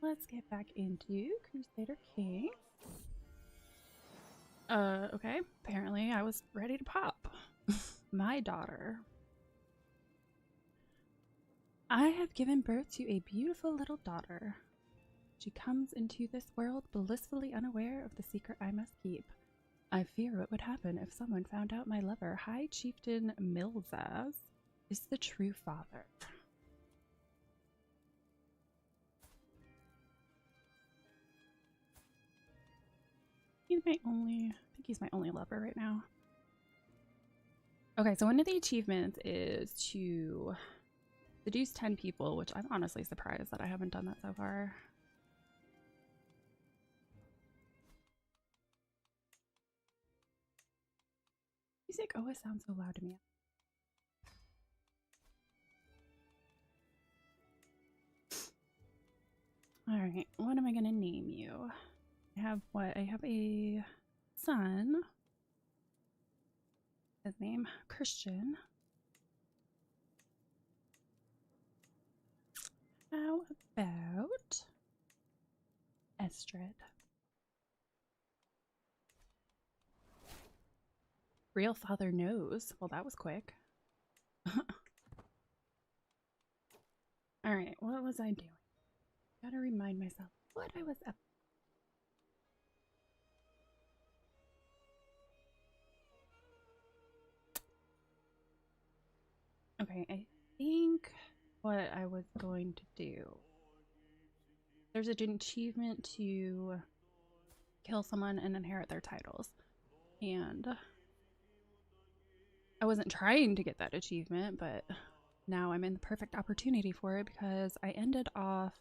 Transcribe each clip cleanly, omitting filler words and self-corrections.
let's get back into Crusader King. Okay. Apparently I was ready to pop. My daughter. I have given birth to a beautiful little daughter. She comes into this world blissfully unaware of the secret I must keep. I fear what would happen if someone found out my lover, High Chieftain Milzaz, is the true father. I think he's my only lover right now. Okay, so one of the achievements is to seduce 10 people, which I'm honestly surprised that I haven't done that so far. Music always sounds so loud to me. Alright, what am I gonna name you? I have what? I have a son. His name, Christian. How about Estrid? Real father knows. Well, that was quick. Alright, what was I doing? Gotta remind myself what I was up. Okay, I think what I was going to do. There's an achievement to kill someone and inherit their titles. And I wasn't trying to get that achievement, but now I'm in the perfect opportunity for it because I ended off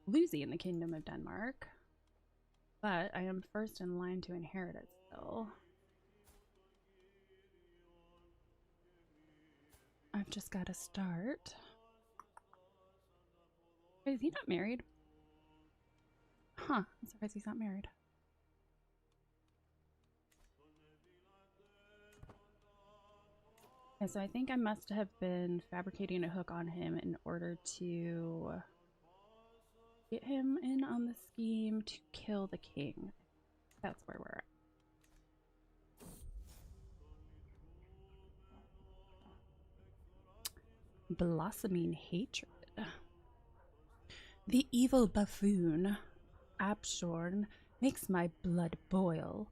losing the Kingdom of Denmark. But I am first in line to inherit it still. I've just got to start. Wait, is he not married? Huh, I'm surprised he's not married. Okay, so I think I must have been fabricating a hook on him in order to get him in on the scheme to kill the king. That's where we're at. Blossoming hatred. The evil buffoon, Abshorn, makes my blood boil.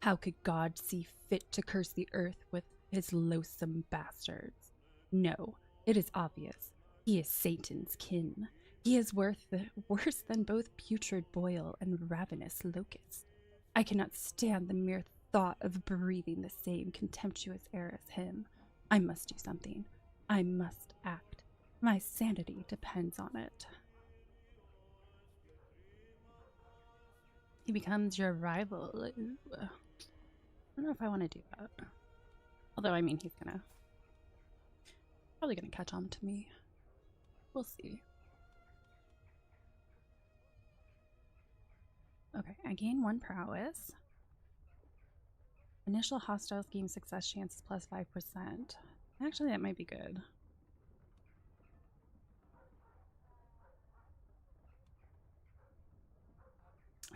How could God see fit to curse the earth with his loathsome bastards? No, it is obvious. He is Satan's kin. He is worse than both putrid boil and ravenous locust. I cannot stand the mere thought of breathing the same contemptuous air as him. I must do something. I must act. My sanity depends on it. He becomes your rival. Ooh. I don't know if I want to do that. Although, I mean, he's probably gonna catch on to me. We'll see. Okay, I gain 1 prowess. Initial hostile scheme success chances plus 5%. Actually, that might be good.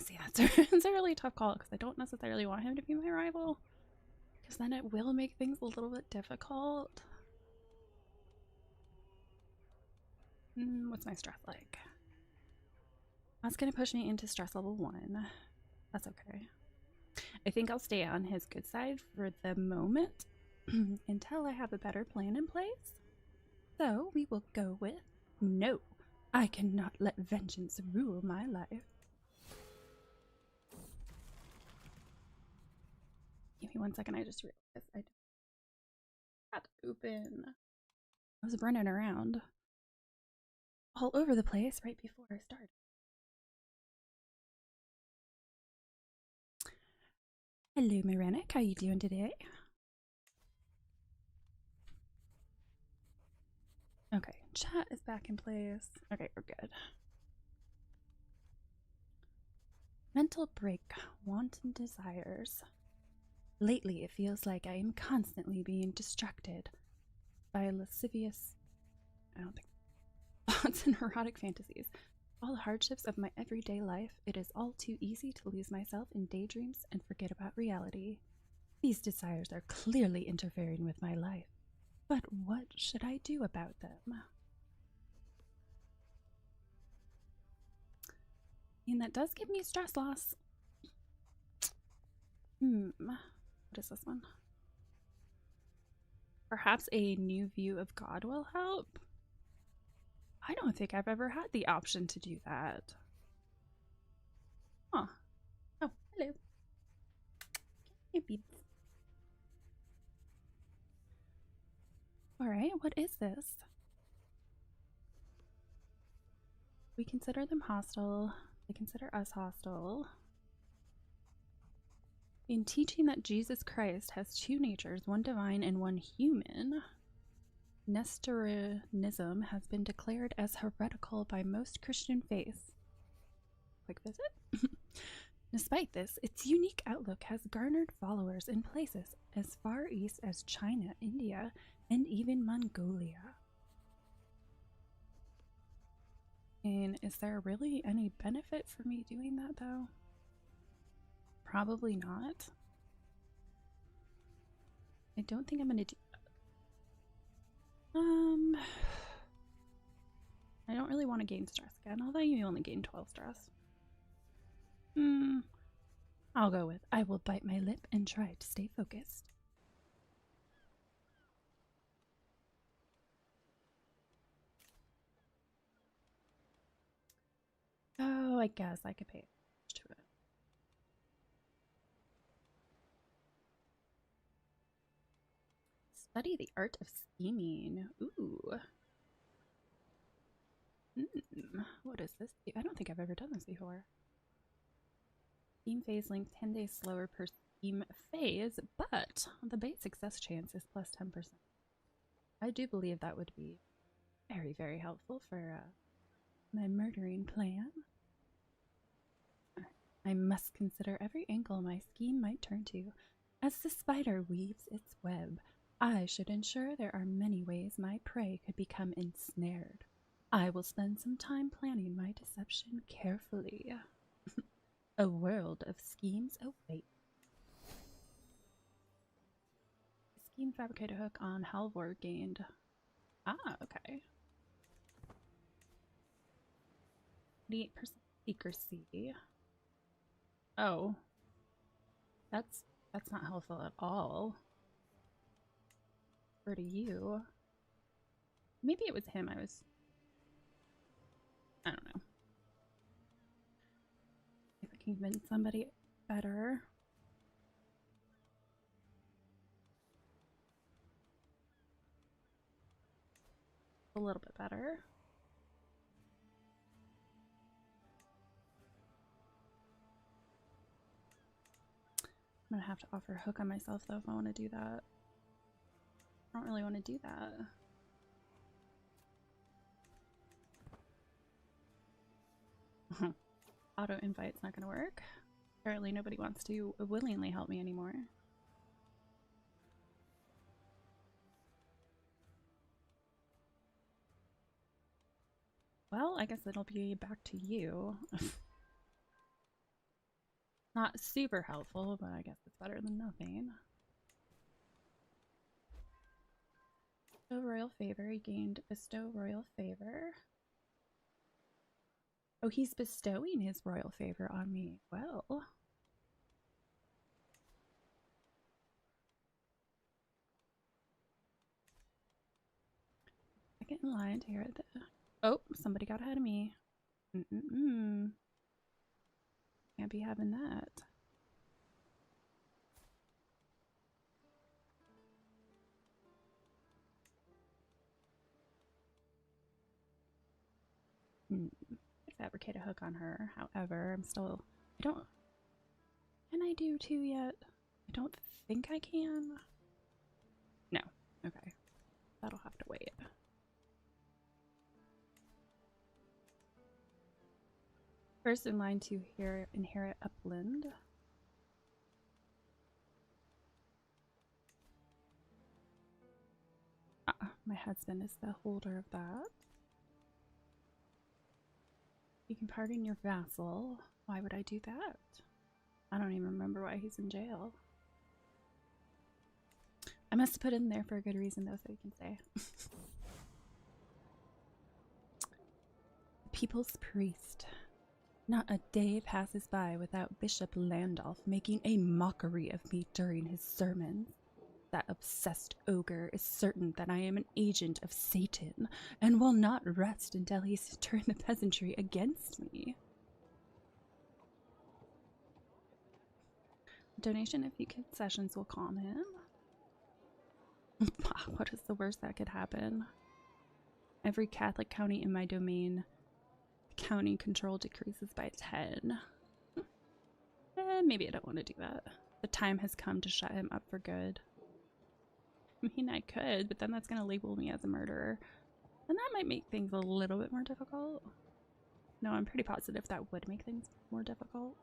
See, it's a really tough call because I don't necessarily want him to be my rival. Because then it will make things a little bit difficult. What's my stress like? That's going to push me into stress level 1. That's okay. I think I'll stay on his good side for the moment until I have a better plan in place. So we will go with no. I cannot let vengeance rule my life. Give me 1 second. I just realized I had to open. I was running around all over the place right before I started. Hello, Mirenic. How you doing today? Okay, chat is back in place. Okay, we're good. Mental break, wanton desires. Lately, it feels like I am constantly being distracted by lascivious, I don't think, thoughts and erotic fantasies. all hardships of my everyday life, it is all too easy to lose myself in daydreams and forget about reality. These desires are clearly interfering with my life. But what should I do about them? And that does give me stress loss. What is this one? Perhaps a new view of God will help. I don't think I've ever had the option to do that. Huh. Oh, hello. Can't be. Alright, what is this? We consider them hostile. They consider us hostile. In teaching that Jesus Christ has two natures, one divine and one human, Nestorianism has been declared as heretical by most Christian faiths. Quick visit. Despite this, its unique outlook has garnered followers in places as far east as China, India, and even Mongolia. And is there really any benefit for me doing that, though? Probably not. I don't think I'm gonna do. I don't really want to gain stress again, although you only gain 12 stress. I'll go with I will bite my lip and try to stay focused. Oh, I guess I could pay attention to it. Study the art of scheming. Ooh. What is this? I don't think I've ever done this before. Scheme phase length 10 days slower per scheme phase, but the base success chance is plus 10%. I do believe that would be very, very helpful for my murdering plan. I must consider every angle my scheme might turn to. As the spider weaves its web, I should ensure there are many ways my prey could become ensnared. I will spend some time planning my deception carefully. A world of schemes awaits. Scheme fabricate a hook on Halvor gained. Ah, okay. 88% secrecy. Oh. That's not helpful at all. Or to you. Maybe it was him I don't know. If I can convince somebody better. A little bit better. I'm gonna have to offer a hook on myself though if I want to do that. I don't really want to do that. Auto invite's not gonna work. Apparently nobody wants to willingly help me anymore. Well, I guess it'll be back to you. Not super helpful, but I guess it's better than nothing. Bestow royal favor. He gained bestow royal favor. Oh, he's bestowing his royal favor on me. Well. Second in line to hear the. Oh, somebody got ahead of me. Can't be having that. Fabricate a hook on her. However, I'm still. I don't. Can I do two yet? I don't think I can. No. Okay. That'll have to wait. First in line to inherit upland. My husband is the holder of that. You can pardon your vassal. Why would I do that? I don't even remember why he's in jail. I must have put it in there for a good reason, though, so you can say. The people's priest. Not a day passes by without Bishop Landolph making a mockery of me during his sermons. That obsessed ogre is certain that I am an agent of Satan and will not rest until he's turned the peasantry against me. A donation of few concessions will calm him. What is the worst that could happen? Every Catholic county in my domain, county control decreases by 10. Maybe I don't want to do that. The time has come to shut him up for good. I mean, I could, but then that's going to label me as a murderer. And that might make things a little bit more difficult. No, I'm pretty positive that would make things more difficult.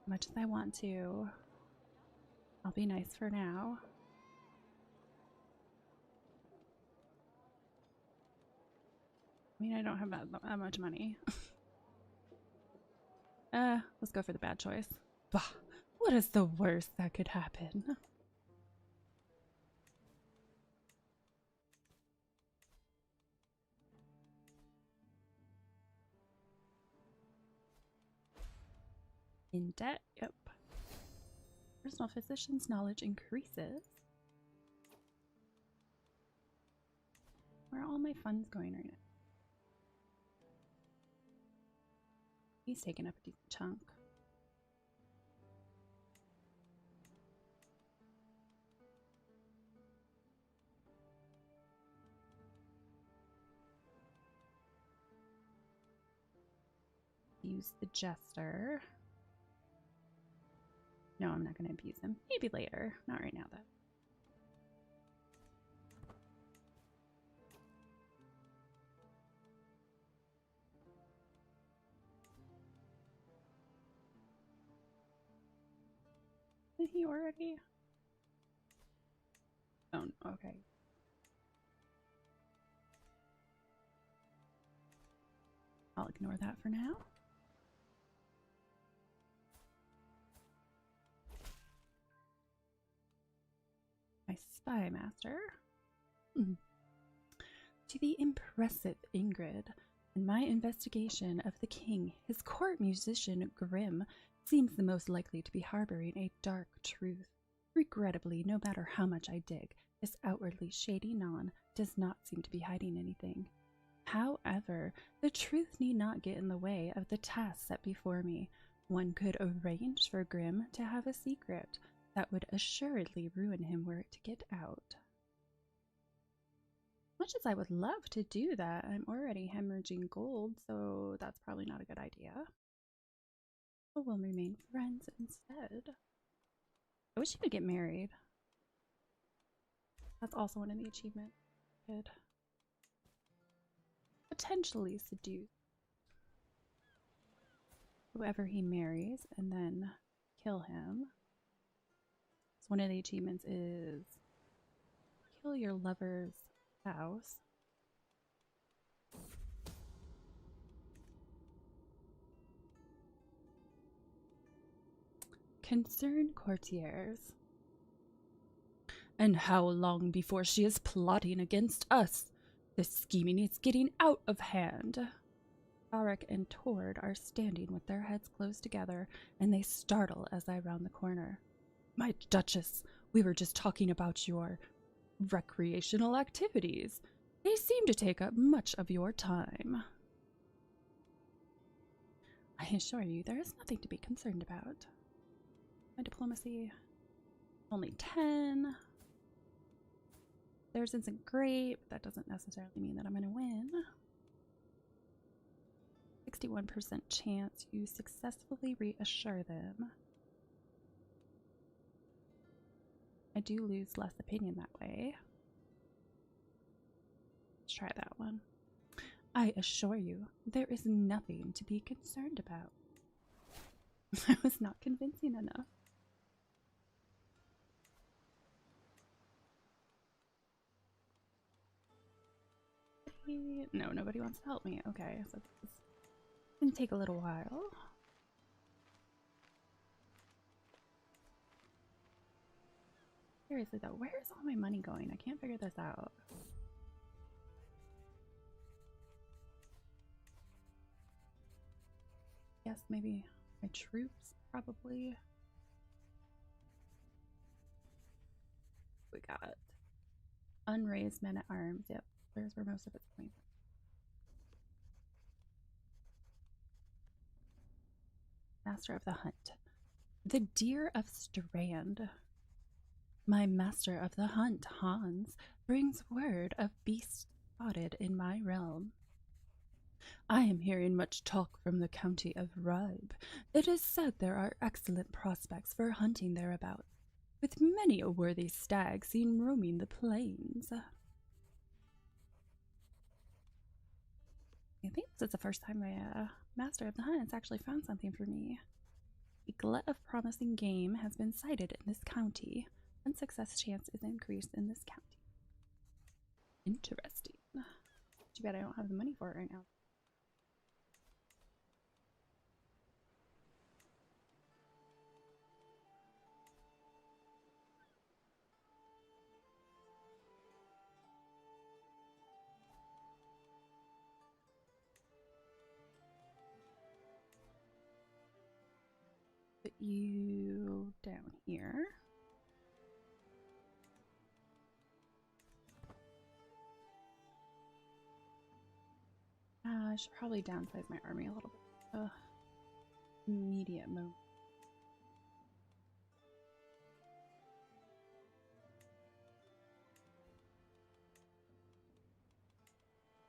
As much as I want to, I'll be nice for now. I mean, I don't have that much money. Let's go for the bad choice. Bah, what is the worst that could happen? In debt? Yep. Personal physician's knowledge increases. Where are all my funds going right now? He's taking up a decent chunk. Use the jester. No, I'm not going to abuse him. Maybe later. Not right now, though. Did he already? Oh, okay. I'll ignore that for now. My spy master. To the impressive Ingrid, in my investigation of the king, his court musician Grimm seems the most likely to be harboring a dark truth. Regrettably, no matter how much I dig, this outwardly shady non does not seem to be hiding anything. However, the truth need not get in the way of the task set before me. One could arrange for Grimm to have a secret that would assuredly ruin him were it to get out. Much as I would love to do that, I'm already hemorrhaging gold, so that's probably not a good idea. But we'll remain friends instead. I wish you could get married. That's also one of the achievements. Good. Potentially seduce whoever he marries and then kill him. So one of the achievements is kill your lover's spouse. Concern courtiers. And how long before she is plotting against us? This scheming is getting out of hand. Alric and Tord are standing with their heads close together, and they startle as I round the corner. My Duchess, we were just talking about your recreational activities. They seem to take up much of your time. I assure you, there is nothing to be concerned about. My diplomacy, only 10. Theirs isn't great, but that doesn't necessarily mean that I'm going to win. 61% chance you successfully reassure them. I do lose less opinion that way. Let's try that one. I assure you, there is nothing to be concerned about. I was not convincing enough. anybody? No, nobody wants to help me. Okay, so this is gonna take a little while. Seriously though, where is all my money going? I can't figure this out. Yes, maybe my troops, probably. We got unraised men at arms. Yep, there's where most of it's going. Master of the hunt. The deer of Strand. My master of the hunt, Hans, brings word of beasts spotted in my realm. I am hearing much talk from the county of Ribe. It is said there are excellent prospects for hunting thereabouts, with many a worthy stag seen roaming the plains. I think this is the first time my master of the hunt has actually found something for me. A glut of promising game has been sighted in this county, and success chance is increased in this county. Interesting. Too bad I don't have the money for it right now. Put you down here. I should probably downsize my army a little bit. Immediate move.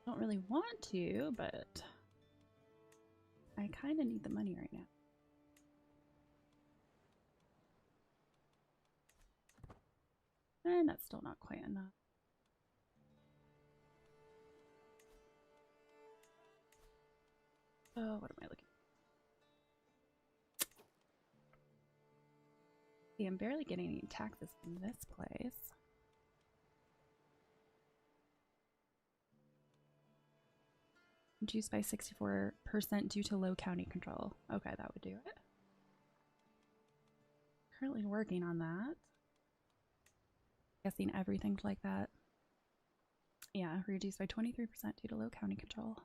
Don't really want to, but I kind of need the money right now. And that's still not quite enough. Oh, what am I looking for? See, I'm barely getting any taxes from this place. Reduced by 64% due to low county control. Okay, that would do it. Currently working on that. Guessing everything's like that. Yeah, reduced by 23% due to low county control.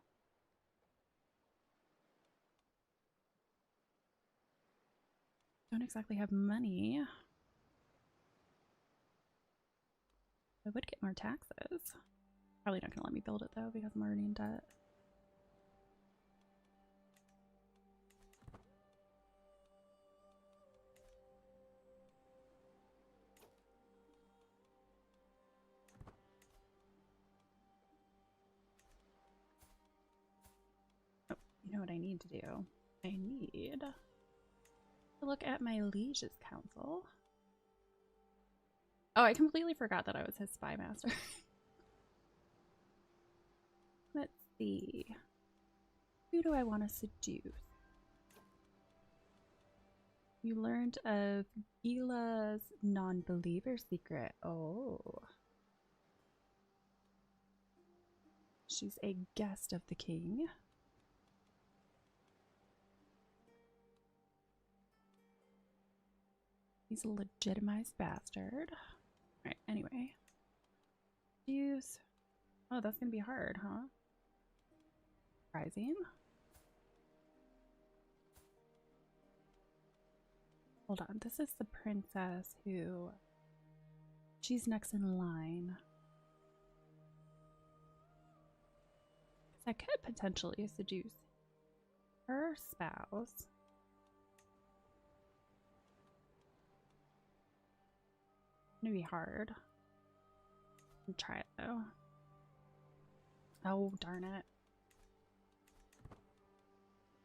Don't exactly have money. I would get more taxes. Probably not gonna let me build it though because I'm already in debt. Oh, you know what I need to do? I need to look at my liege's council. Oh, I completely forgot that I was his spy master. Let's see. Who do I want to seduce? You learned of Gila's non-believer secret. Oh. She's a guest of the king. He's a legitimized bastard. Alright, anyway. Use. Oh, that's gonna be hard, huh? Rising. Hold on, this is the princess who... She's next in line. I could potentially seduce her spouse. It's gonna be hard. I'll try it though. Oh, darn it.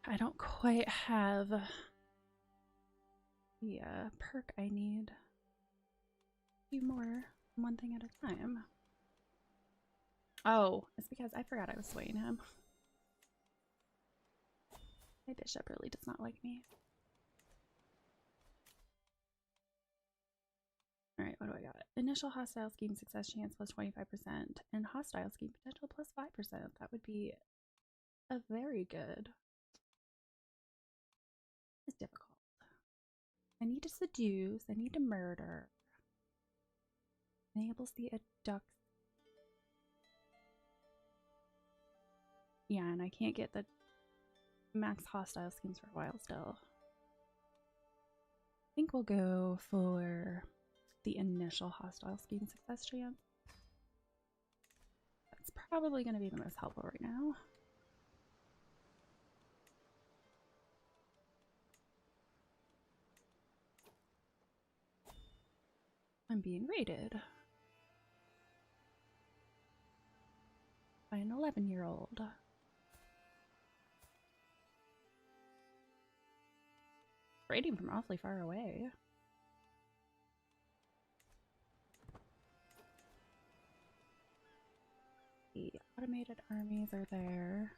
I don't quite have the perk I need. Do more, one thing at a time. Oh, it's because I forgot I was swaying him. My bishop really does not like me. Alright, what do I got? Initial hostile scheme success chance plus 25%, and hostile scheme potential plus 5%. That would be a very good. It's difficult. I need to seduce. I need to murder. Enables the adduct. Yeah, and I can't get the max hostile schemes for a while still. I think we'll go for the initial hostile scheme success chance. That's probably going to be the most helpful right now. I'm being raided by an 11-year-old. Raiding from awfully far away. The automated armies are there.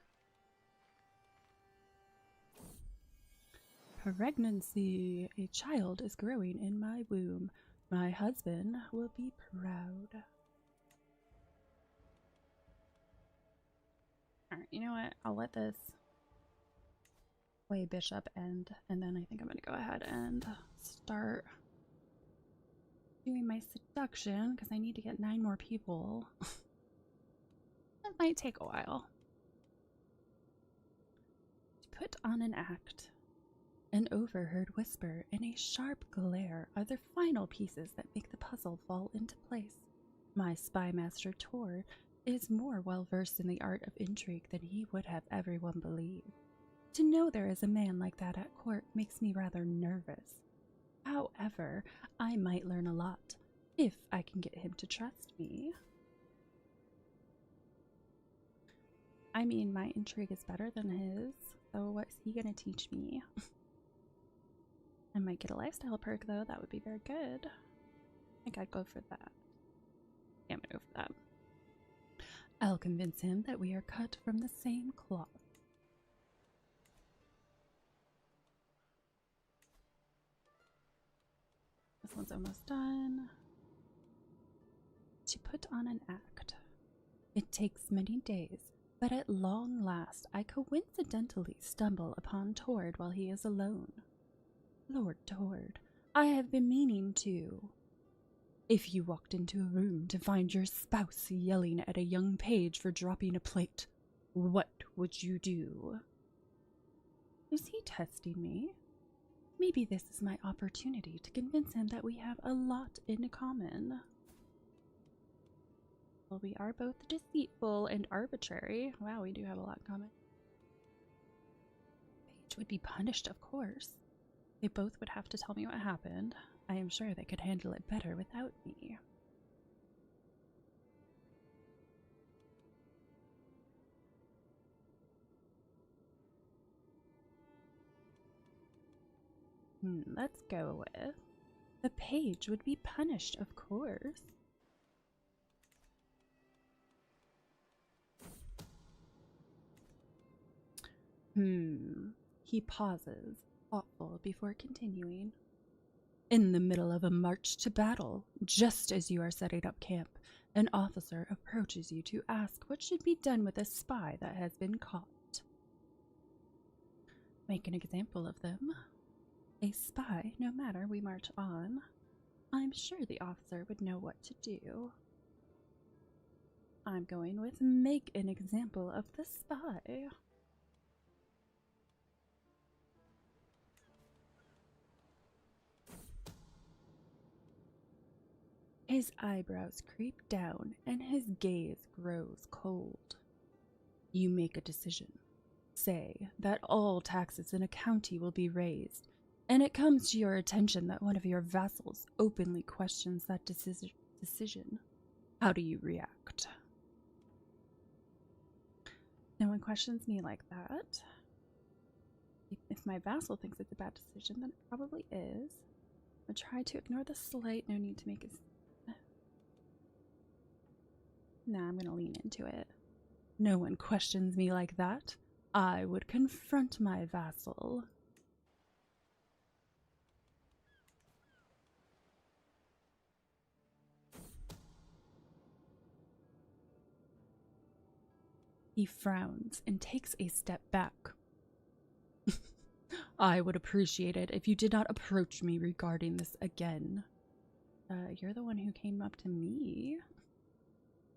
Pregnancy. A child is growing in my womb. My husband will be proud. Alright, you know what? I'll let this play bishop end, and then I think I'm going to go ahead and start doing my seduction, because I need to get 9 more people. That might take a while. To put on an act. An overheard whisper and a sharp glare are the final pieces that make the puzzle fall into place. My spy master Tor is more well versed in the art of intrigue than he would have everyone believe. To know there is a man like that at court makes me rather nervous. However, I might learn a lot if I can get him to trust me. I mean, my intrigue is better than his, so what's he gonna teach me? I might get a lifestyle perk though, that would be very good. I think I'd go for that. Yeah, I'm gonna go for that. I'll convince him that we are cut from the same cloth. This one's almost done. To put on an act. It takes many days, but at long last I coincidentally stumble upon Tord while he is alone. Lord Tord, I have been meaning to. If you walked into a room to find your spouse yelling at a young page for dropping a plate, what would you do? Is he testing me? Maybe this is my opportunity to convince him that we have a lot in common. Well, we are both deceitful and arbitrary. Wow, we do have a lot in common. Page would be punished, of course. They both would have to tell me what happened. I am sure they could handle it better without me. Let's go with the page would be punished, of course. He pauses, thoughtful before continuing. In the middle of a march to battle, just as you are setting up camp, an officer approaches you to ask what should be done with a spy that has been caught. Make an example of them. A spy, no matter, we march on. I'm sure the officer would know what to do. I'm going with make an example of the spy. His eyebrows creep down and his gaze grows cold. You make a decision. Say that all taxes in a county will be raised, and it comes to your attention that one of your vassals openly questions that decision. How do you react? No one questions me like that. If my vassal thinks it's a bad decision, then it probably is. I'll try to ignore the slight. No need to make it. Nah, I'm gonna lean into it. No one questions me like that. I would confront my vassal. He frowns and takes a step back. I would appreciate it if you did not approach me regarding this again. You're the one who came up to me.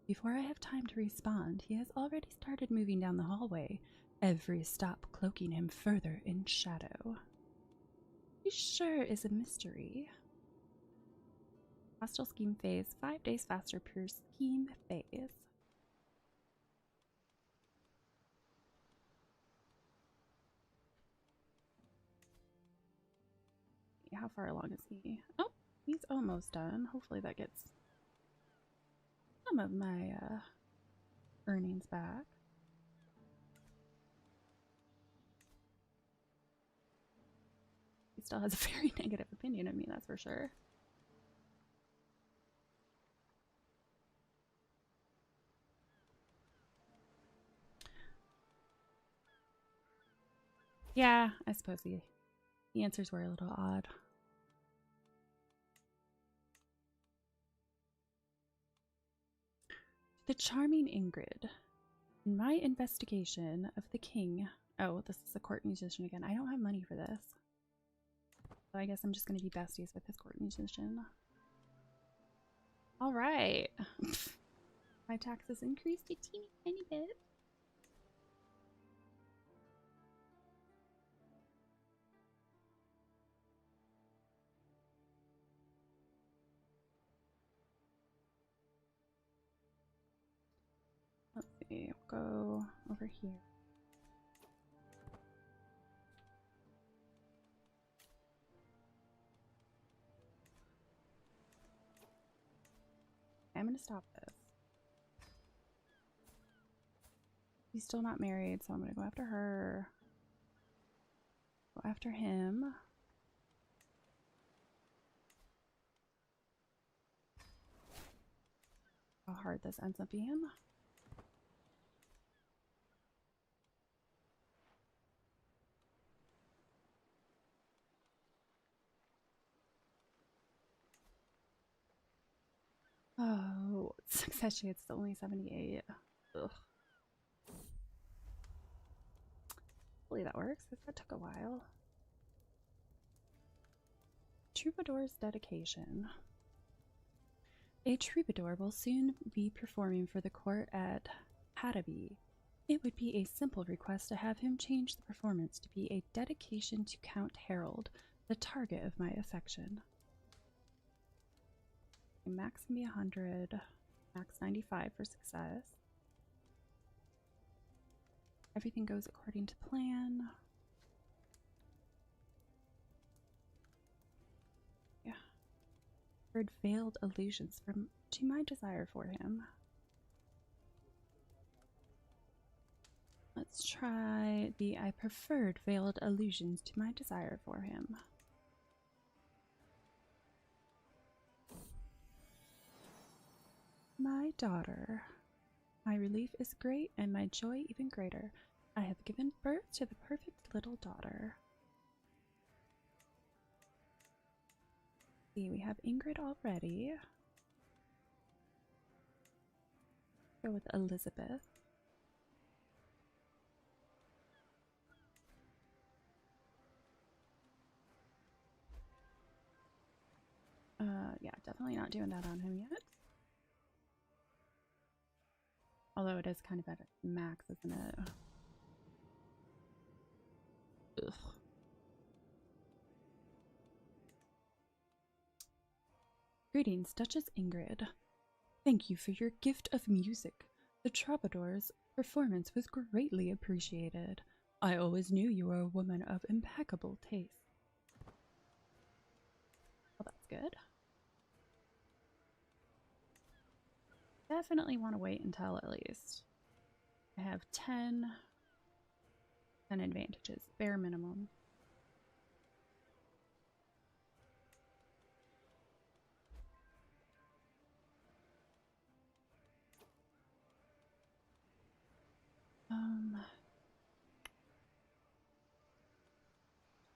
Before I have time to respond, he has already started moving down the hallway, every stop cloaking him further in shadow. He sure is a mystery. Hostile scheme phase, 5 days faster per scheme phase. How far along is he? Oh, he's almost done. Hopefully that gets some of my earnings back. He still has a very negative opinion of me, that's for sure. Yeah, I suppose the answers were a little odd. The charming Ingrid. In my investigation of the king... Oh, this is a court musician again. I don't have money for this. So I guess I'm just going to be besties with this court musician. Alright. My taxes increased a teeny tiny bit. Let's see, we'll go over here. I'm gonna stop this. He's still not married, so I'm gonna go after her. Go after him. How hard this ends up being. Oh, success it's only 78. Ugh. Hopefully that works, because that took a while. Troubadour's dedication. A troubadour will soon be performing for the court at Hadaby. It would be a simple request to have him change the performance to be a dedication to Count Harold, the target of my affection. Max can be 100, max 95 for success. Everything goes according to plan. Yeah. Heard veiled allusions to my desire for him. Let's try the I preferred veiled allusions to my desire for him. My daughter. My relief is great and my joy even greater. I have given birth to the perfect little daughter. See, we have Ingrid already. Go with Elizabeth. Yeah, definitely not doing that on him yet. Although it is kind of at max, isn't it? Ugh. Greetings, Duchess Ingrid. Thank you for your gift of music. The troubadour's performance was greatly appreciated. I always knew you were a woman of impeccable taste. Well, that's good. Definitely want to wait until at least I have 10 advantages, bare minimum.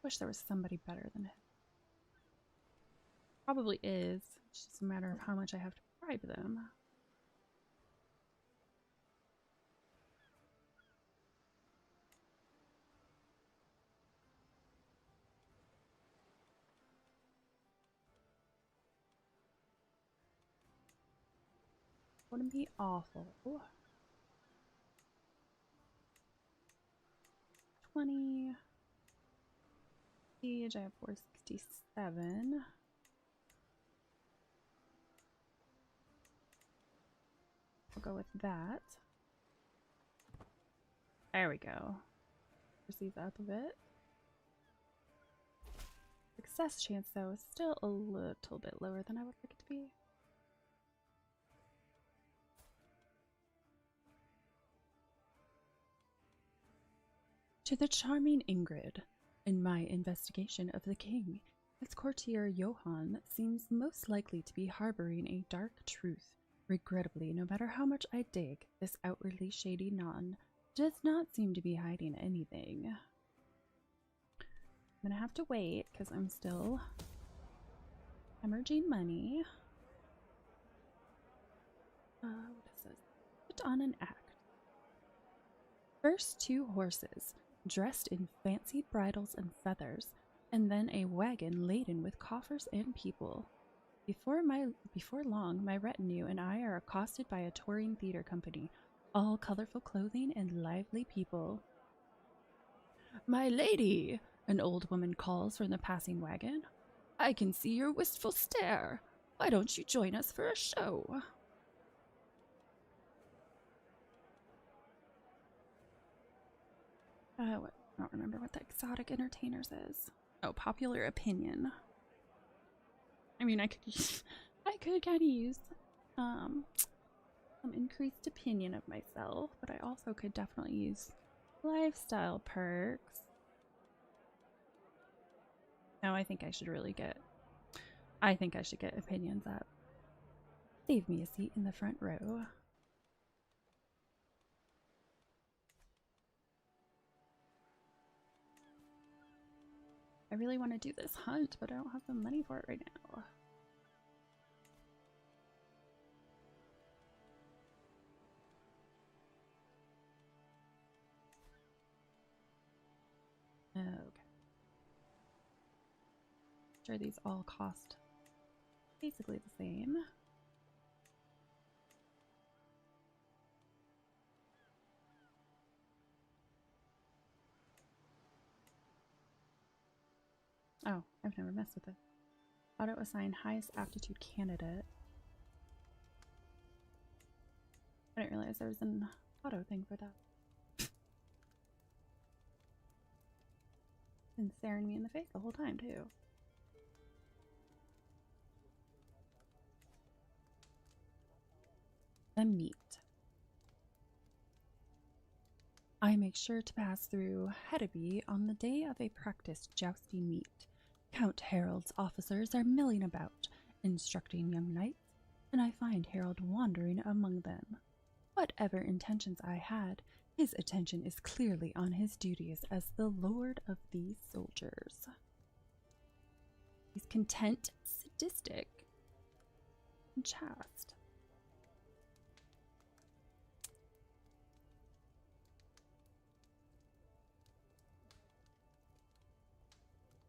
Wish there was somebody better than him. Probably is. It's just a matter of how much I have to bribe them. Wouldn't be awful. 20. Siege, I have 467. We'll go with that. There we go. Push these up a bit. Success chance, though, is still a little bit lower than I would like it to be. To the charming Ingrid, in my investigation of the king, his courtier Johann seems most likely to be harboring a dark truth. Regrettably, no matter how much I dig, this outwardly shady nun does not seem to be hiding anything. I'm gonna have to wait because I'm still hemorrhaging money. What is this? Put on an act. First 2 horses, dressed in fancy bridles and feathers, and then a wagon laden with coffers and people. Before long, my retinue and I are accosted by a touring theater company, all colorful clothing and lively people. "My lady," an old woman calls from the passing wagon, "I can see your wistful stare. Why don't you join us for a show?" I don't remember what the exotic entertainers is. Oh, popular opinion. I mean, I could kind of use some increased opinion of myself, but I also could definitely use lifestyle perks. No, I think I should get opinions up. Save me a seat in the front row. I really want to do this hunt, but I don't have the money for it right now. Okay. Sure, these all cost basically the same. Oh, I've never messed with it. Auto assign highest aptitude candidate. I didn't realize there was an auto thing for that. Been staring me in the face the whole time, too. The meet. I make sure to pass through Hedeby on the day of a practice jousting meet. Count Harold's officers are milling about, instructing young knights, and I find Harold wandering among them. Whatever intentions I had, his attention is clearly on his duties as the lord of these soldiers. He's content, sadistic, and chaste.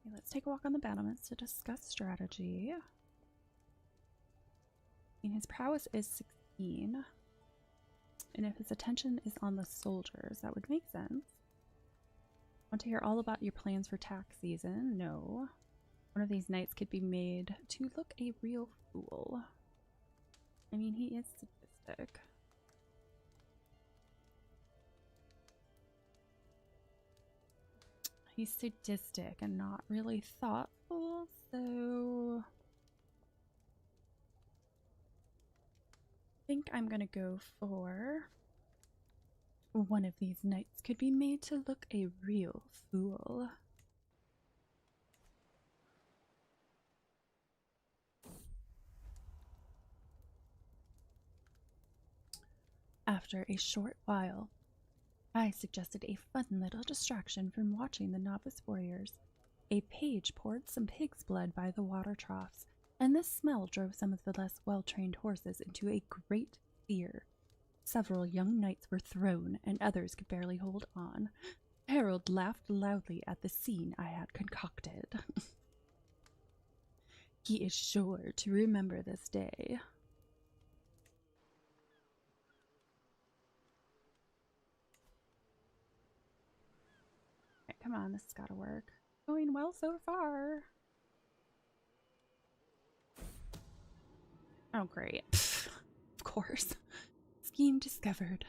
Okay, let's take a walk on the battlements to discuss strategy. And his prowess is 16. And if his attention is on the soldiers, that would make sense. Want to hear all about your plans for tax season? No. One of these knights could be made to look a real fool. I mean, he is sadistic. He's sadistic and not really thoughtful, so I think I'm gonna go for one of these knights could be made to look a real fool. After a short while, I suggested a fun little distraction from watching the novice warriors. A page poured some pig's blood by the water troughs, and this smell drove some of the less well-trained horses into a great fear. Several young knights were thrown, and others could barely hold on. Harold laughed loudly at the scene I had concocted. He is sure to remember this day. come on, this has gotta work. Going well so far. Oh, great. Of course. Scheme discovered.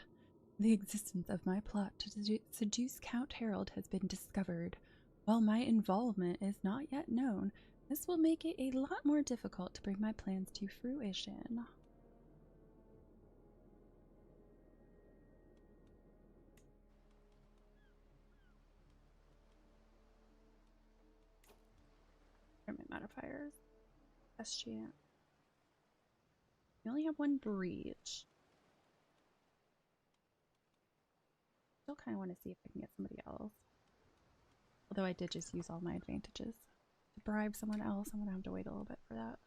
The existence of my plot to seduce Count Harold has been discovered. While my involvement is not yet known, this will make it a lot more difficult to bring my plans to fruition. Permit modifiers. Best chance. We only have one breach. Still kind of want to see if I can get somebody else. Although I did just use all my advantages. To bribe someone else, I'm going to have to wait a little bit for that.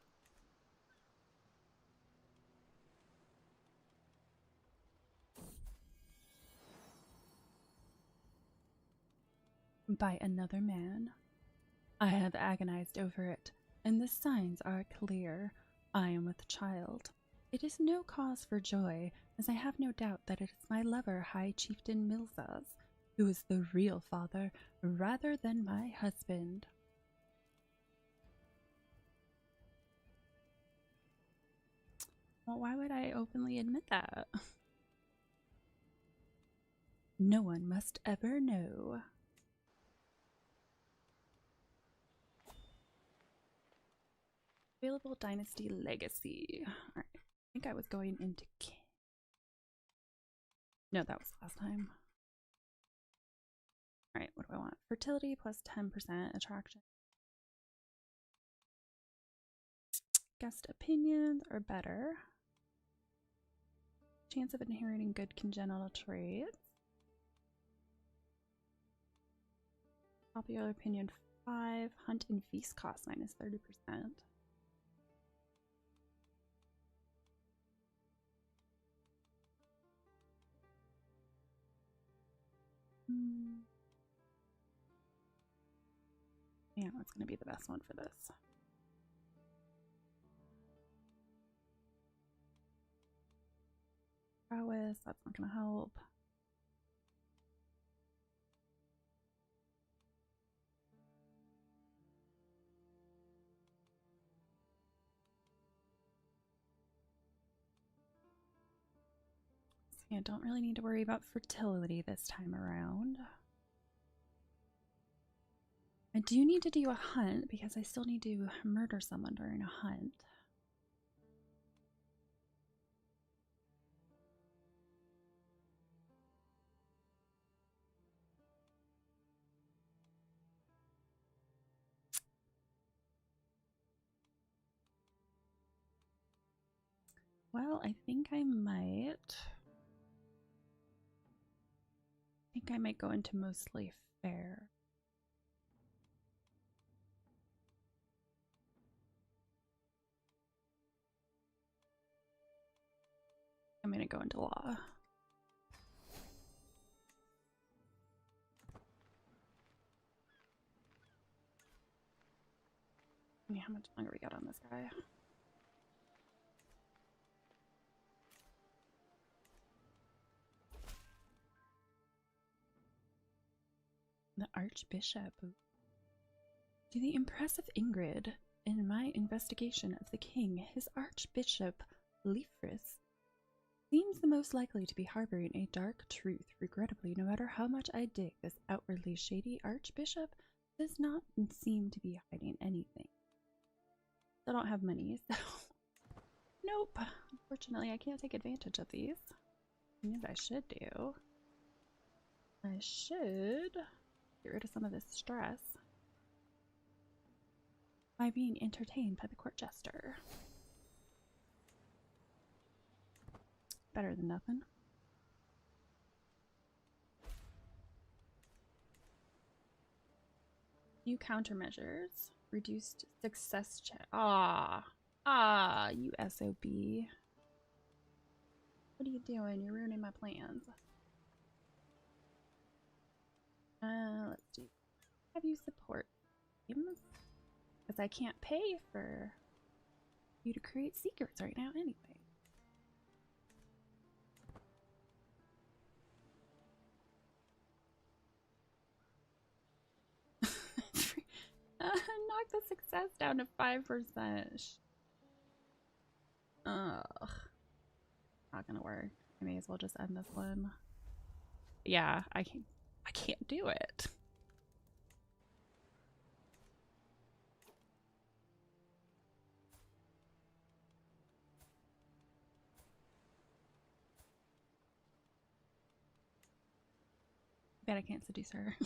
By another man. I have agonized over it, and the signs are clear. I am with child. It is no cause for joy, as I have no doubt that it is my lover, High Chieftain Milzas, who is the real father, rather than my husband. Well, why would I openly admit that? No one must ever know. Available Dynasty Legacy. Alright, I think I was going into No, that was last time. Alright, what do I want? Fertility plus 10% attraction. Guest opinions are better. Chance of inheriting good congenital traits. Popular opinion 5. Hunt and feast cost minus 30%. Yeah, that's going to be the best one for this. Prowess, that's not going to help. See, I don't really need to worry about fertility this time around. I do need to do a hunt because I still need to murder someone during a hunt. Well, I think I might go into mostly fair. I'm gonna go into law. Yeah, how much longer we got on this guy? The Archbishop. To the impressive Ingrid, in my investigation of the king, his Archbishop Leifris seems the most likely to be harboring a dark truth. Regrettably, no matter how much I dig, this outwardly shady Archbishop does not seem to be hiding anything. I don't have money, so nope. Unfortunately, I can't take advantage of these. You know what I should do? I should get rid of some of this stress by being entertained by the court jester. Better than nothing. New countermeasures. Reduced success check. You SOB. What are you doing? You're ruining my plans. Let's see. Have you support games? Because I can't pay for you to create secrets right now anyway. Knock the success down to 5%. Ugh. Not gonna work. I may as well just end this one. Yeah, I can't do it. Bet I can't seduce her.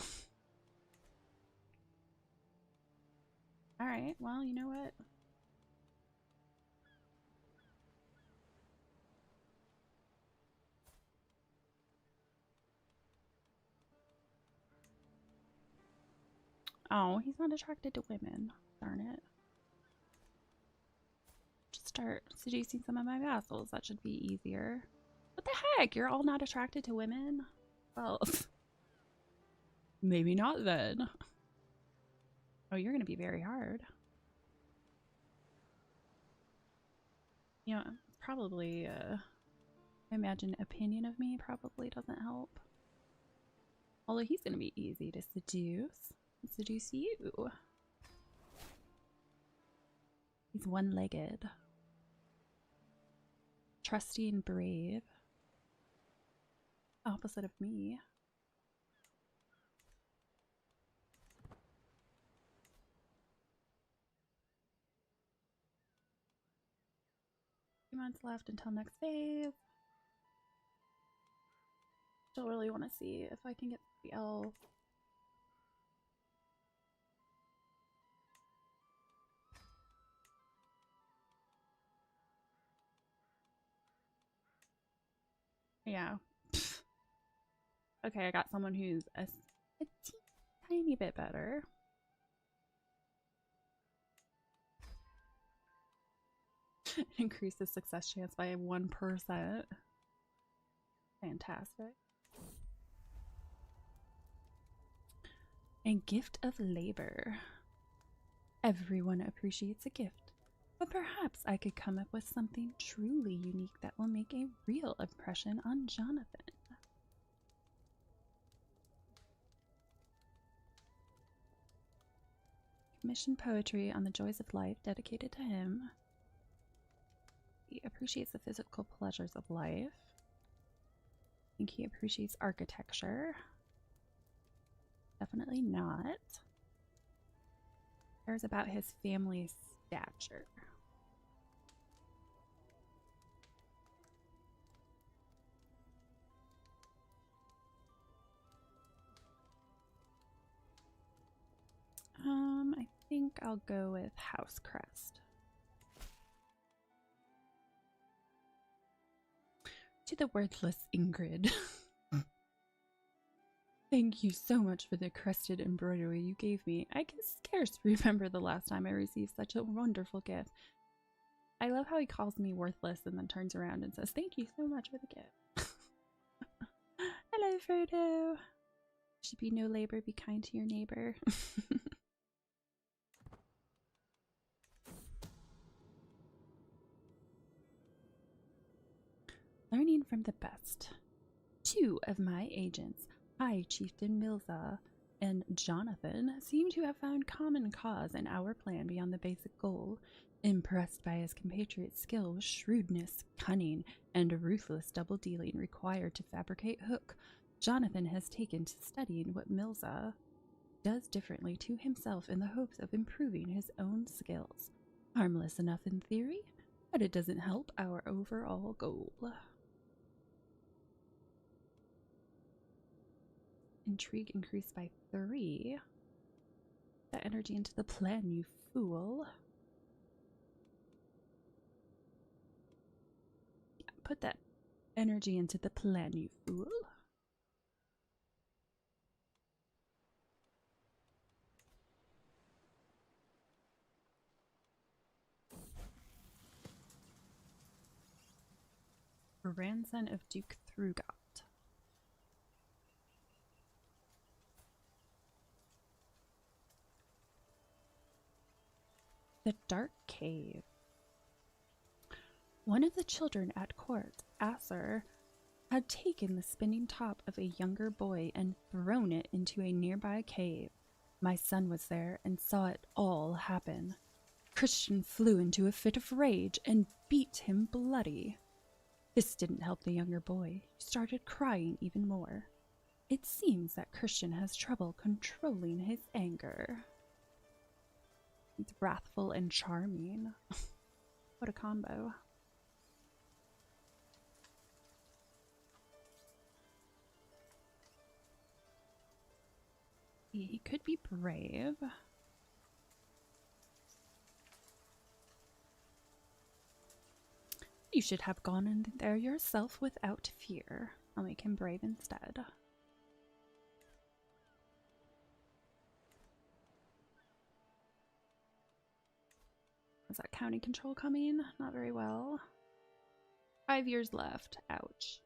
Alright, well, you know what? Oh, he's not attracted to women. Darn it. Just start seducing some of my vassals. That should be easier. What the heck? You're all not attracted to women? Well, maybe not then. Oh, you're going to be very hard. You know, probably, I imagine opinion of me probably doesn't help. Although he's going to be easy to seduce. Seduce you. He's one-legged. Trusty and brave. Opposite of me. Months left until next phase. Still really want to see if I can get the elf. Yeah. Okay, I got someone who's a tiny bit better. Increase the success chance by 1%. Fantastic. A gift of labor. Everyone appreciates a gift, but perhaps I could come up with something truly unique that will make a real impression on Jonathan. Commission poetry on the joys of life dedicated to him. He appreciates the physical pleasures of life. I think he appreciates architecture. Definitely not. Cares about his family's stature. I think I'll go with House Crest. To the worthless Ingrid. Thank you so much for the crested embroidery you gave me. I can scarce remember the last time I received such a wonderful gift. I love how he calls me worthless and then turns around and says, thank you so much for the gift. Hello, Frodo. Should be no labor, be kind to your neighbor. Learning from the best. 2 of my agents, High Chieftain Milza and Jonathan, seem to have found common cause in our plan beyond the basic goal. Impressed by his compatriot's skill with shrewdness, cunning, and ruthless double-dealing required to fabricate Hook, Jonathan has taken to studying what Milza does differently to himself in the hopes of improving his own skills. Harmless enough in theory, but it doesn't help our overall goal. Intrigue increased by 3. That energy into the plan, you fool. Yeah, put that energy into the plan, you fool. Grandson of Duke Thrugot. The Dark Cave. One of the children at court, Asser, had taken the spinning top of a younger boy and thrown it into a nearby cave. My son was there and saw it all happen. Christian flew into a fit of rage and beat him bloody. This didn't help the younger boy, who started crying even more. It seems that Christian has trouble controlling his anger. It's wrathful and charming. What a combo. He could be brave. You should have gone in there yourself without fear. I'll make him brave instead. Is that county control coming? Not very well. 5 years left. Ouch.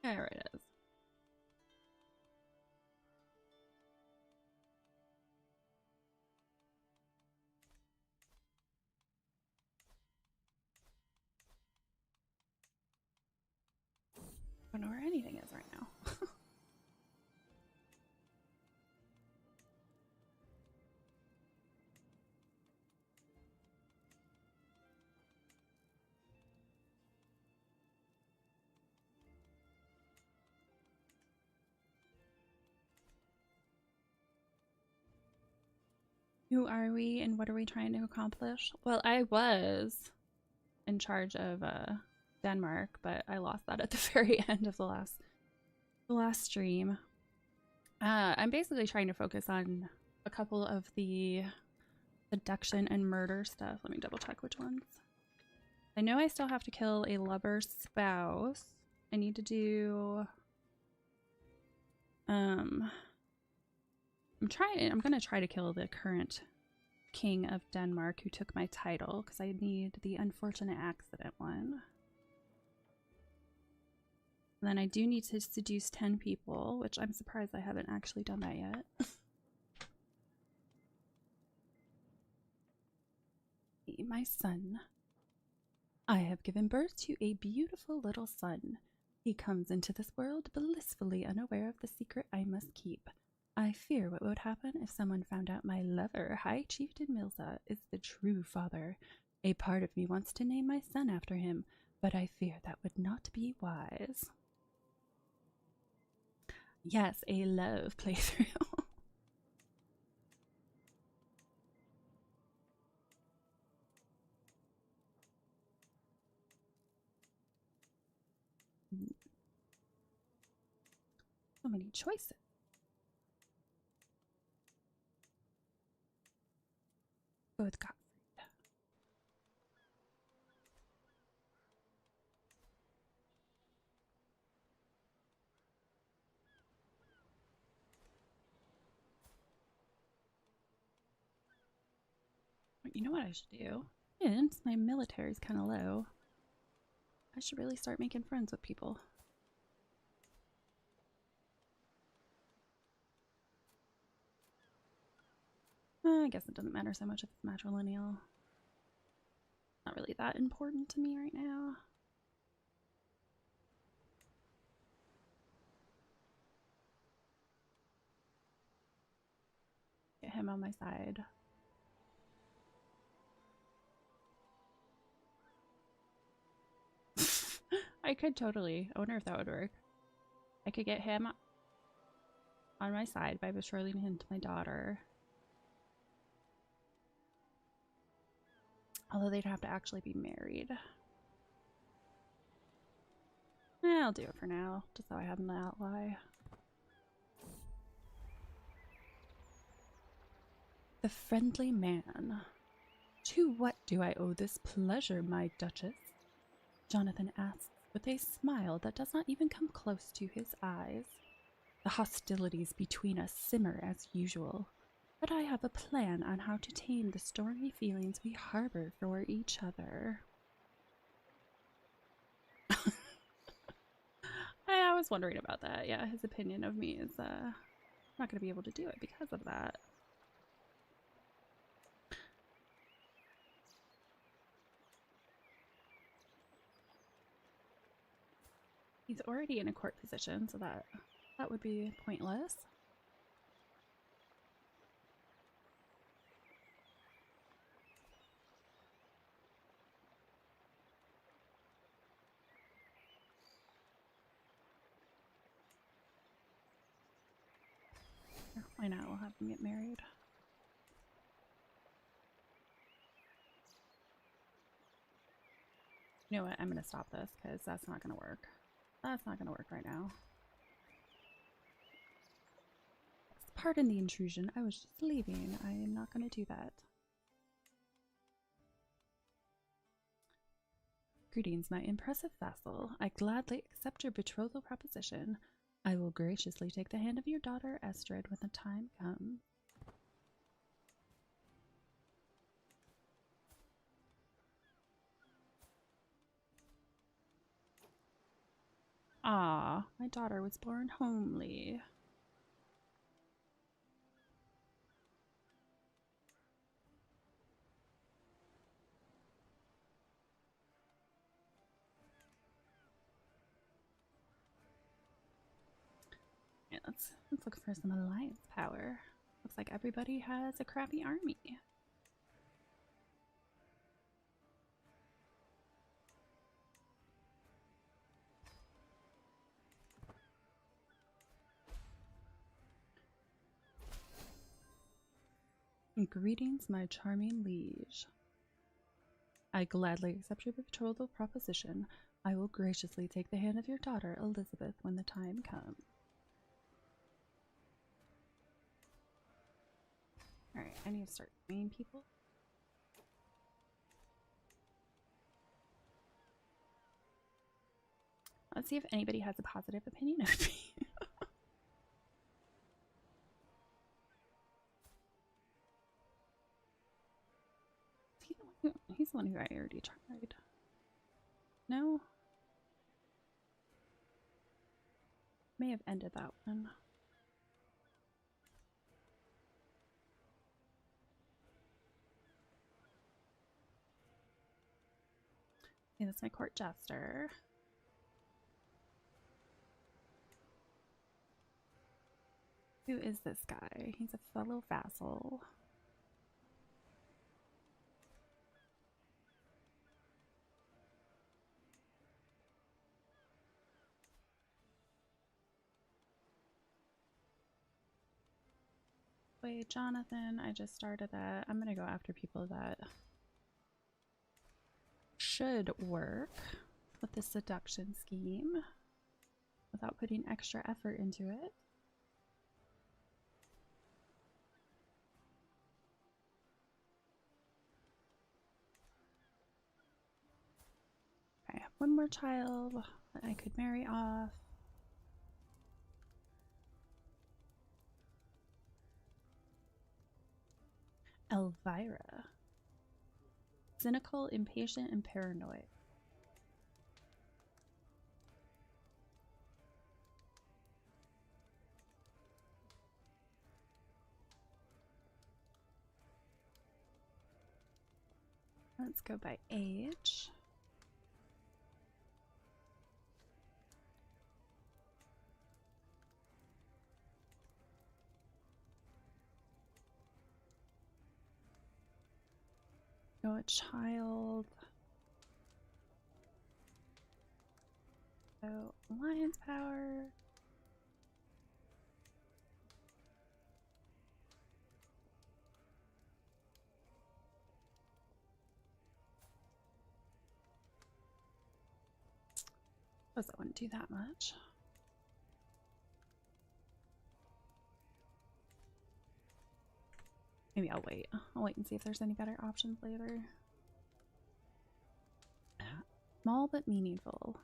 There it is. I don't know where anything is right now. Who are we and what are we trying to accomplish? Well, I was in charge of Denmark, but I lost that at the very end of the last stream. I'm basically trying to focus on a couple of the seduction and murder stuff. Let me double check which ones. I know I still have to kill a lover's spouse. I need to do I'm gonna try to kill the current king of Denmark who took my title, because I need the unfortunate accident one. And then I do need to seduce 10 people, which I'm surprised I haven't actually done that yet. My son. I have given birth to a beautiful little son. He comes into this world blissfully unaware of the secret I must keep. I fear what would happen if someone found out my lover, High Chieftain Milza, is the true father. A part of me wants to name my son after him, but I fear that would not be wise. Yes, a love playthrough. So many choices. Go with Gottfried. You know what I should do? Since my military's kind of low, I should really start making friends with people. I guess it doesn't matter so much if it's matrilineal. Not really that important to me right now. Get him on my side. I could totally. I wonder if that would work. I could get him on my side by betrothing him to my daughter. Although they'd have to actually be married. I'll do it for now, just so I have an ally. The friendly man. To what do I owe this pleasure, my Duchess? Jonathan asks with a smile that does not even come close to his eyes. The hostilities between us simmer as usual, but I have a plan on how to tame the stormy feelings we harbor for each other. I was wondering about that. Yeah, his opinion of me is not going to be able to do it because of that. He's already in a court position, so that would be pointless. Why not? We'll have them get married. You know what? I'm going to stop this because that's not going to work. That's not going to work right now. Pardon the intrusion. I was just leaving. I am not going to do that. Greetings, my impressive vassal. I gladly accept your betrothal proposition. I will graciously take the hand of your daughter Estrid when the time comes. Ah, my daughter was born homely. Yeah, let's look for some alliance power. Looks like everybody has a crappy army. Greetings, my charming liege. I gladly accept your betrothal proposition. I will graciously take the hand of your daughter Elizabeth when the time comes. Alright, I need to start meeting people. Let's see if anybody has a positive opinion of me. He's the one who I already tried. No? May have ended that one. Okay, that's my court jester. Who is this guy? He's a fellow vassal. Wait, Jonathan, I just started that. I'm gonna go after people that should work with the seduction scheme without putting extra effort into it. Okay, one more child that I could marry off. Elvira. Cynical, impatient, and paranoid. Let's go by age. Go a child. So alliance power. Suppose I wouldn't do that much. Maybe I'll wait. I'll wait and see if there's any better options later. Small but meaningful.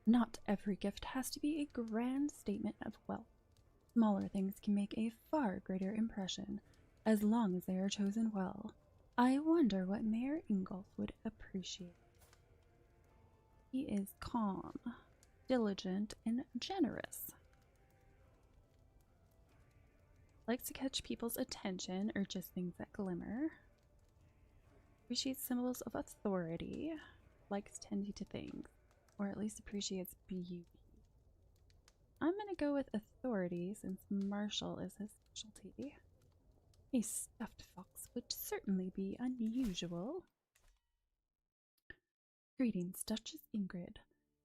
Not every gift has to be a grand statement of wealth. Smaller things can make a far greater impression, as long as they are chosen well. I wonder what Mayor Ingolf would appreciate. He is calm, diligent, and generous. Likes to catch people's attention or just things that glimmer. Appreciates symbols of authority. Likes tending to things. or at least appreciates beauty. I'm gonna go with authority since martial is his specialty. A stuffed fox would certainly be unusual. Greetings, Duchess Ingrid.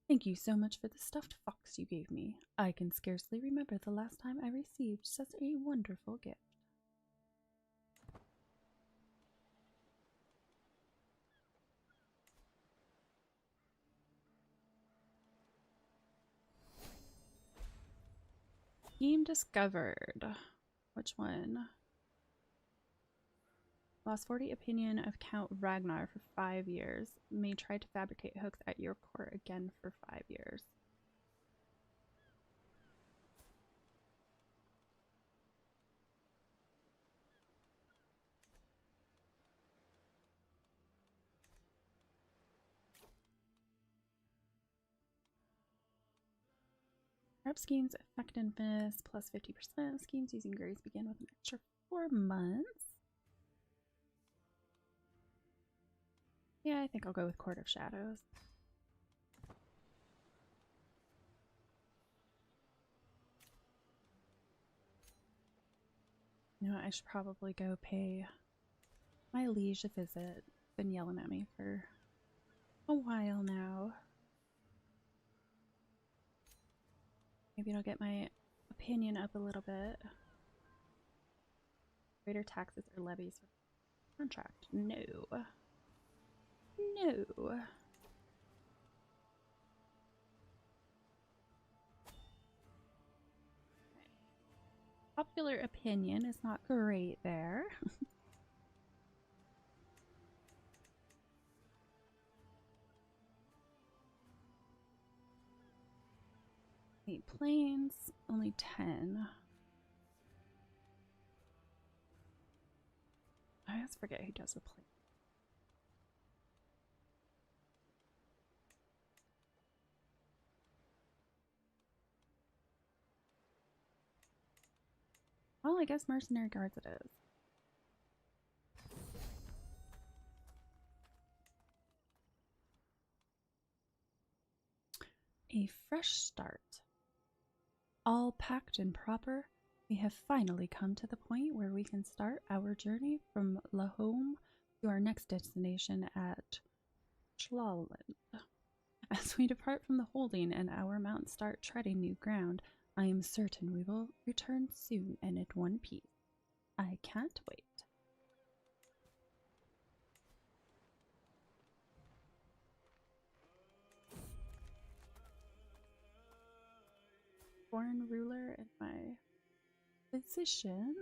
Thank you so much for the stuffed fox you gave me. I can scarcely remember the last time I received such a wonderful gift. Scheme discovered. Which one? Lost 40 opinion of Count Ragnar for 5 years. May try to fabricate hooks at your court again for 5 years. Prep schemes effectiveness plus 50%. Schemes using grace begin with an extra 4 months. Yeah, I think I'll go with Court of Shadows. You know what, I should probably go pay my liege a visit. Been yelling at me for a while now. Maybe it'll get my opinion up a little bit. Greater taxes or levies for contract. No. No. Popular opinion is not great there. Eight planes, only 10. I always forget who does the plane. Well, I guess mercenary guards it is. A fresh start. All packed and proper, we have finally come to the point where we can start our journey from Lahome to our next destination at Schlauland. As we depart from the holding and our mounts start treading new ground, I am certain we will return soon and in one piece. I can't wait. Foreign ruler and my physician.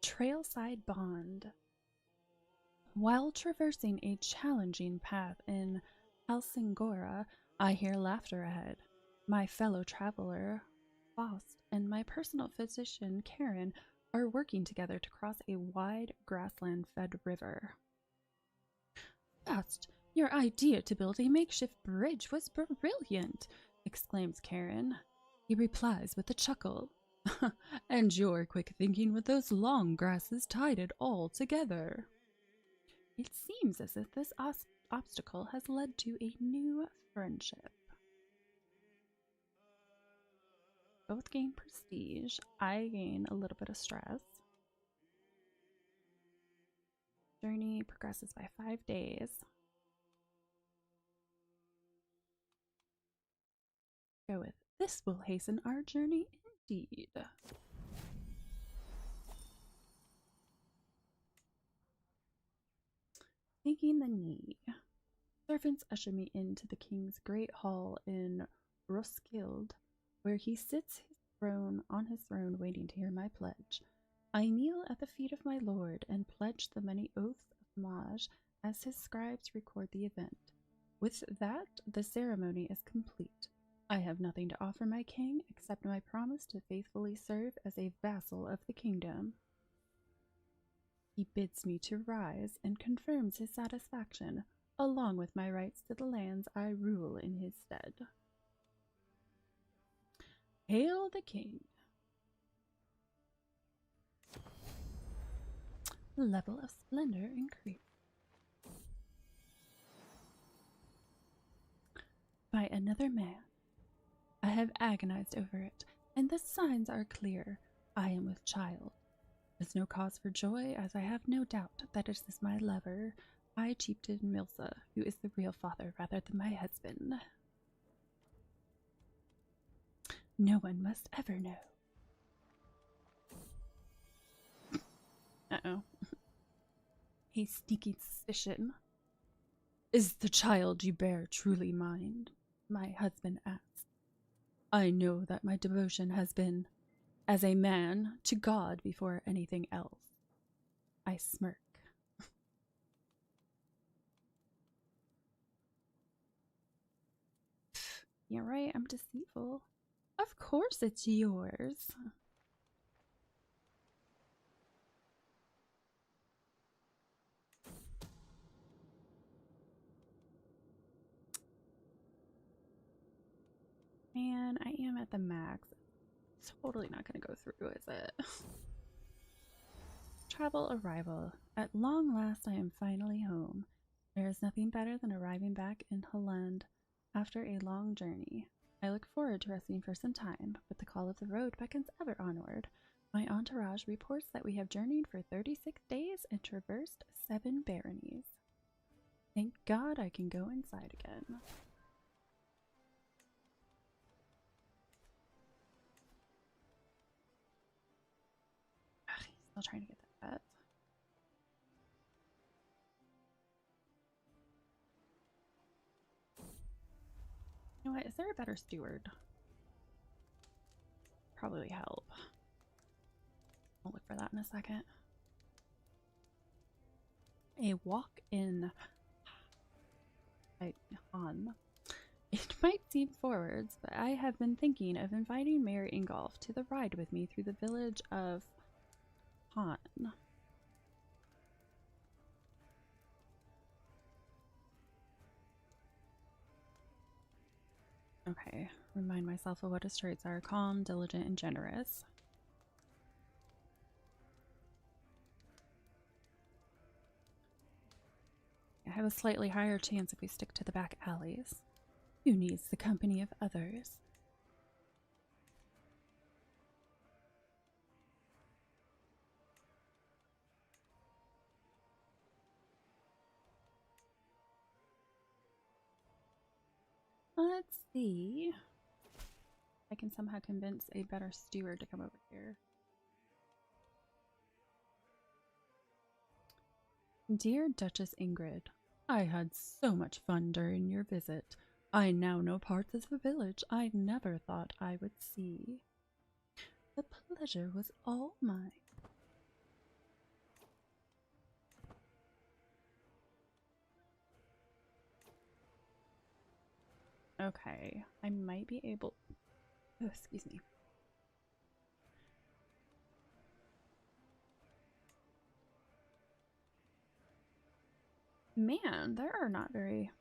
Trailside Bond. While traversing a challenging path in Helsingora, I hear laughter ahead. My fellow traveler, Faust, and my personal physician, Karen, are working together to cross a wide grassland-fed river. Faust, your idea to build a makeshift bridge was brilliant, exclaims Karen. He replies with a chuckle. And your quick thinking with those long grasses tied it all together. It seems as if this obstacle has led to a new friendship. Both gain prestige. I gain a little bit of stress. Journey progresses by 5 days. Go with this will hasten our journey indeed. Taking the knee. Servants usher me into the king's great hall in Roskilde, where he sits on his throne waiting to hear my pledge. I kneel at the feet of my lord and pledge the many oaths of homage as his scribes record the event. With that, the ceremony is complete. I have nothing to offer my king except my promise to faithfully serve as a vassal of the kingdom. He bids me to rise and confirms his satisfaction, along with my rights to the lands I rule in his stead. Hail the king. level of splendor increased. By another man. I have agonized over it, and the signs are clear. I am with child. There's no cause for joy, as I have no doubt that it is my lover, High Chieftain Milsa, who is the real father rather than my husband. No one must ever know. Uh-oh. A sneaky suspicion. Is the child you bear truly mine? My husband asked. I know that my devotion has been, as a man, to God before anything else. I smirk. You're right, I'm deceitful. Of course it's yours. Man, I am at the max. It's totally not going to go through, is it? Travel arrival. At long last I am finally home. There is nothing better than arriving back in Holland after a long journey. I look forward to resting for some time, but the call of the road beckons ever onward. My entourage reports that we have journeyed for 36 days and traversed 7 baronies. Thank God I can go inside again. Ugh, he's still trying to get that bet. You know what? Is there a better steward? Probably help. I'll look for that in a second. A walk-in Han. It might seem forwards, but I have been thinking of inviting Mayor Ingolf to the ride with me through the village of Han. Okay, remind myself of what his traits are: calm, diligent, and generous. I have a slightly higher chance if we stick to the back alleys. Who needs the company of others? Let's see. I can somehow convince a better steward to come over here. Dear Duchess Ingrid, I had so much fun during your visit. I now know parts of the village I never thought I would see. The pleasure was all mine. Okay, I might be able... Oh, excuse me. Man, there are not very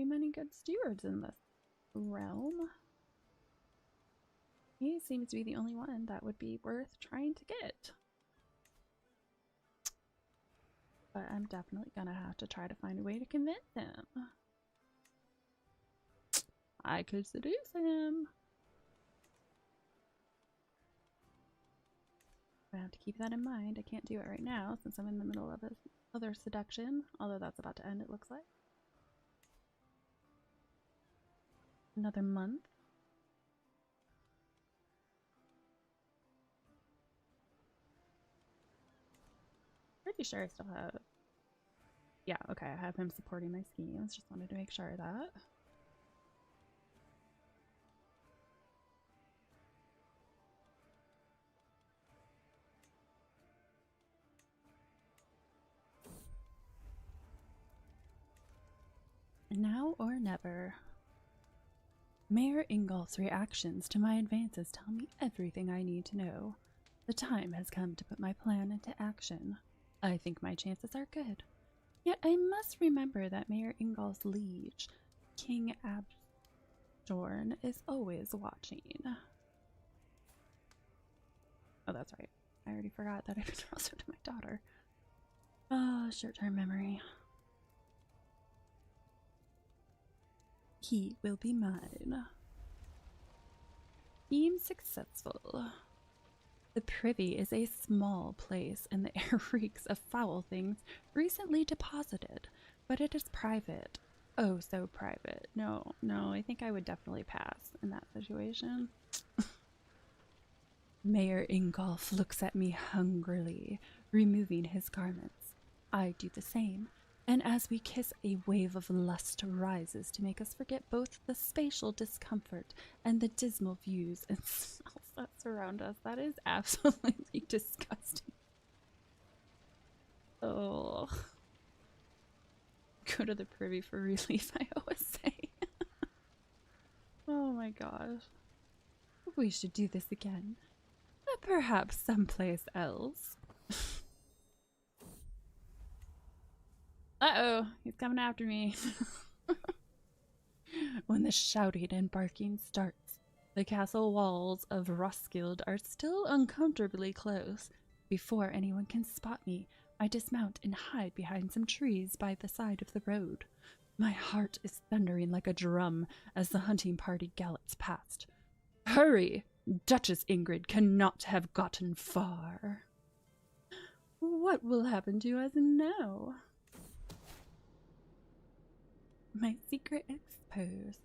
many good stewards in this realm. He seems to be the only one that would be worth trying to get. But I'm definitely gonna have to try to find a way to convince him. I could seduce him. I have to keep that in mind. I can't do it right now since I'm in the middle of another seduction, although that's about to end, it looks like. Another month. Pretty sure I still have... Yeah, okay, I have him supporting my schemes. Just wanted to make sure of that. Now or never. Mayor Ingolf's reactions to my advances tell me everything I need to know. The time has come to put my plan into action. I think my chances are good. Yet I must remember that Mayor Ingolf's liege, King Abjorn, is always watching. Oh, that's right. I already forgot that I betrothed to my daughter. Oh, short-term memory. He will be mine. Scheme successful. The privy is a small place, and the air reeks of foul things recently deposited, but it is private. Oh, so private. No, I think I would definitely pass in that situation. Mayor Ingolf looks at me hungrily, removing his garments. I do the same, and as we kiss, a wave of lust rises to make us forget both the spatial discomfort and the dismal views and smells that surround us. That is absolutely disgusting. Oh. Go to the privy for relief, I always say. Oh my gosh. We should do this again. Perhaps someplace else. Uh-oh, he's coming after me. When the shouting and barking starts, the castle walls of Roskilde are still uncomfortably close. Before anyone can spot me, I dismount and hide behind some trees by the side of the road. My heart is thundering like a drum as the hunting party gallops past. Hurry! Duchess Ingrid cannot have gotten far. What will happen to us now? My secret exposed.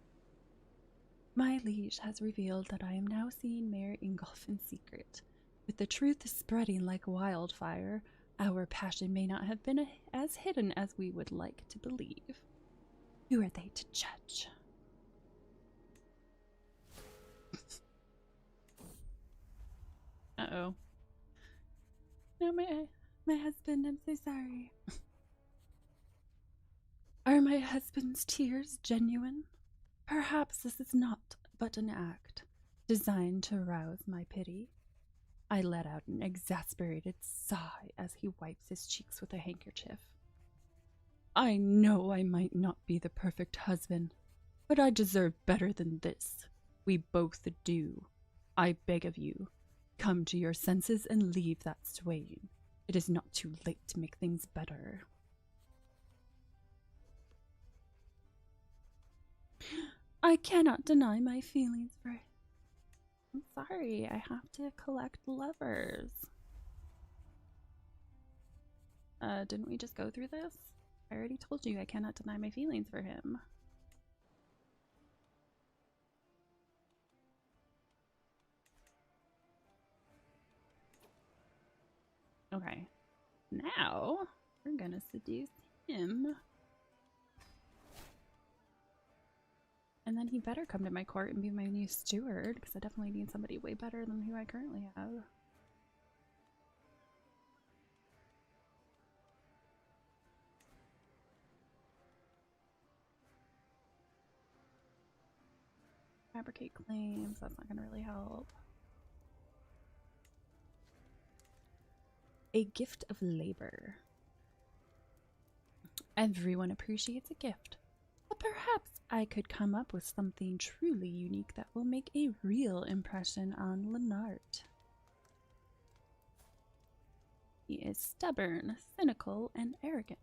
My liege has revealed that I am now seeing Mayor Ingolf in secret. With the truth spreading like wildfire, our passion may not have been as hidden as we would like to believe. Who are they to judge? Uh-oh. No, my husband, I'm so sorry. Are my husband's tears genuine? Perhaps this is not but an act designed to rouse my pity. I let out an exasperated sigh as he wipes his cheeks with a handkerchief. I know I might not be the perfect husband, but I deserve better than this. We both do. I beg of you, come to your senses and leave that swaying. It is not too late to make things better. I cannot deny my feelings for him. I'm sorry, I have to collect lovers. Didn't we just go through this? I already told you I cannot deny my feelings for him. Okay. Now, we're gonna seduce him. And then he better come to my court and be my new steward, because I definitely need somebody way better than who I currently have. Fabricate claims, that's not going to really help. A gift of labor. Everyone appreciates a gift. But perhaps I could come up with something truly unique that will make a real impression on Lenart. He is stubborn, cynical, and arrogant.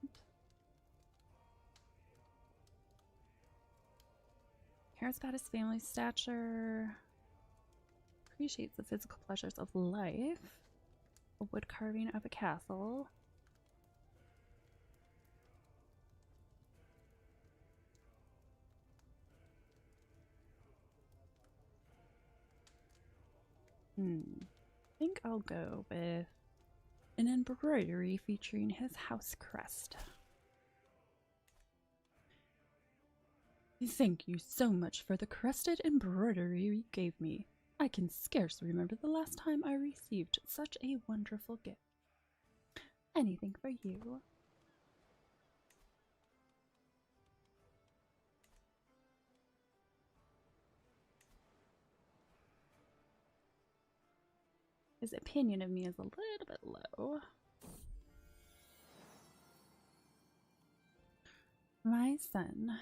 Cares about his family's stature. Appreciates the physical pleasures of life. A wood carving of a castle. I think I'll go with an embroidery featuring his house crest. Thank you so much for the crested embroidery you gave me. I can scarce remember the last time I received such a wonderful gift. Anything for you. His opinion of me is a little bit low. My son.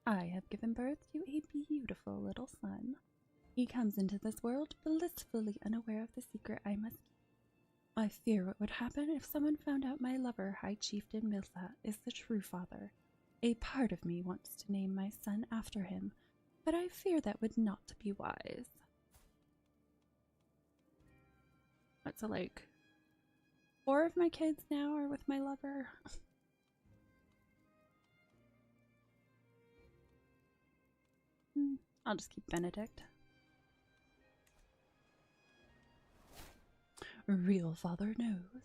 I have given birth to a beautiful little son. He comes into this world blissfully unaware of the secret I must keep. I fear what would happen if someone found out my lover, High Chieftain Milsa, is the true father. A part of me wants to name my son after him, but I fear that would not be wise. So, like, 4 of my kids now are with my lover. I'll just keep Benedict. Real father knows.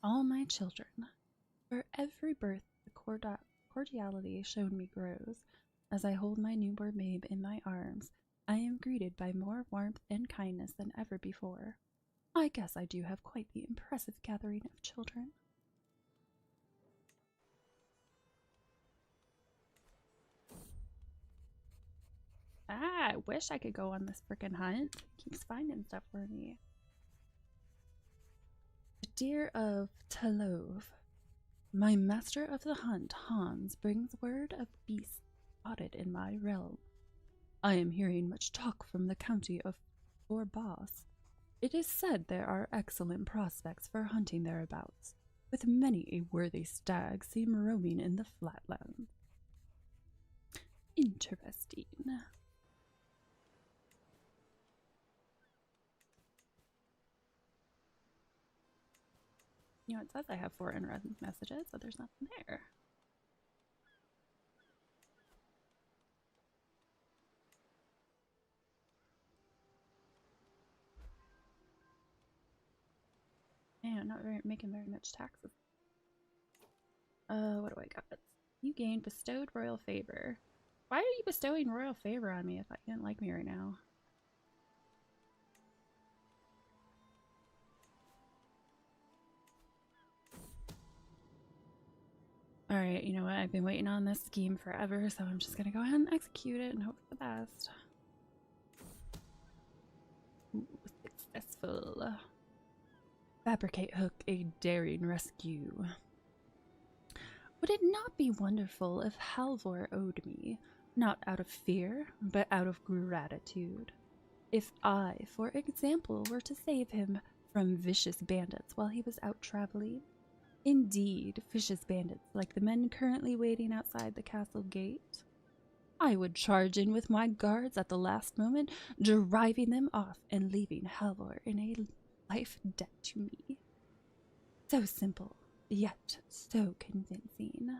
All my children, for every birth the cordiality shown me grows. As I hold my newborn babe in my arms, I am greeted by more warmth and kindness than ever before. I guess I do have quite the impressive gathering of children. I wish I could go on this frickin' hunt. It keeps finding stuff for me. The deer of Talov. My master of the hunt, Hans, brings word of beasts spotted in my realm. I am hearing much talk from the county of Borbas. It is said there are excellent prospects for hunting thereabouts, with many a worthy stag seen roaming in the flatlands. Interesting. You know, it says I have 4 unread messages, but there's nothing there. Man, not making very much taxes. What do I got? You gained bestowed royal favor. Why are you bestowing royal favor on me if you didn't like me right now? Alright, you know what? I've been waiting on this scheme forever, so I'm just gonna go ahead and execute it and hope for the best. Ooh, successful. Fabricate hook a daring rescue. Would it not be wonderful if Halvor owed me, not out of fear, but out of gratitude? If I, for example, were to save him from vicious bandits while he was out traveling? Indeed, vicious bandits like the men currently waiting outside the castle gate. I would charge in with my guards at the last moment, driving them off and leaving Halvor in a life debt to me. So simple, yet so convincing.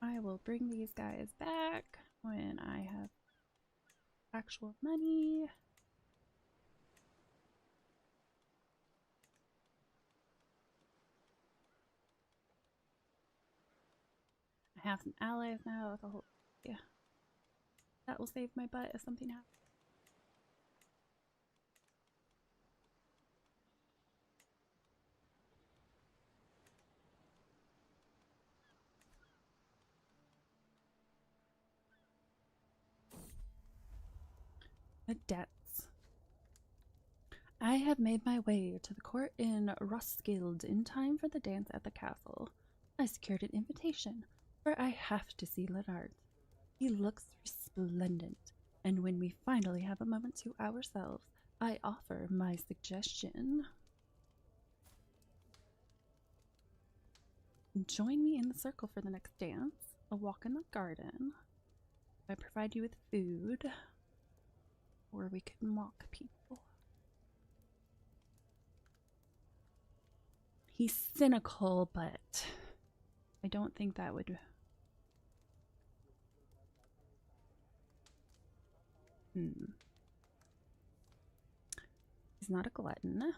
I will bring these guys back when I have actual money. I have some allies now with a whole, yeah. That will save my butt if something happens. The debts. I have made my way to the court in Roskilde in time for the dance at the castle. I secured an invitation, for I have to see Leonard. He looks resplendent, and when we finally have a moment to ourselves, I offer my suggestion. Join me in the circle for the next dance, a walk in the garden. I provide you with food, or we can mock people. He's cynical, but I don't think that would... He's not a glutton.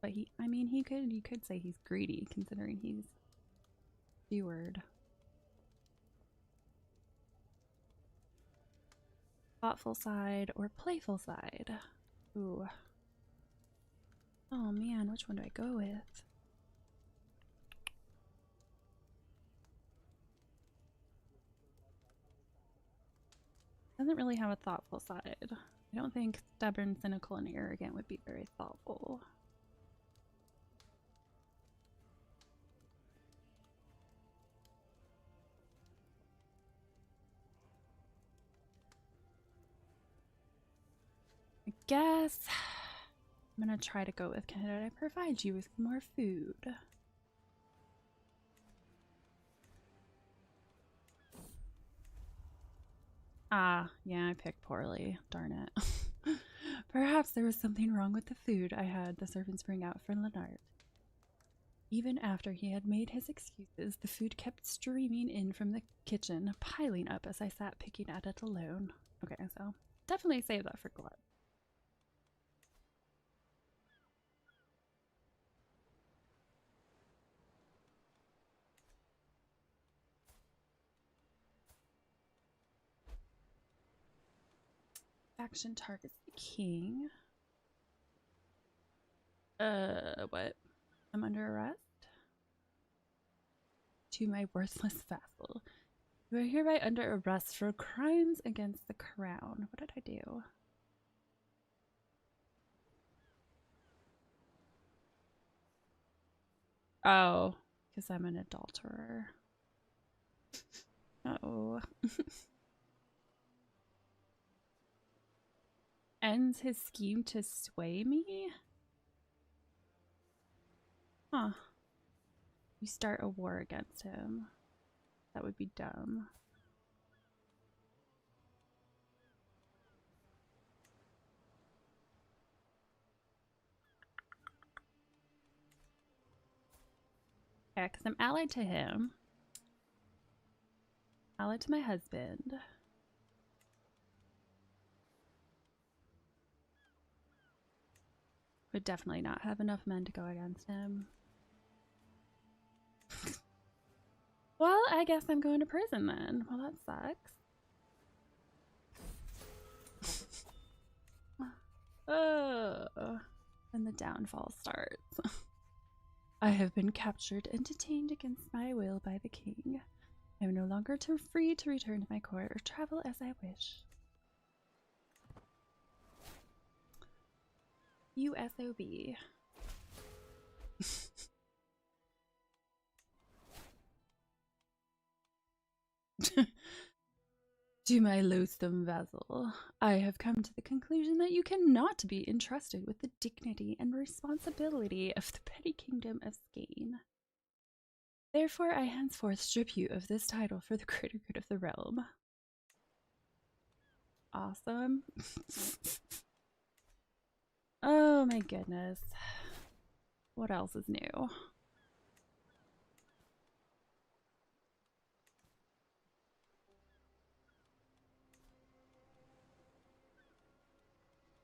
But I mean, you could say he's greedy, considering he's steward. Thoughtful side or playful side? Ooh. Oh man, which one do I go with? Doesn't really have a thoughtful side. I don't think stubborn, cynical, and arrogant would be very thoughtful. I guess I'm gonna try to go with, can I provide you with more food? Ah, yeah, I picked poorly. Darn it. Perhaps there was something wrong with the food I had the servants bring out for Leonard. Even after he had made his excuses, the food kept streaming in from the kitchen, piling up as I sat picking at it alone. Okay, so definitely save that for Glut. Faction targets the king. What? I'm under arrest? To my worthless vassal. You are hereby under arrest for crimes against the crown. What did I do? Oh, because I'm an adulterer. Oh. Ends his scheme to sway me? Huh. You start a war against him. That would be dumb. Yeah, because I'm allied to him. Allied to my husband. Would definitely not have enough men to go against him. Well, I guess I'm going to prison then. Well, that sucks. And the downfall starts. I have been captured and detained against my will by the king. I am no longer free to return to my court or travel as I wish. USOB. To my loathsome vassal, I have come to the conclusion that you cannot be entrusted with the dignity and responsibility of the petty kingdom of Skane. Therefore, I henceforth strip you of this title for the greater good of the realm. Awesome. Oh my goodness. What else is new?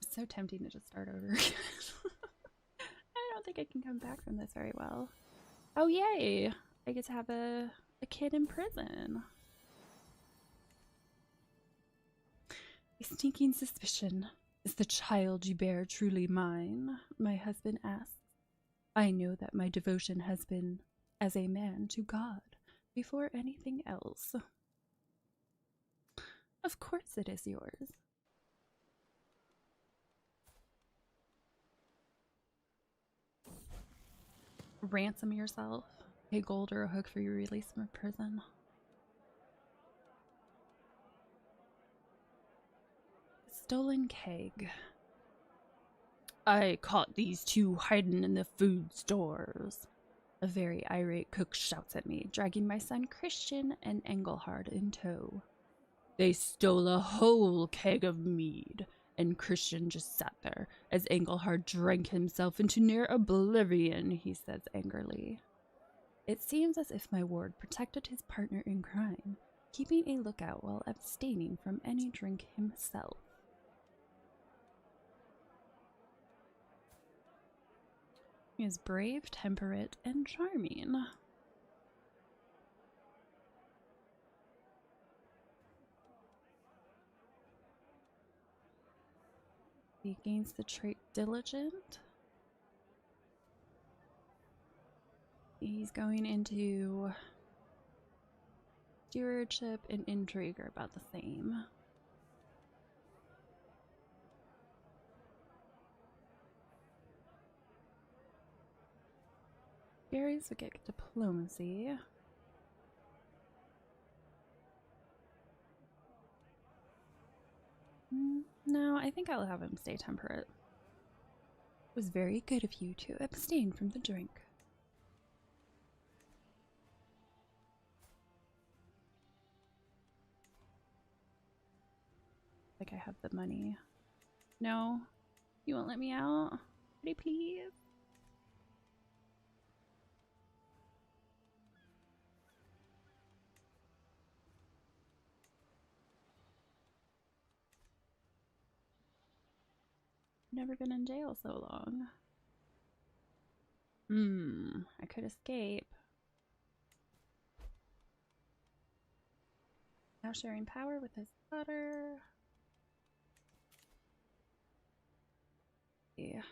It's so tempting to just start over again. I don't think I can come back from this very well. Oh yay! I get to have a kid in prison. A sneaking suspicion. Is the child you bear truly mine? My husband asks. I know that my devotion has been as a man to God before anything else. Of course it is yours. Ransom yourself. Pay gold or a hook for your release from prison. Stolen keg. I caught these two hiding in the food stores. A very irate cook shouts at me, dragging my son Christian and Engelhard in tow. They stole a whole keg of mead, and Christian just sat there as Engelhard drank himself into near oblivion, he says angrily. It seems as if my ward protected his partner in crime, keeping a lookout while abstaining from any drink himself. He is brave, temperate, and charming. He gains the trait diligent. He's going into stewardship and intrigue are about the same. Gary's would get diplomacy. No, I think I'll have him stay temperate. It was very good of you to abstain from the drink. Like I have the money. No, you won't let me out? Pretty please? Never been in jail so long. I could escape. Now sharing power with his daughter. Yeah.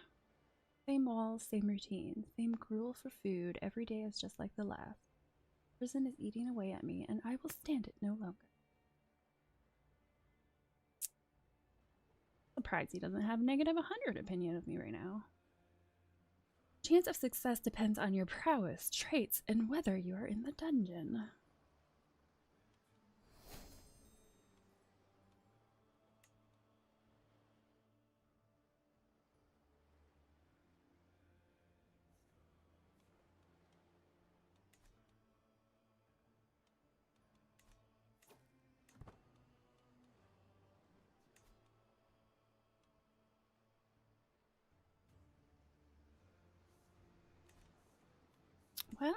Same walls, same routine, same gruel for food. Every day is just like the last. Prison is eating away at me, and I will stand it no longer. Surprised he doesn't have negative 100 opinion of me right now. Chance of success depends on your prowess, traits, and whether you are in the dungeon. Well,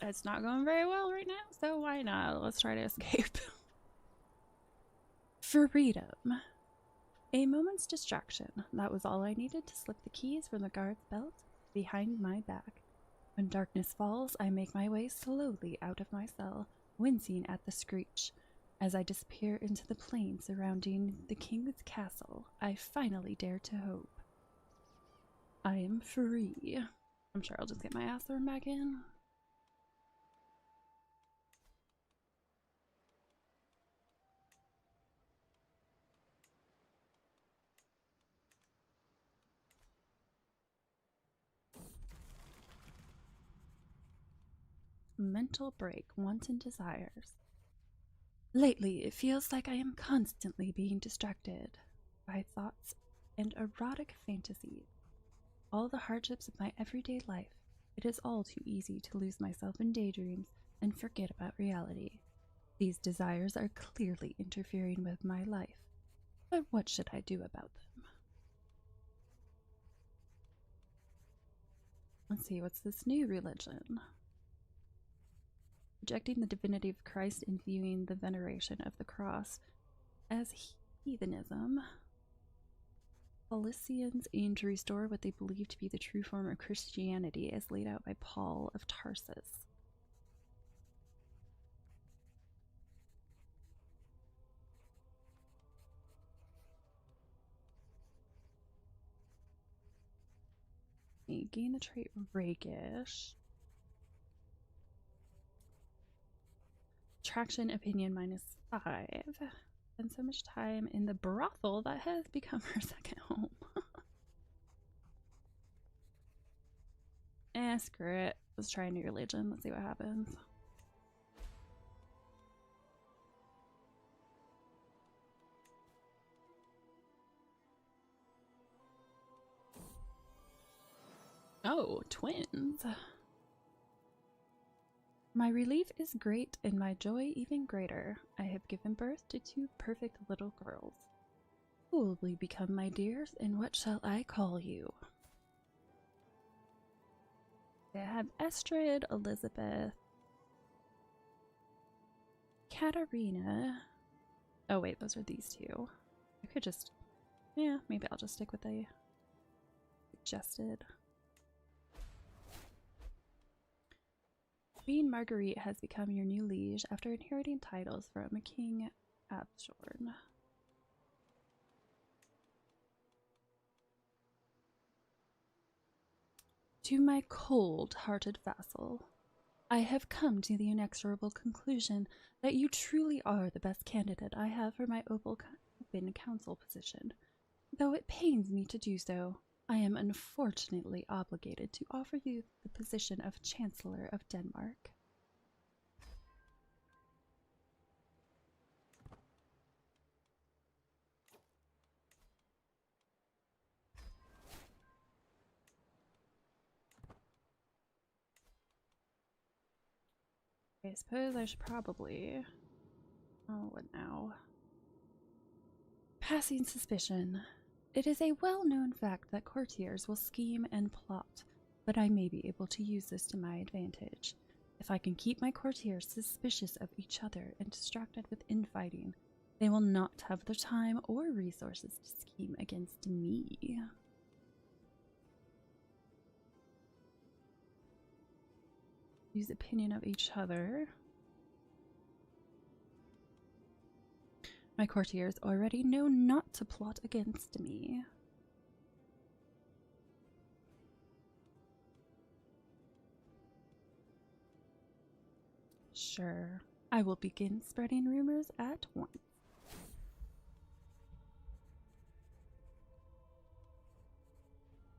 it's not going very well right now, so why not? Let's try to escape. Freedom. A moment's distraction. That was all I needed to slip the keys from the guard's belt behind my back. When darkness falls, I make my way slowly out of my cell, wincing at the screech. As I disappear into the plain surrounding the king's castle, I finally dare to hope. I am free. I'm sure I'll just get my ass thrown back in. Mental break, wanton desires. Lately, it feels like I am constantly being distracted by thoughts and erotic fantasies. All the hardships of my everyday life, it is all too easy to lose myself in daydreams and forget about reality. These desires are clearly interfering with my life, but what should I do about them? Let's see, what's this new religion? Rejecting the divinity of Christ and viewing the veneration of the cross as heathenism. Paulicians aim to restore what they believe to be the true form of Christianity as laid out by Paul of Tarsus. You gain the trait rakish. Attraction opinion -5. Spend so much time in the brothel that has become her second home. Screw it. Let's try a new religion. Let's see what happens. Oh, twins. My relief is great and my joy even greater. I have given birth to 2 perfect little girls. Who will we become, my dears, and what shall I call you? I have Estrid, Elizabeth, Katarina. Oh wait, those are these 2. I could just, yeah, maybe I'll just stick with the suggested. Queen Marguerite has become your new liege after inheriting titles from King Abshorn. To my cold-hearted vassal, I have come to the inexorable conclusion that you truly are the best candidate I have for my open council position, though it pains me to do so. I am unfortunately obligated to offer you the position of Chancellor of Denmark. I suppose I should probably... Oh, what now? Passing suspicion. It is a well-known fact that courtiers will scheme and plot, but I may be able to use this to my advantage. If I can keep my courtiers suspicious of each other and distracted with infighting, they will not have the time or resources to scheme against me. Use opinion of each other. My courtiers already know not to plot against me. Sure, I will begin spreading rumors at once.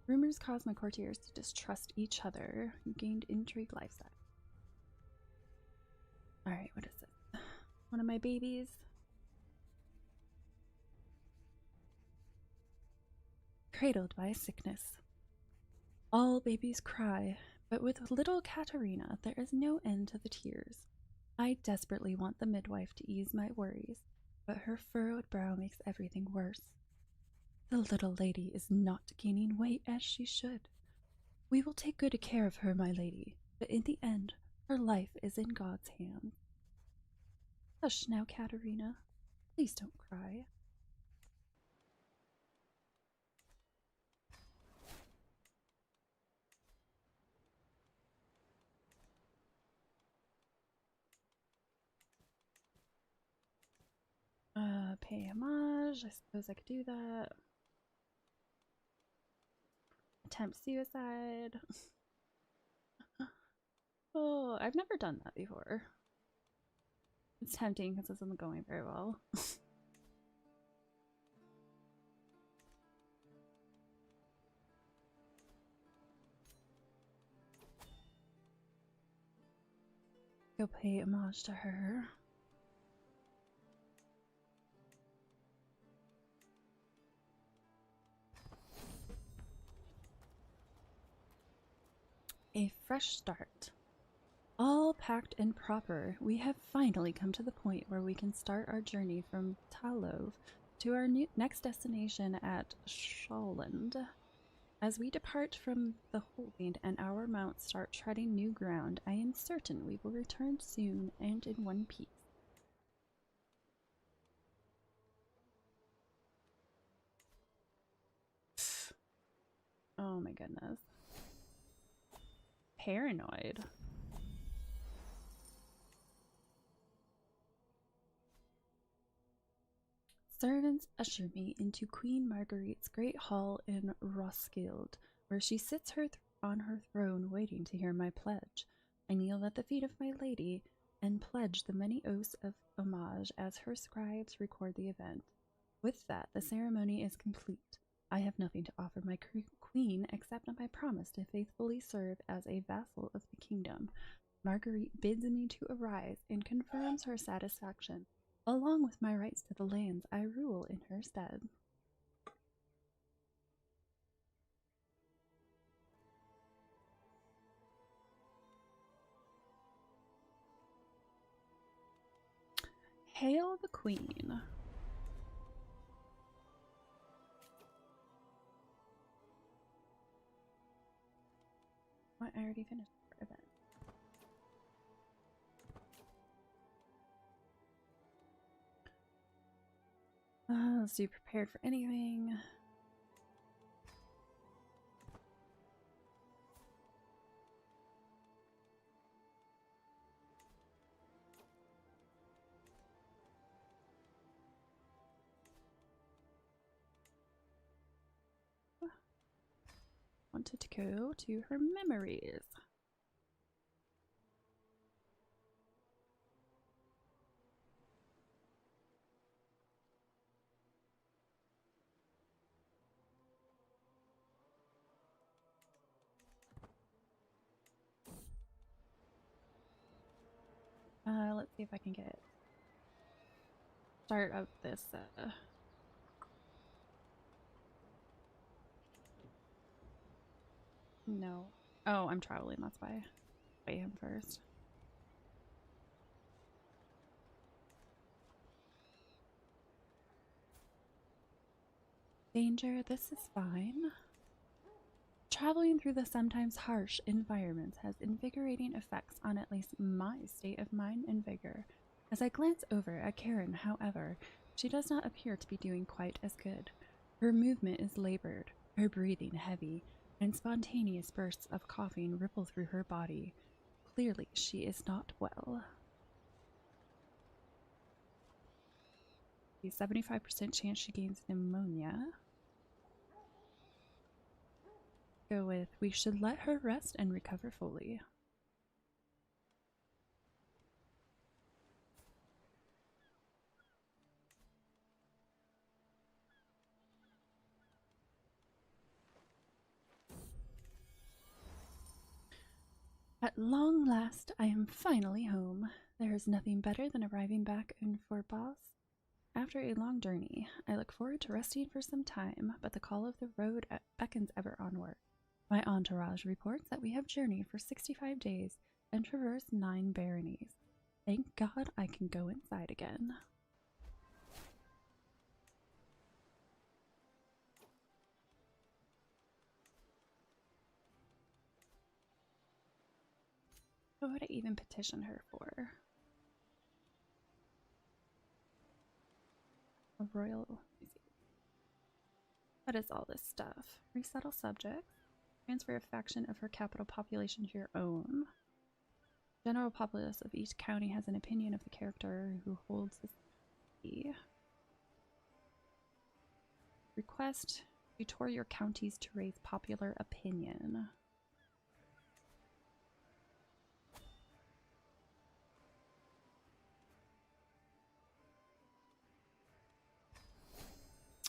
Rumors cause my courtiers to distrust each other. You gained intrigue lifestyle. Alright, what is it? One of my babies. Cradled by a sickness. All babies cry, but with little Katerina there is no end to the tears. I desperately want the midwife to ease my worries, but her furrowed brow makes everything worse. The little lady is not gaining weight as she should. We will take good care of her, my lady, but in the end, her life is in God's hands. Hush now, Katerina. Please don't cry. Pay homage. I suppose I could do that. Attempt suicide. Oh, I've never done that before. It's tempting because this isn't going very well. Go pay homage to her. A fresh start. All packed and proper, we have finally come to the point where we can start our journey from Talov to our next destination at Scholland. As we depart from the holding and our mounts start treading new ground, I am certain we will return soon and in one piece. Oh my goodness. Paranoid. Servants usher me into Queen Marguerite's great hall in Roskilde, where she sits on her throne waiting to hear my pledge. I kneel at the feet of my lady and pledge the many oaths of homage as her scribes record the event. With that, the ceremony is complete. I have nothing to offer my queen except my promise to faithfully serve as a vassal of the kingdom. Marguerite bids me to arise and confirms her satisfaction, along with my rights to the lands I rule in her stead. Hail the Queen. What? I already finished the event. Let's do prepared for anything. Wanted to go to her memories. let's see if I can get start of this. No. Oh, I'm traveling. That's why. Pay him first. Danger, this is fine. Traveling through the sometimes harsh environments has invigorating effects on at least my state of mind and vigor. As I glance over at Karen, however, she does not appear to be doing quite as good. Her movement is labored, her breathing heavy, and spontaneous bursts of coughing ripple through her body. Clearly, she is not well. The 75% chance she gains pneumonia. Go with, we should let her rest and recover fully. At long last, I am finally home. There is nothing better than arriving back in Forbos. After a long journey, I look forward to resting for some time, but the call of the road beckons ever onward. My entourage reports that we have journeyed for 65 days and traversed 9 baronies. Thank God I can go inside again. What would I even petition her for? A royal... What is all this stuff? Resettle subjects. Transfer a faction of her capital population to your own. General populace of each county has an opinion of the character who holds the city. Request you tour your counties to raise popular opinion.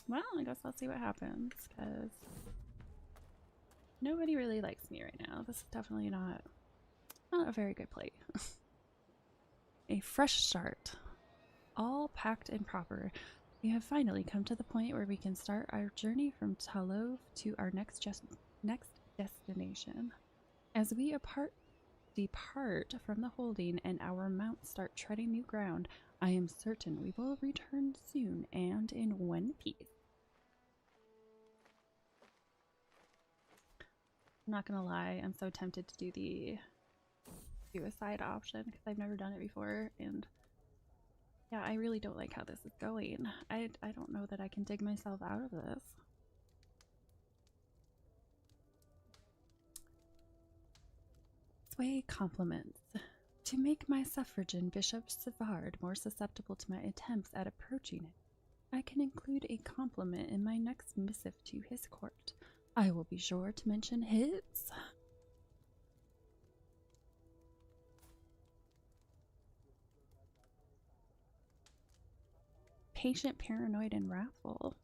Well, I guess I'll see what happens, because nobody really likes me right now. This is definitely not a very good play. A fresh start. All packed and proper. We have finally come to the point where we can start our journey from Talov to our next destination. As we depart from the holding and our mounts start treading new ground, I am certain we will return soon and in one piece. I'm not gonna lie, I'm so tempted to do the suicide option because I've never done it before, and yeah, I really don't like how this is going. I don't know that I can dig myself out of this. Sway compliments. To make my suffragan Bishop Savard more susceptible to my attempts at approaching it, I can include a compliment in my next missive to his court. I will be sure to mention his. Patient, paranoid, and wrathful.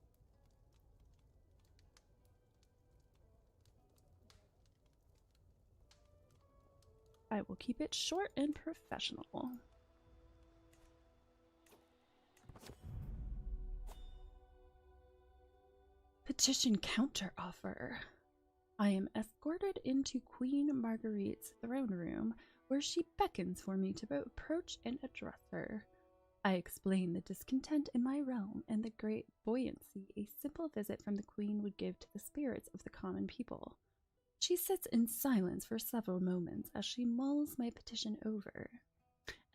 I will keep it short and professional. Petition counteroffer. I am escorted into Queen Marguerite's throne room, where she beckons for me to approach and address her. I explain the discontent in my realm and the great buoyancy a simple visit from the Queen would give to the spirits of the common people. She sits in silence for several moments as she mulls my petition over.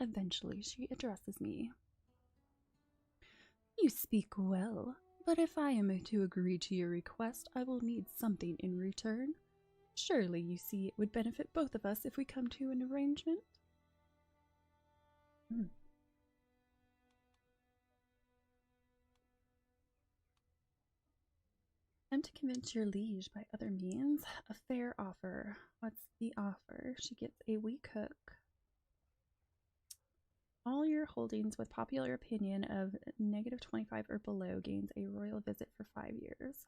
Eventually, she addresses me. You speak well, but if I am to agree to your request, I will need something in return. Surely you see it would benefit both of us if we come to an arrangement. Attempt to convince your liege by other means. A fair offer. What's the offer? She gets a weak hook. All your holdings with popular opinion of -25 or below gains a royal visit for 5 years.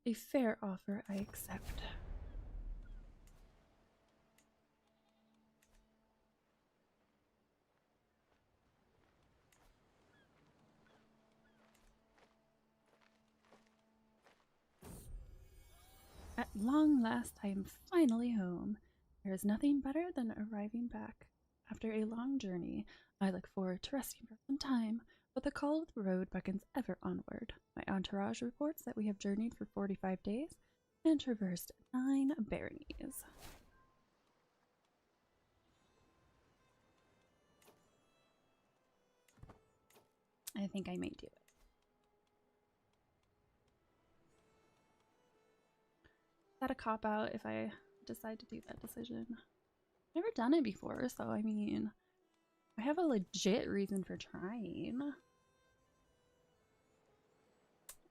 A fair offer, I accept. At long last, I am finally home. There is nothing better than arriving back. After a long journey, I look forward to resting for some time, but the call of the road beckons ever onward. My entourage reports that we have journeyed for 45 days and traversed 9 baronies. I think I may do it. Is that a cop-out if I decide to do that decision? Never done it before, so I mean, I have a legit reason for trying.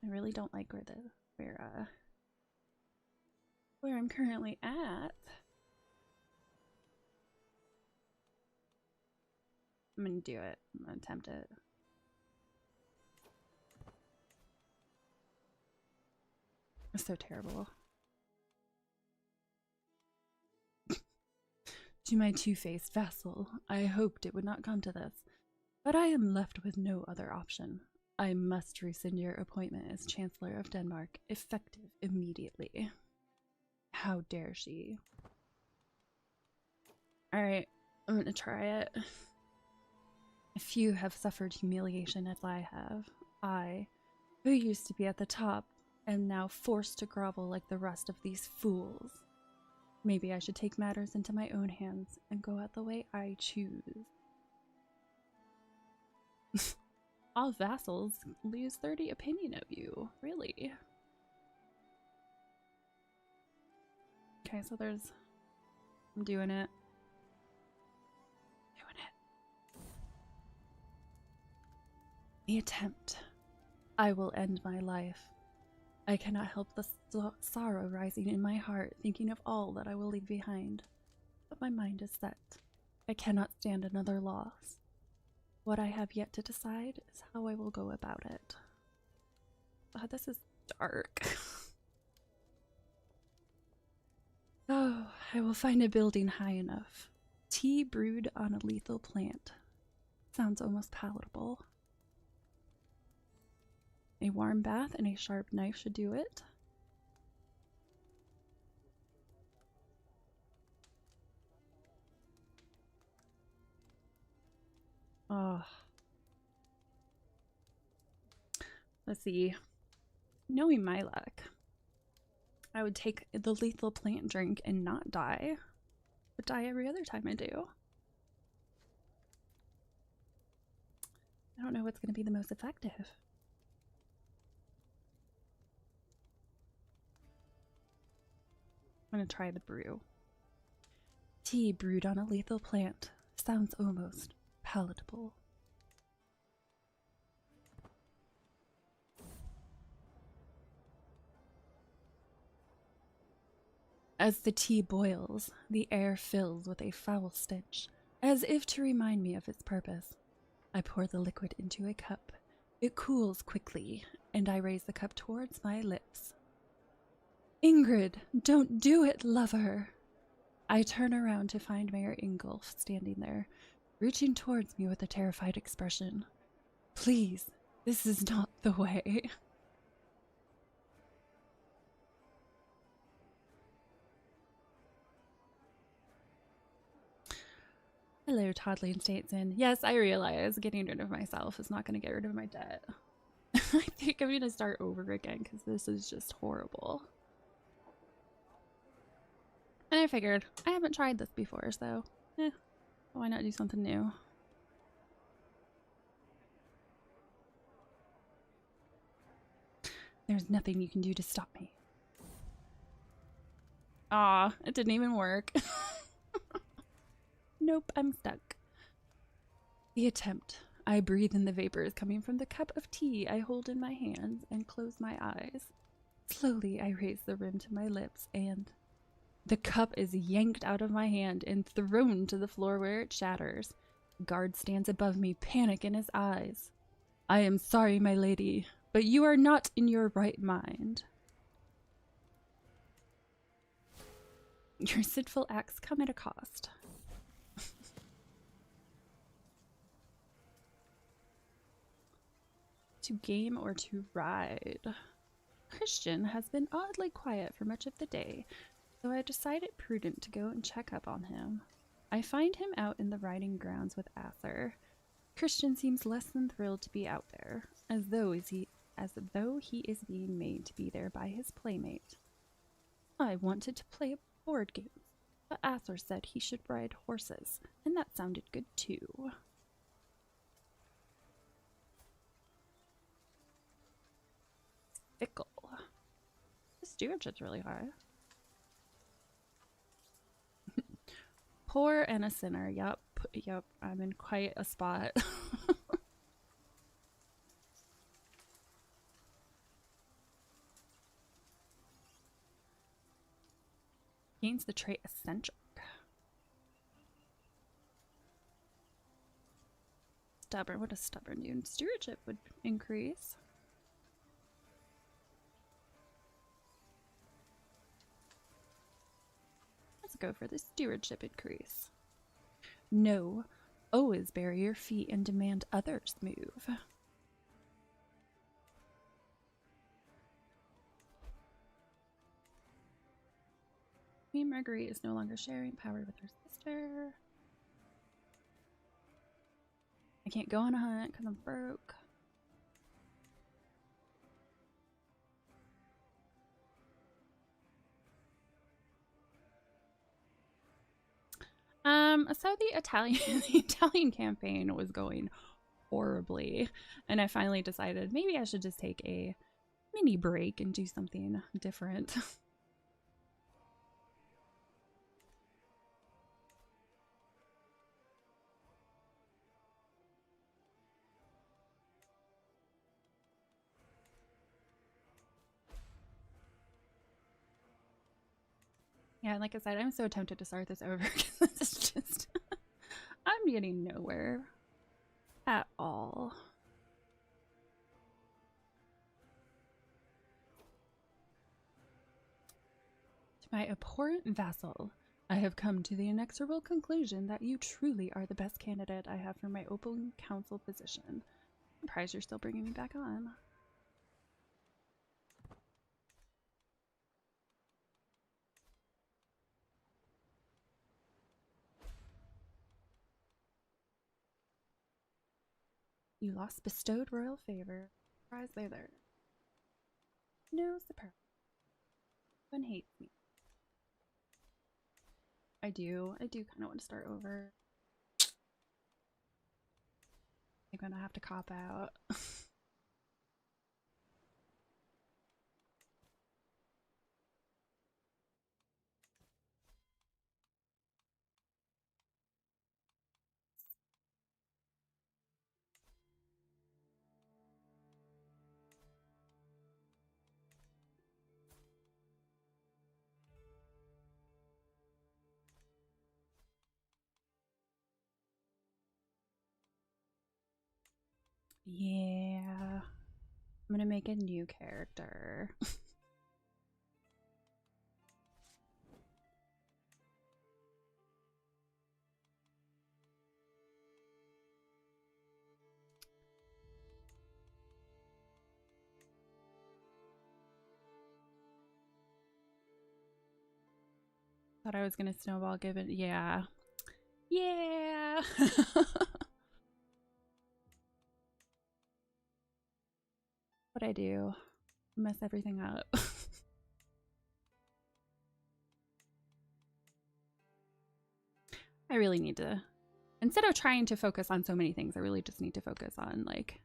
I really don't like where I'm currently at. I'm gonna do it. I'm gonna attempt it. It's so terrible. To my two-faced vassal, I hoped it would not come to this, but I am left with no other option. I must rescind your appointment as Chancellor of Denmark, effective immediately. How dare she? Alright, I'm gonna try it. Few have suffered humiliation as I have. I, who used to be at the top, am now forced to grovel like the rest of these fools. Maybe I should take matters into my own hands and go out the way I choose. All vassals lose 30 opinion of you. Really? Okay, so there's... I'm doing it. The attempt. I will end my life. I cannot help the sorrow rising in my heart, thinking of all that I will leave behind. But my mind is set. I cannot stand another loss. What I have yet to decide is how I will go about it. Oh, this is dark. Oh, I will find a building high enough. Tea brewed on a lethal plant. Sounds almost palatable. A warm bath and a sharp knife should do it. Oh. Let's see. Knowing my luck, I would take the lethal plant drink and not die, but die every other time I do. I don't know what's going to be the most effective. I'm going to try the brew. Tea brewed on a lethal plant. Sounds almost palatable. As the tea boils, the air fills with a foul stench, as if to remind me of its purpose. I pour the liquid into a cup. It cools quickly, and I raise the cup towards my lips. Ingrid, don't do it, lover! I turn around to find Mayor Ingolf standing there, reaching towards me with a terrified expression. Please, this is not the way. Hello, Toddling Statesman. Yes, I realize getting rid of myself is not going to get rid of my debt. I think I'm going to start over again because this is just horrible. And I figured, I haven't tried this before, so why not do something new? There's nothing you can do to stop me. Aw, it didn't even work. Nope, I'm stuck. The attempt. I breathe in the vapors coming from the cup of tea I hold in my hands and close my eyes. Slowly, I raise the rim to my lips and... the cup is yanked out of my hand and thrown to the floor where it shatters. The guard stands above me, panic in his eyes. I am sorry, my lady, but you are not in your right mind. Your sinful acts come at a cost. To game or to ride? Christian has been oddly quiet for much of the day, so I decided prudent to go and check up on him. I find him out in the riding grounds with Ather. Christian seems less than thrilled to be out there, as though he is being made to be there by his playmate. I wanted to play board games, but Ather said he should ride horses, and that sounded good too. Fickle. The stewardship's really high. Poor and a sinner. Yup, I'm in quite a spot. Gains the trait eccentric. Stubborn. What a stubborn dude. Stewardship would increase. Let's go for the stewardship increase. No. Always bury your feet and demand others move. Queen Marguerite is no longer sharing power with her sister. I can't go on a hunt because I'm broke. So the Italian campaign was going horribly, and I finally decided maybe I should just take a mini break and do something different. Yeah, like I said, I'm so tempted to start this over because it's just I'm getting nowhere at all. To my abhorrent vassal, I have come to the inexorable conclusion that you truly are the best candidate I have for my open council position. I'm surprised you're still bringing me back on. You lost bestowed royal favor. Surprise there. No surprise. One hates me. I do kind of want to start over. I'm gonna have to cop out. Yeah. I'm gonna make a new character. Thought I was gonna snowball given. Yeah. Yeah. What I do? Mess everything up. I really need to, instead of trying to focus on so many things, I really just need to focus on like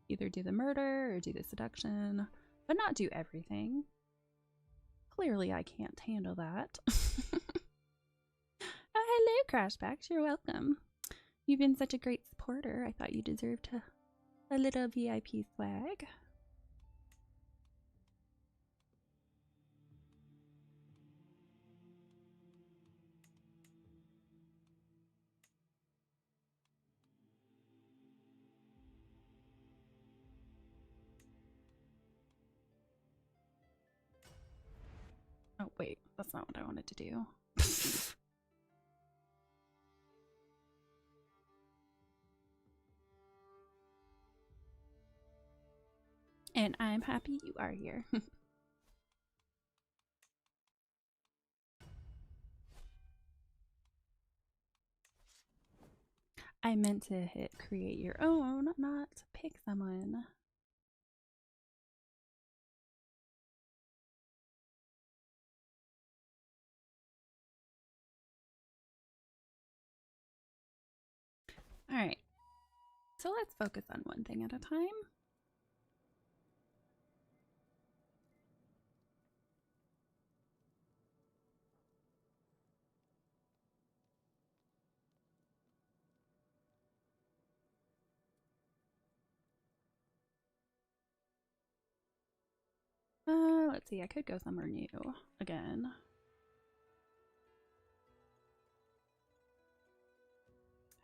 either do the murder or do the seduction, but not do everything. Clearly I can't handle that. Oh, hello, Crashbacks. You're welcome. You've been such a great supporter. I thought you deserved a little VIP swag. Oh, wait. That's not what I wanted to do. And I'm happy you are here. I meant to hit create your own, not pick someone. All right. So let's focus on one thing at a time. Let's see, I could go somewhere new again.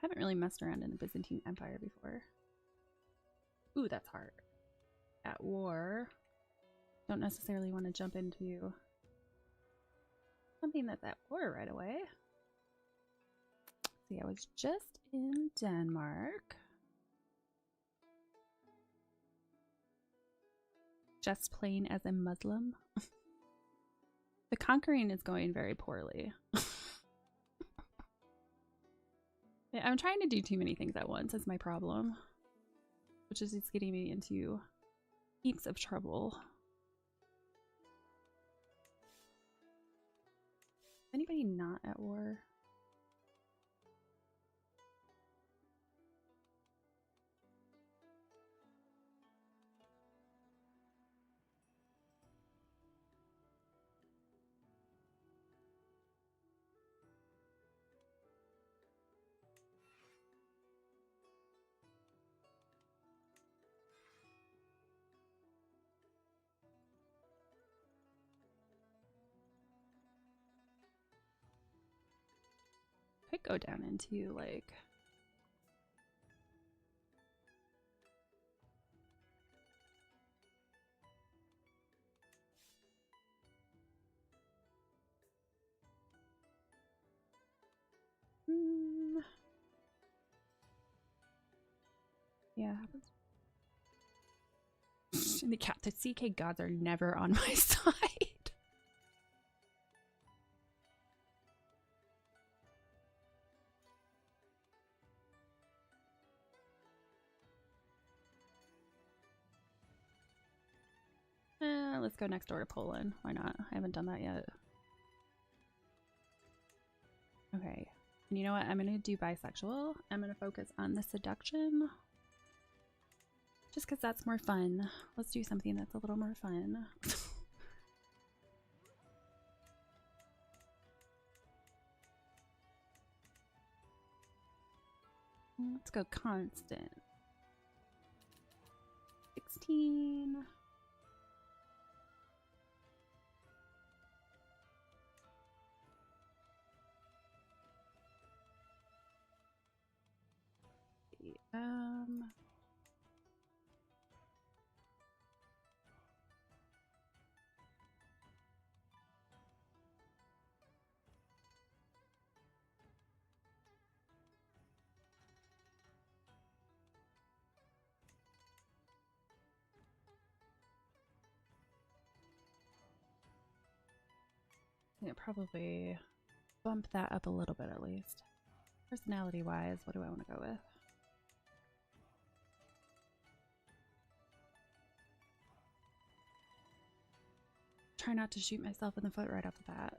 Haven't really messed around in the Byzantine Empire before. Ooh, that's hard. At war. Don't necessarily want to jump into something that's at war right away. See, I was just in Denmark. Just playing as a Muslim. The conquering is going very poorly. Yeah, I'm trying to do too many things at once is my problem. Which is just getting me into heaps of trouble. Anybody not at war? Could go down into like yeah. The CK gods are never on my side. Let's go next door to Poland. Why not? I haven't done that yet. Okay. And you know what? I'm going to do bisexual. I'm going to focus on the seduction. Just because that's more fun. Let's do something that's a little more fun. Let's go constant. 16. Yeah, probably bump that up a little bit at least. Personality wise, what do I want to go with? Try not to shoot myself in the foot right off the bat.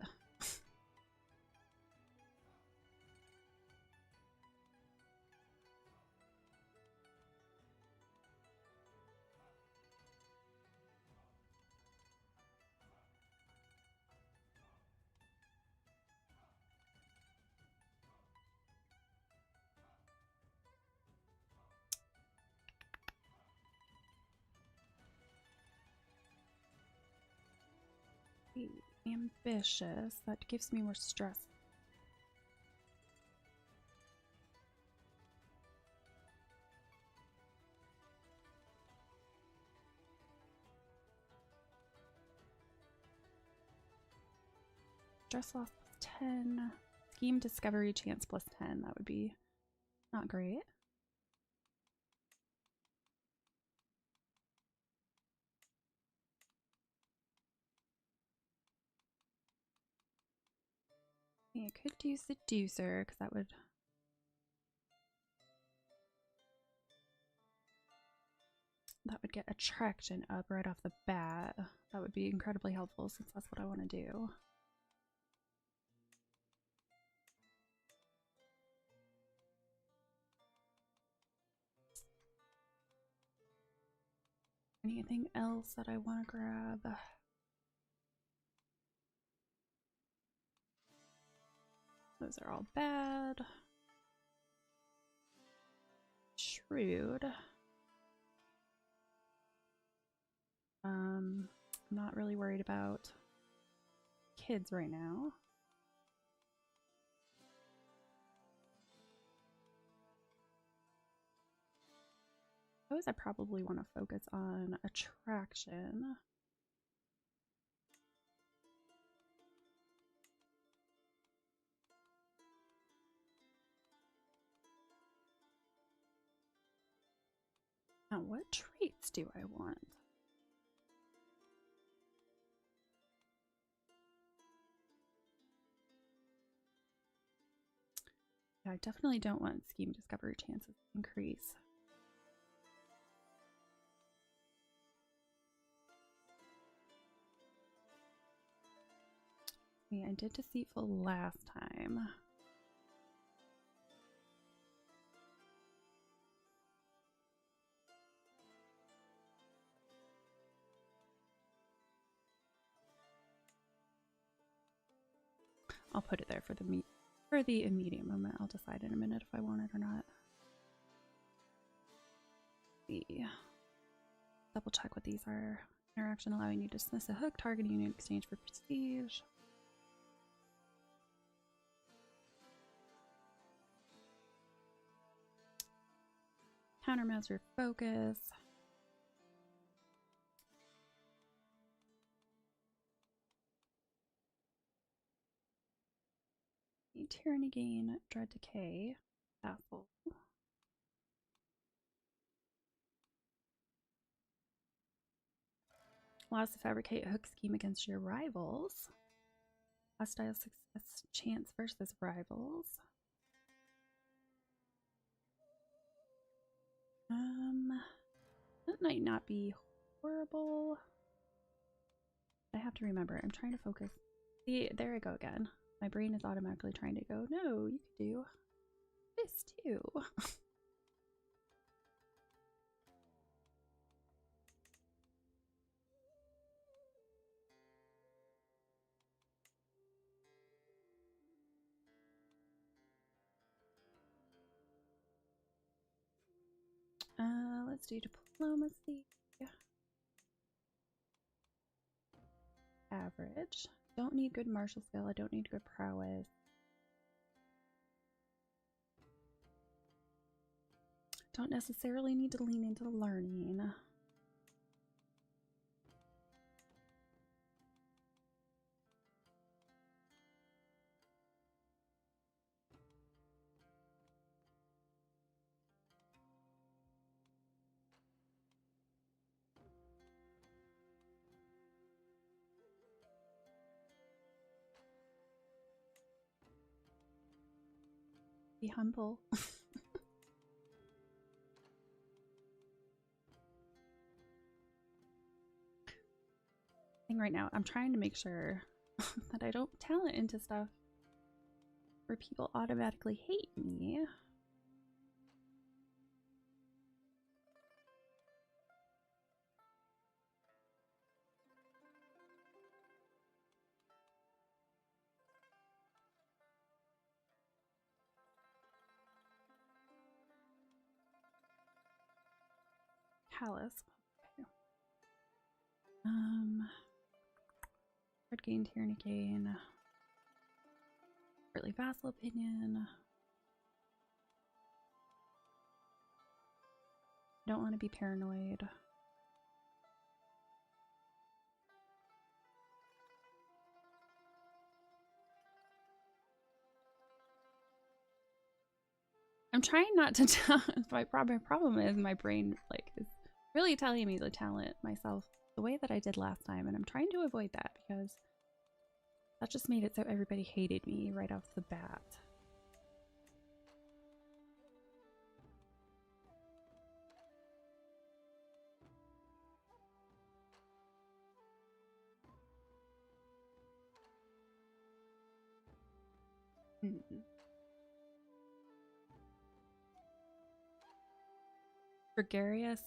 Ambitious. That gives me more stress. Stress loss plus 10. Scheme discovery chance plus 10. That would be not great. I could do seducer because that would that would get attraction up right off the bat. That would be incredibly helpful since that's what I want to do. Anything else that I want to grab? Those are all bad. Shrewd. I'm not really worried about kids right now. I probably want to focus on attraction. Now, what traits do I want? Yeah, I definitely don't want scheme discovery chances to increase. Yeah, I did deceitful last time. I'll put it there for the immediate moment. I'll decide in a minute if I want it or not. Double check what these are. Interaction allowing you to dismiss a hook, targeting you in exchange for prestige. Countermeasure focus. Tyranny gain, dread decay, baffle. Allows to fabricate a hook scheme against your rivals. Hostile success chance versus rivals. That might not be horrible. I have to remember, I'm trying to focus. See, there I go again. My brain is automatically trying to go, no, you could do this too. Let's do diplomacy. Average. Don't need good martial skill. I don't need good prowess. Don't necessarily need to lean into learning. Be humble. Thing right now, I'm trying to make sure that I don't talent into stuff where people automatically hate me. Callous. Okay. Red gain, tyranny gain. Early vassal opinion. Don't want to be paranoid. I'm trying not to tell. My problem is my brain is really telling me to talent myself the way that I did last time, and I'm trying to avoid that because that just made it so everybody hated me right off the bat. Hmm. Gregarious.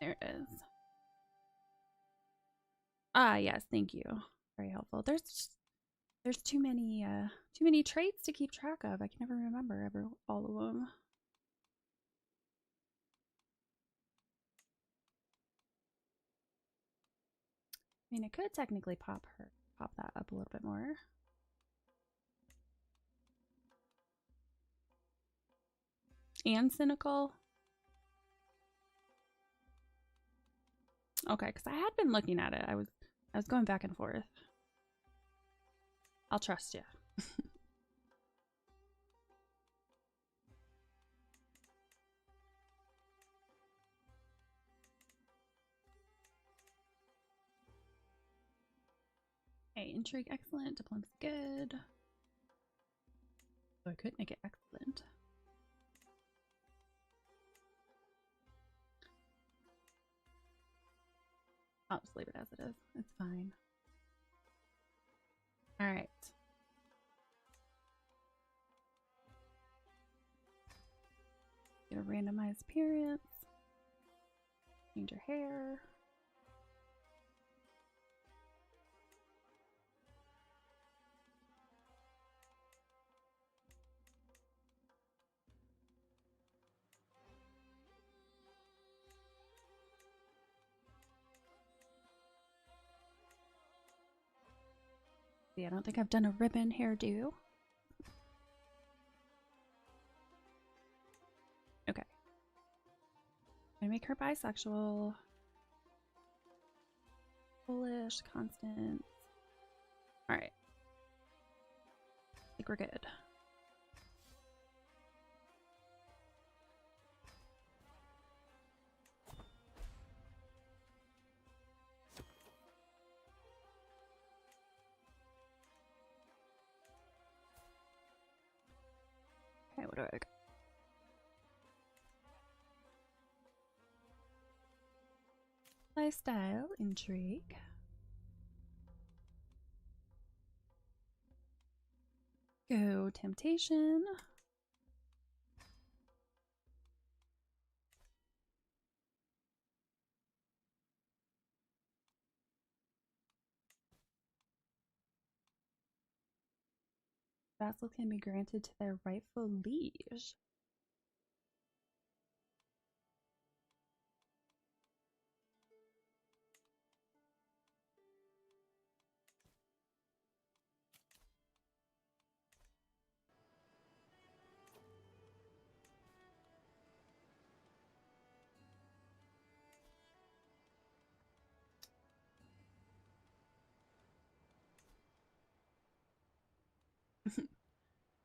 There it is. Ah, yes, thank you. Very helpful. There's too many traits to keep track of. I can never remember all of them. I mean, I could technically pop that up a little bit more. And cynical. Okay, because I had been looking at it. I was going back and forth. I'll trust you. Okay, intrigue excellent, diplomacy good. So I could make it excellent. I'll just leave it as it is. It's fine. All right. Get a randomized appearance. Change your hair. See, I don't think I've done a ribbon hairdo. Okay. I'm gonna make her bisexual. Polish, constant. All right. I think we're good. Okay, what do I got? Lifestyle, intrigue. Go temptation. Vassal can be granted to their rightful liege.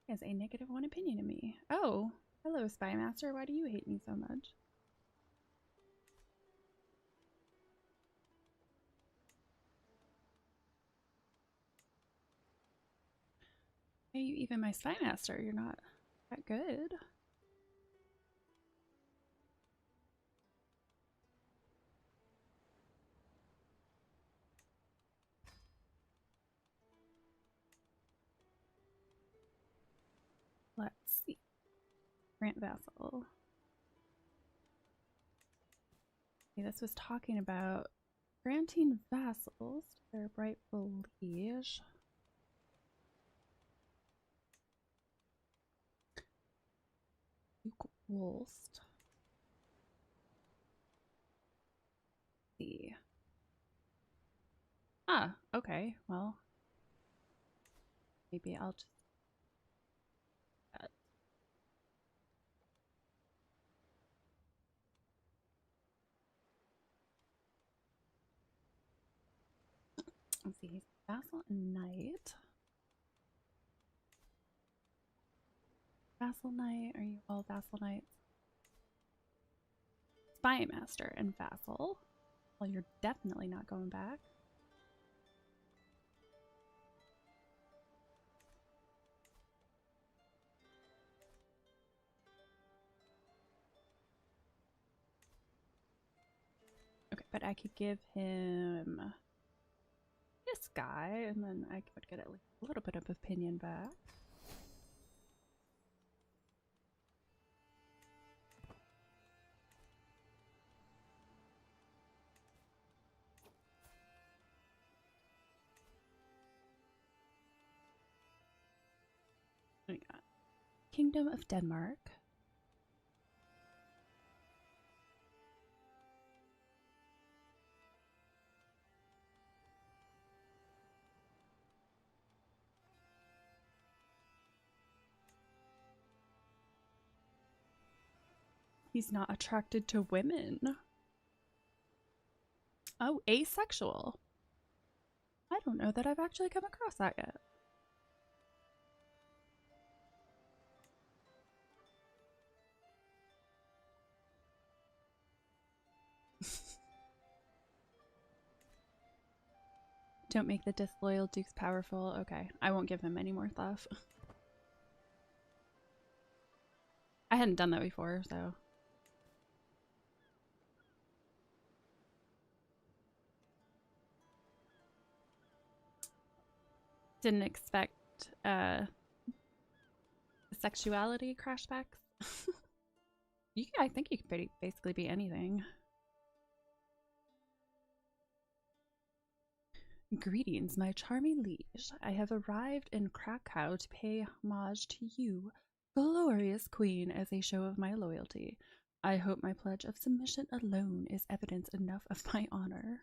He has a -1 opinion of me. Oh, hello, Spy Master. Why do you hate me so much? Hey, you even my Spy Master. You're not that good. Let's see. Grant Vassal. Okay, this was talking about granting vassals to their rightful liege. Duke Wolst. See. Ah, okay. Well, maybe I'll just. Let's see. He's vassal and knight. Vassal knight. Are you all vassal knights? Spy master and vassal. Well, you're definitely not going back. Okay. but I could give him this guy, and then I would get at least a little bit of opinion back. We got Kingdom of Denmark. He's not attracted to women. Oh, asexual. I don't know that I've actually come across that yet. Don't make the disloyal dukes powerful. Okay, I won't give him any more stuff. I hadn't done that before, so. Didn't expect sexuality crashbacks. I think you could basically be anything. Greetings, my charming liege. I have arrived in Krakow to pay homage to you, glorious queen, as a show of my loyalty. I hope my pledge of submission alone is evidence enough of my honor.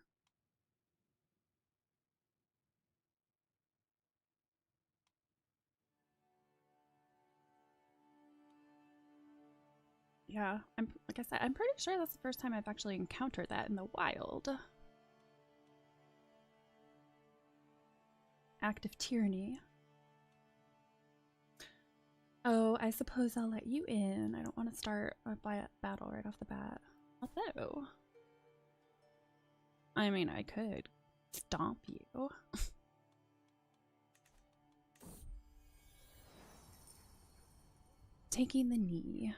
Yeah, like I said, I'm pretty sure that's the first time I've actually encountered that in the wild. Act of tyranny. Oh, I suppose I'll let you in. I don't want to start a battle right off the bat. Although, I mean, I could stomp you. Taking the knee.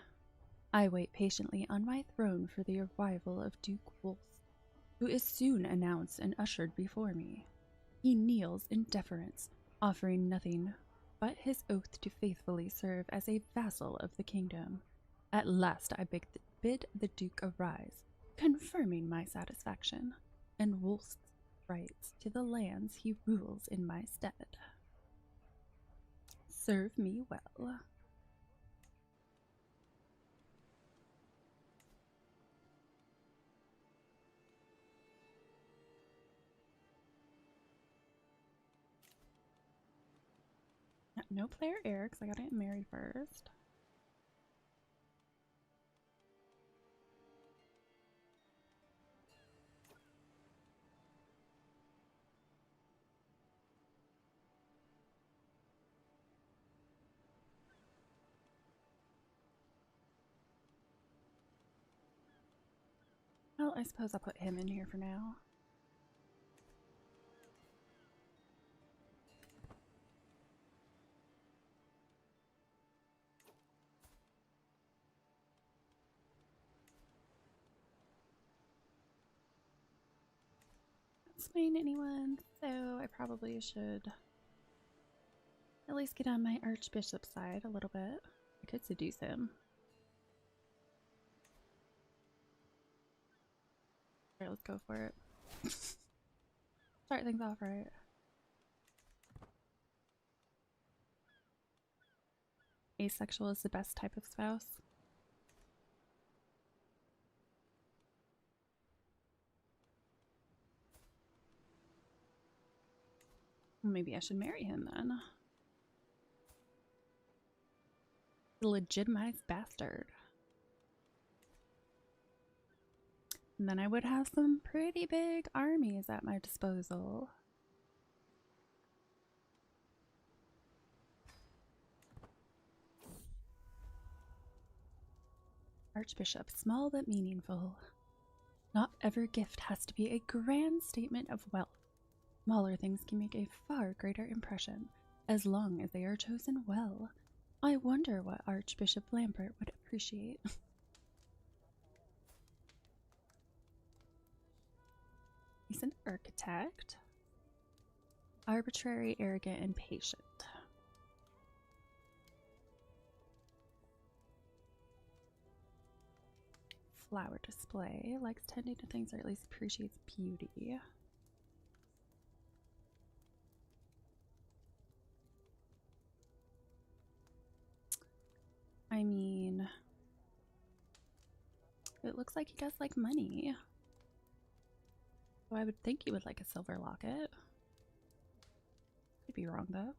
I wait patiently on my throne for the arrival of Duke Wolf, who is soon announced and ushered before me. He kneels in deference, offering nothing but his oath to faithfully serve as a vassal of the kingdom. At last I bid the Duke arise, confirming my satisfaction, and Wolf's rights to the lands he rules in my stead. Serve me well. No player error, because I gotta get married first. Well, I suppose I'll put him in here for now. Not swaying anyone, so I probably should at least get on my archbishop side a little bit. I could seduce him. Alright, let's go for it. Start things off right. Asexual is the best type of spouse. Maybe I should marry him then. The legitimized bastard. And then I would have some pretty big armies at my disposal. Archbishop, small but meaningful. Not every gift has to be a grand statement of wealth. Smaller things can make a far greater impression, as long as they are chosen well. I wonder what Archbishop Lambert would appreciate. He's an architect. Arbitrary, arrogant, and patient. Flower display. Likes tending to things or at least appreciates beauty. I mean, it looks like he does like money. So I would think he would like a silver locket. Could be wrong though.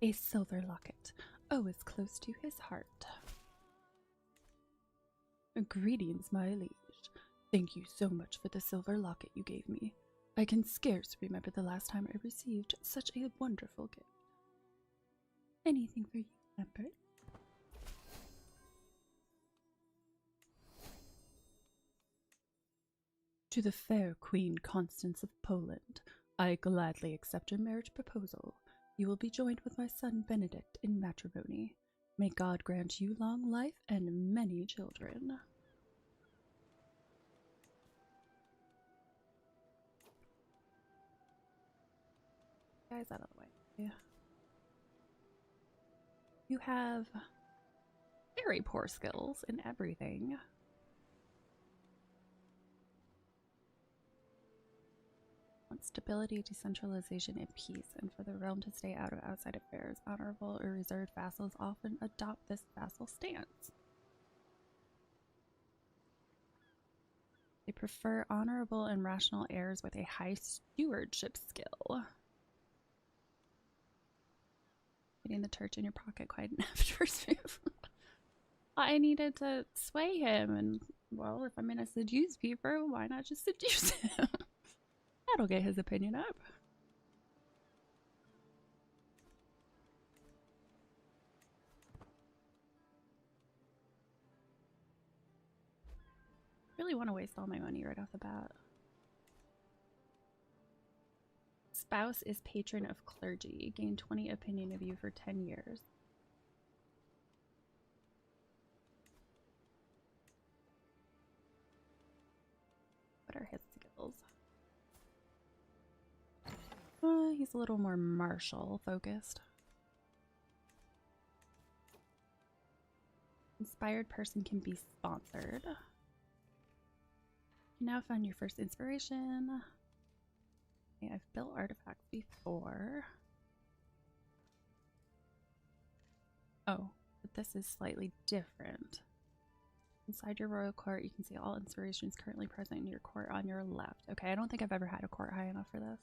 A silver locket. Oh, it's close to his heart. Greetings, my liege. Thank you so much for the silver locket you gave me. I can scarce remember the last time I received such a wonderful gift. Anything for you, Emperor? To the fair Queen Constance of Poland, I gladly accept your marriage proposal. You will be joined with my son Benedict in matrimony. May God grant you long life and many children. Guys, out of the way. Yeah. You have very poor skills in everything. Want stability, decentralization, and peace, and for the realm to stay out of outside affairs. Honorable or reserved vassals often adopt this vassal stance. They prefer honorable and rational heirs with a high stewardship skill. Getting the torch in your pocket quite an afterwards move. I needed to sway him, and well, if I'm gonna seduce people, why not just seduce him? That'll get his opinion up. Really want to waste all my money right off the bat. Spouse is patron of clergy. Gain 20 opinion of you for 10 years. What are his skills? He's a little more martial focused. Inspired person can be sponsored. You now found your first inspiration. Okay, I've built artifacts before. Oh, but this is slightly different. Inside your royal court, you can see all inspirations currently present in your court on your left. Okay, I don't think I've ever had a court high enough for this.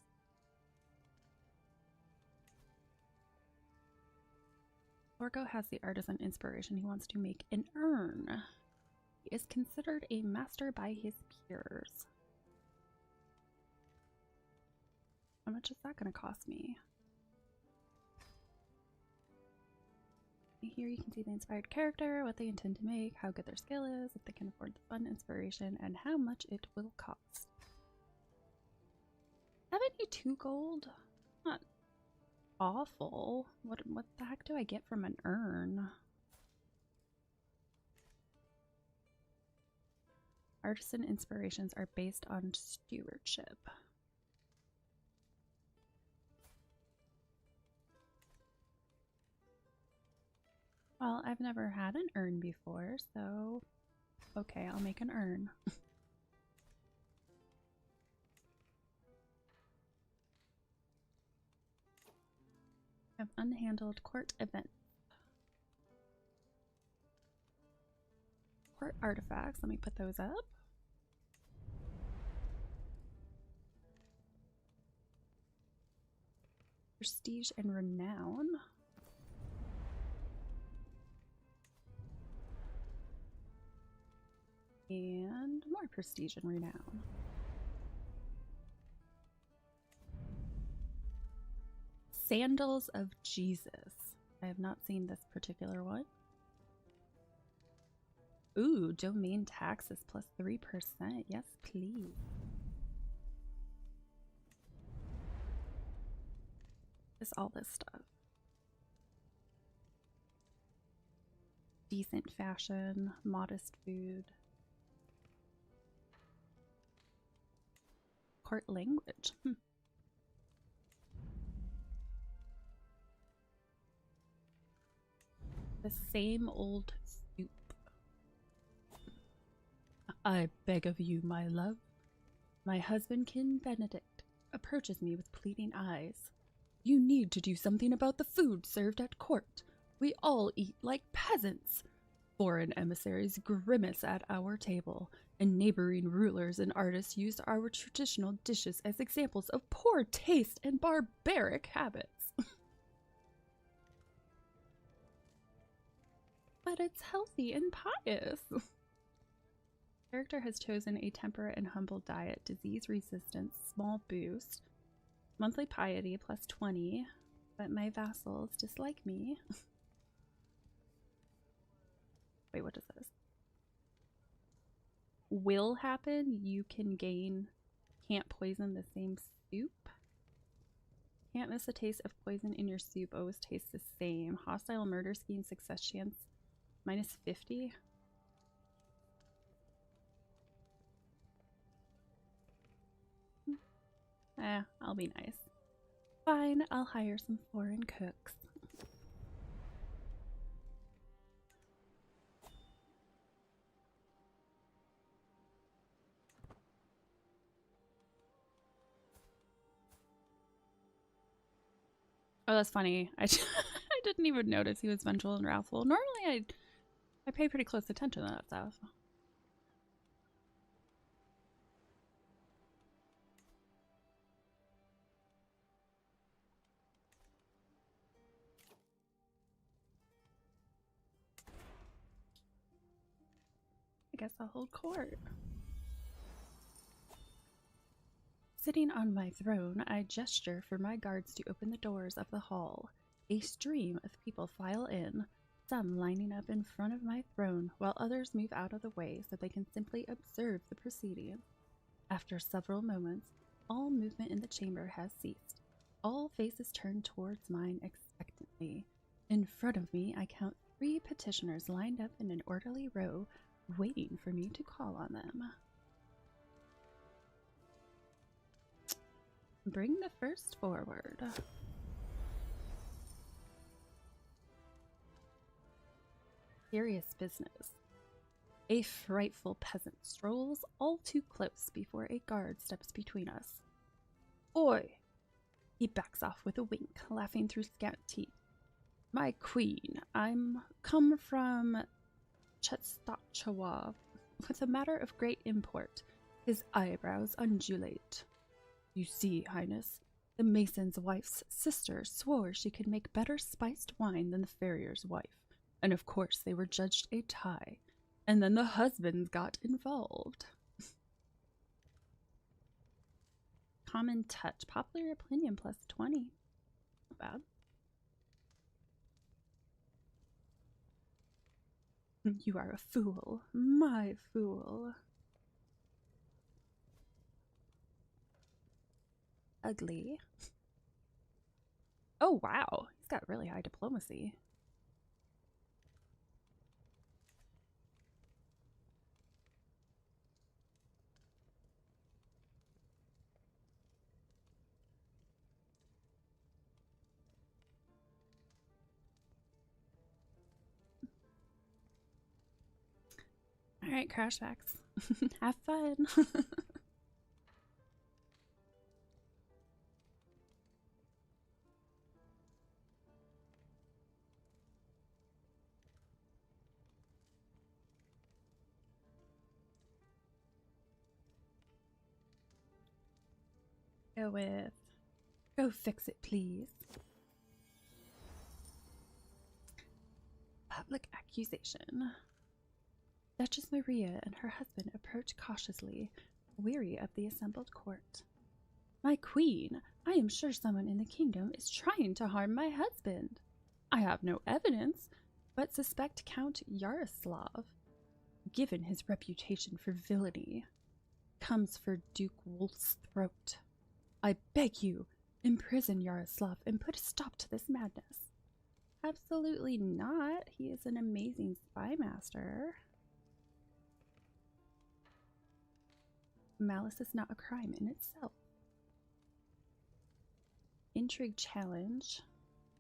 Orgo has the artisan inspiration. He wants to make an urn. He is considered a master by his peers. How much is that going to cost me? Here you can see the inspired character, what they intend to make, how good their skill is, if they can afford the fun inspiration, and how much it will cost. 72 gold? Not awful. What the heck do I get from an urn? Artisan inspirations are based on stewardship. Well, I've never had an urn before, so okay, I'll make an urn. Have unhandled court events. Court artifacts, let me put those up. Prestige and renown. And more prestige and renown. Sandals of Jesus. I have not seen this particular one. Ooh, domain taxes plus 3%. Yes, please. Just all this stuff. decent fashion, modest food. Court language. The same old soup. I beg of you, my love. My husband, King Benedict, approaches me with pleading eyes. You need to do something about the food served at court. We all eat like peasants. Foreign emissaries grimace at our table, and neighboring rulers and artists use our traditional dishes as examples of poor taste and barbaric habits. But it's healthy and pious. Character has chosen a temperate and humble diet, disease resistance, small boost, monthly piety plus 20, but my vassals dislike me. Wait, what is this? Will happen, you can gain, can't poison the same soup. Can't miss a taste of poison in your soup, always tastes the same. Hostile murder scheme success chance minus 50. I'll be nice. Fine, I'll hire some foreign cooks. Oh, that's funny. I didn't even notice he was vengeful and wrathful. Normally I pay pretty close attention to that stuff. I guess I'll hold court. Sitting on my throne, I gesture for my guards to open the doors of the hall. A stream of people file in, some lining up in front of my throne, while others move out of the way so they can simply observe the proceedings. After several moments, all movement in the chamber has ceased. All faces turn towards mine expectantly. In front of me, I count 3 petitioners lined up in an orderly row, waiting for me to call on them. Bring the first forward. Serious business. A frightful peasant strolls all too close before a guard steps between us. Oi! He backs off with a wink, laughing through scant teeth. My queen, I'm come from Chetstachawa with a matter of great import. His eyebrows undulate. You see, Highness, the mason's wife's sister swore she could make better spiced wine than the farrier's wife, and of course they were judged a tie, and then the husbands got involved. Common touch, popular opinion plus 20. Not bad. You are a fool, my fool. Ugly. Oh, wow. He's got really high diplomacy. All right, Crashbacks. Have fun. Go fix it, please. Public accusation. Duchess Maria and her husband approach cautiously, weary of the assembled court. My queen, I am sure someone in the kingdom is trying to harm my husband. I have no evidence, but suspect Count Yaroslav, given his reputation for villainy, comes for Duke Wolf's throat. I beg you, imprison Yaroslav and put a stop to this madness. Absolutely not. He is an amazing spy master. Malice is not a crime in itself. Intrigue challenge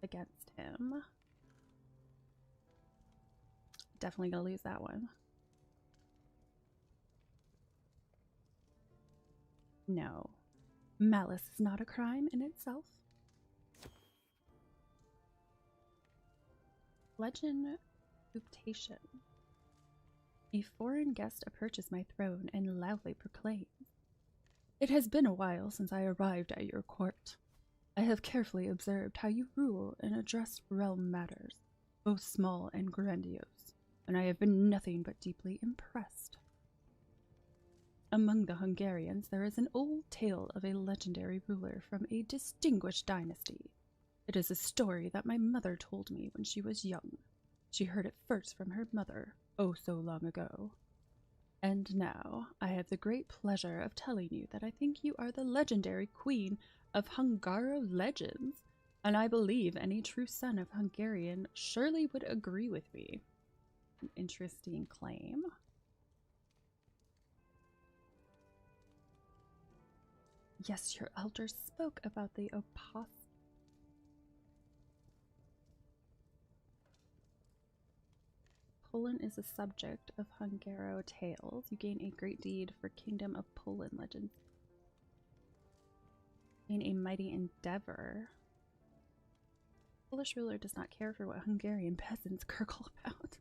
against him. Definitely gonna lose that one. No. Malice is not a crime in itself. Legend Ooptation. A foreign guest approaches my throne and loudly proclaims, "It has been a while since I arrived at your court. I have carefully observed how you rule and address realm matters, both small and grandiose, and I have been nothing but deeply impressed. Among the Hungarians there is an old tale of a legendary ruler from a distinguished dynasty. It is a story that my mother told me when she was young. She heard it first from her mother, oh so long ago. And now I have the great pleasure of telling you that I think you are the legendary queen of Hungaro legends, and I believe any true son of Hungarian surely would agree with me." An interesting claim. Yes, your elders spoke about the apostle. Poland is a subject of Hungaro tales. You gain a great deed for Kingdom of Poland legends. Gain a mighty endeavor. Polish ruler does not care for what Hungarian peasants gurgle about.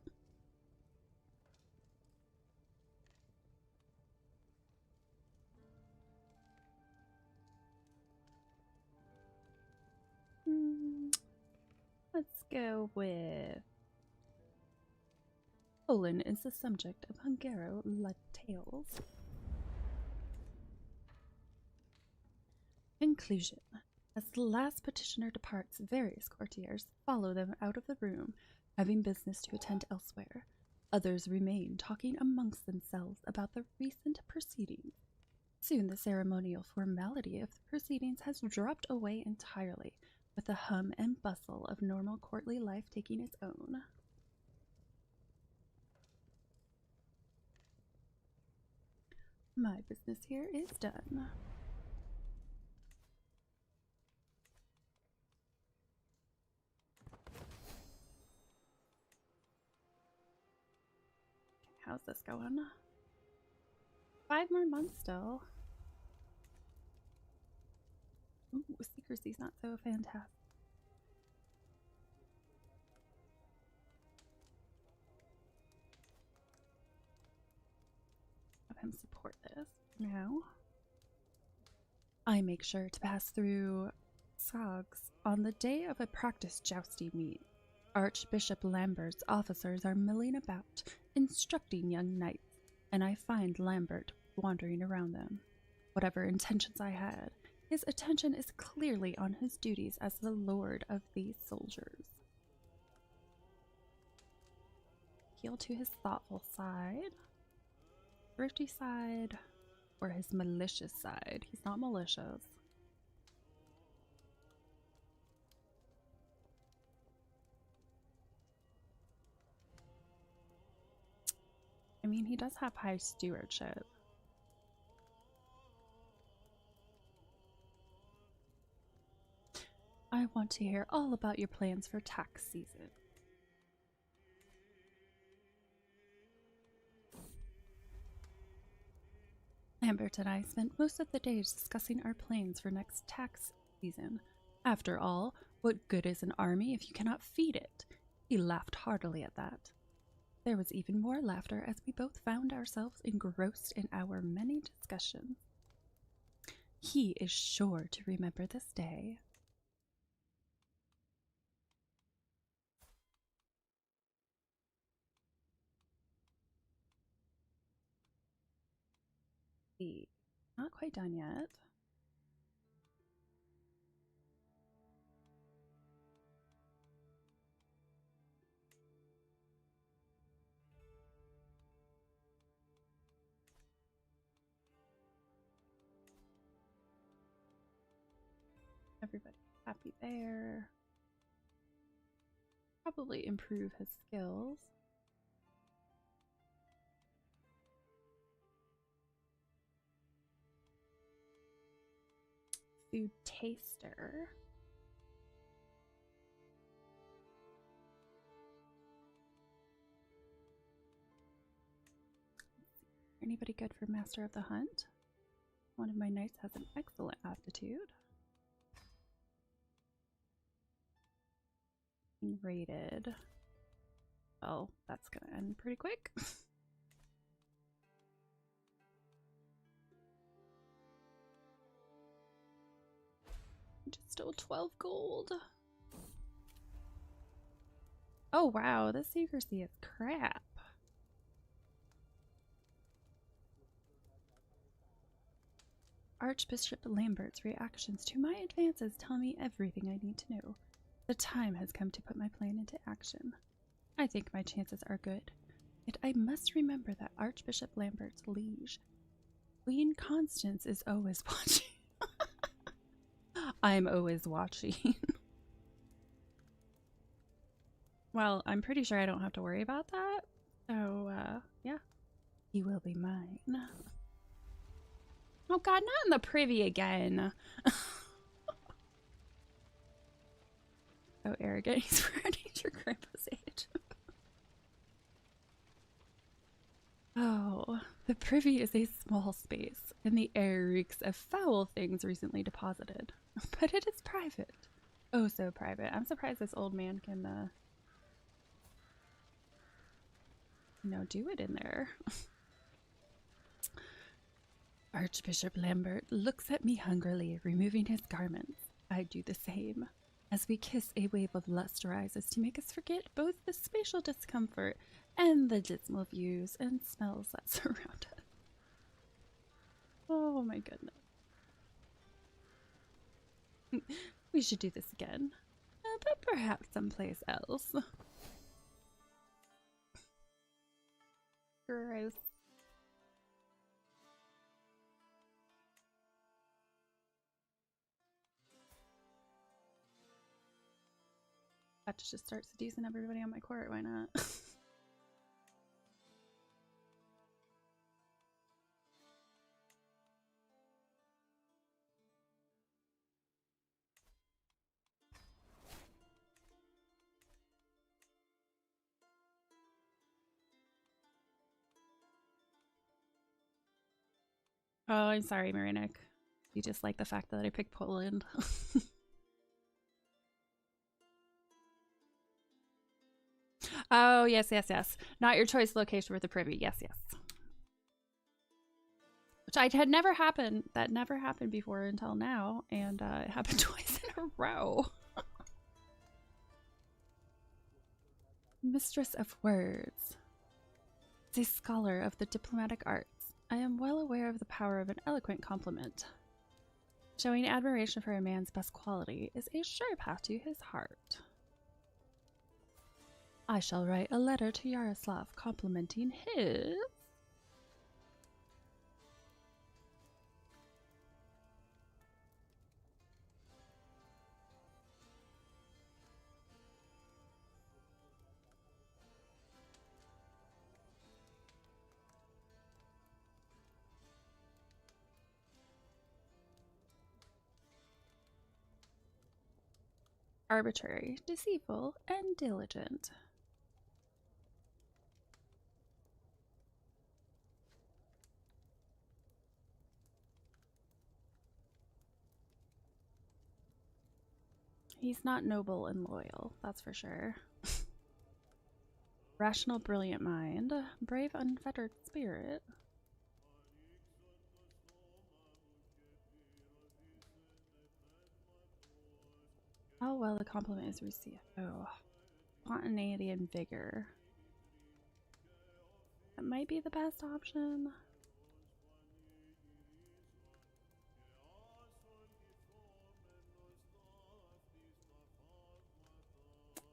Let's go with Poland is the subject of Hungaro tales. Conclusion. As the last petitioner departs, various courtiers follow them out of the room, having business to attend elsewhere. Others remain, talking amongst themselves about the recent proceedings. Soon the ceremonial formality of the proceedings has dropped away entirely, with the hum and bustle of normal courtly life taking its own. My business here is done. How's this going? 5 more months still. Ooh, secrecy's not so fantastic. Have him support this now. I make sure to pass through Sogs on the day of a practice jousting meet. Archbishop Lambert's officers are milling about, instructing young knights, and I find Lambert wandering around them. Whatever intentions I had, his attention is clearly on his duties as the lord of these soldiers. Appeal to his thoughtful side, thrifty side, or his malicious side. He's not malicious. I mean, he does have high stewardship. I want to hear all about your plans for tax season. Lambert and I spent most of the day discussing our plans for next tax season. After all, what good is an army if you cannot feed it? He laughed heartily at that. There was even more laughter as we both found ourselves engrossed in our many discussions. He is sure to remember this day. Not quite done yet. Everybody happy there. probably improve his skills. Food taster. Anybody good for Master of the Hunt? One of my knights has an excellent aptitude. Rated. Well, that's gonna end pretty quick. Just still 12 gold. Oh wow, this secrecy is crap. Archbishop Lambert's reactions to my advances tell me everything I need to know. The time has come to put my plan into action. I think my chances are good, yet I must remember that Archbishop Lambert's liege, Queen Constance, is always watching. I'm always watching. Well, I'm pretty sure I don't have to worry about that. So, yeah. He will be mine. Oh god, not in the privy again. Oh, arrogant. He's already your grandpa's age. Oh, the privy is a small space, and the air reeks of foul things recently deposited. But it is private. Oh, so private. I'm surprised this old man can, do it in there. Archbishop Lambert looks at me hungrily, removing his garments. I do the same. As we kiss, a wave of lust rises to make us forget both the spatial discomfort and the dismal views and smells that surround us. Oh my goodness. We should do this again, but perhaps someplace else. Gross. I have to just start seducing everybody on my court, why not? Oh, I'm sorry, Marinik. You just like the fact that I picked Poland. Oh, yes, yes, yes. Not your choice location for the privy. Yes, yes. Which I had never happened. That never happened before until now. And it happened twice in a row. Mistress of Words. As a scholar of the diplomatic arts, I am well aware of the power of an eloquent compliment. Showing admiration for a man's best quality is a sure path to his heart. I shall write a letter to Yaroslav complimenting his arbitrary, deceitful, and diligent. He's not noble and loyal, that's for sure. Rational, brilliant mind. Brave, unfettered spirit. How well the compliment is received. Oh, spontaneity and vigor. That might be the best option.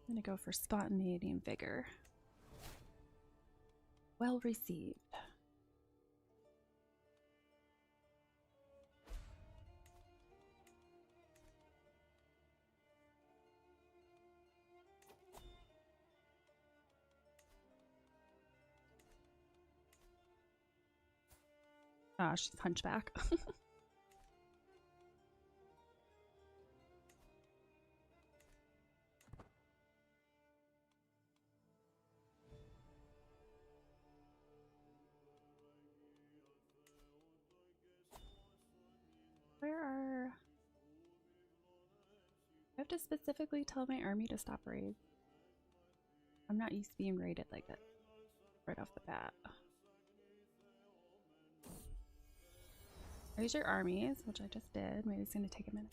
I'm gonna go for spontaneity and vigor. Well received. Ah, she's hunchback. Where are... I have to specifically tell my army to stop raids. I'm not used to being raided like that right off the bat. Raise your armies, which I just did. Maybe it's going to take a minute.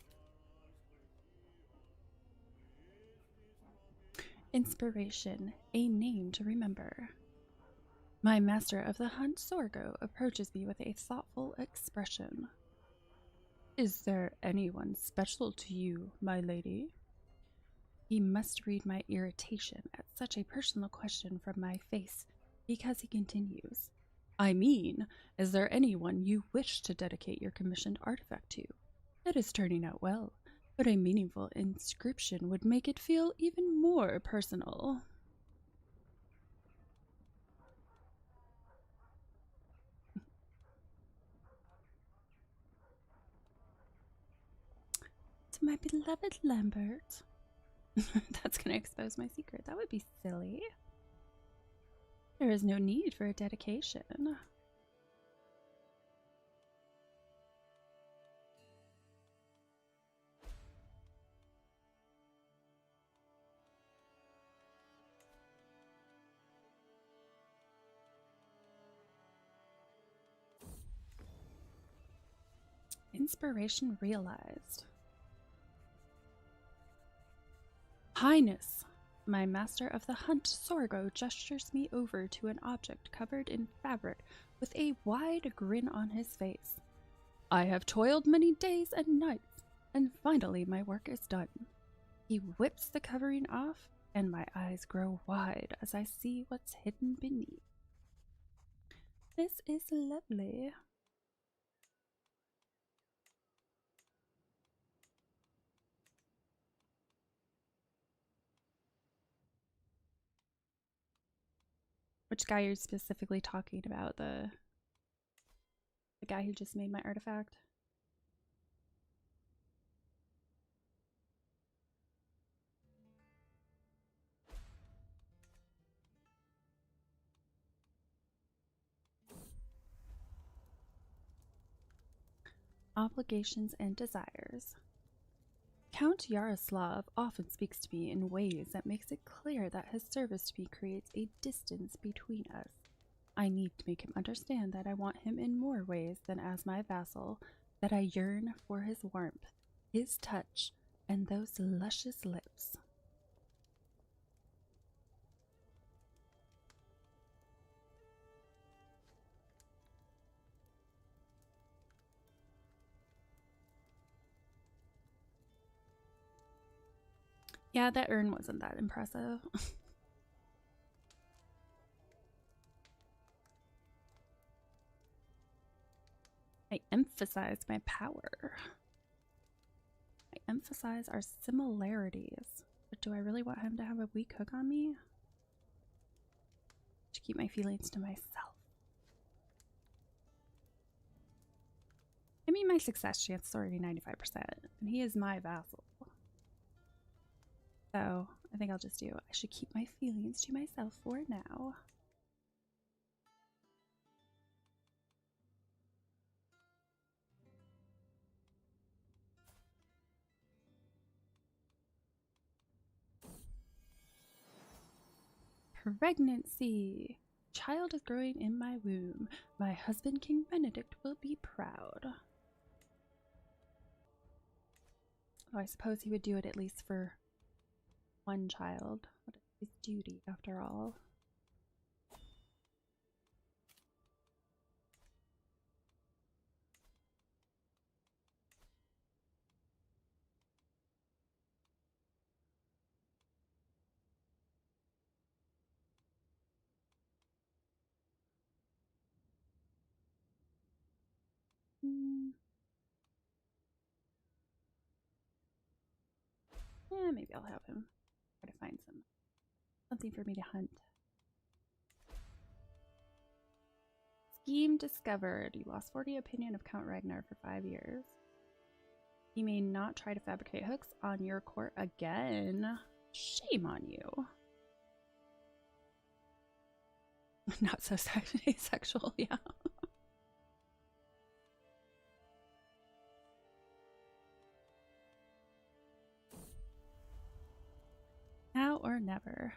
Inspiration, a name to remember. My master of the hunt, Sorgo, approaches me with a thoughtful expression. Is there anyone special to you, my lady? He must read my irritation at such a personal question from my face, because he continues. I mean, is there anyone you wish to dedicate your commissioned artifact to? It is turning out well, but a meaningful inscription would make it feel even more personal. To my beloved Lambert. That's going to expose my secret. That would be silly. There is no need for a dedication. Inspiration realized. Highness, my master of the hunt, Sorgo, gestures me over to an object covered in fabric with a wide grin on his face. I have toiled many days and nights, and finally my work is done. He whips the covering off, and my eyes grow wide as I see what's hidden beneath. This is lovely. Which guy are you specifically talking about? The guy who just made my artifact? Obligations and desires. Count Yaroslav often speaks to me in ways that makes it clear that his service to me creates a distance between us. I need to make him understand that I want him in more ways than as my vassal, that I yearn for his warmth, his touch, and those luscious lips. Yeah, that urn wasn't that impressive. I emphasize my power. I emphasize our similarities. But do I really want him to have a weak hook on me? To keep my feelings to myself. I mean, my success chance is already 95%, and he is my vassal. So, I think I'll just do, I should keep my feelings to myself for now. Pregnancy. Child is growing in my womb. My husband, King Benedict, will be proud. Oh, I suppose he would do it at least for one child. What is his duty, after all? Yeah, maybe I'll have him try to find something for me to hunt. Scheme discovered. You lost 40 opinion of Count Ragnar for 5 years. He may not try to fabricate hooks on your court again. Shame on you. Not so asexual, yeah. Now or never.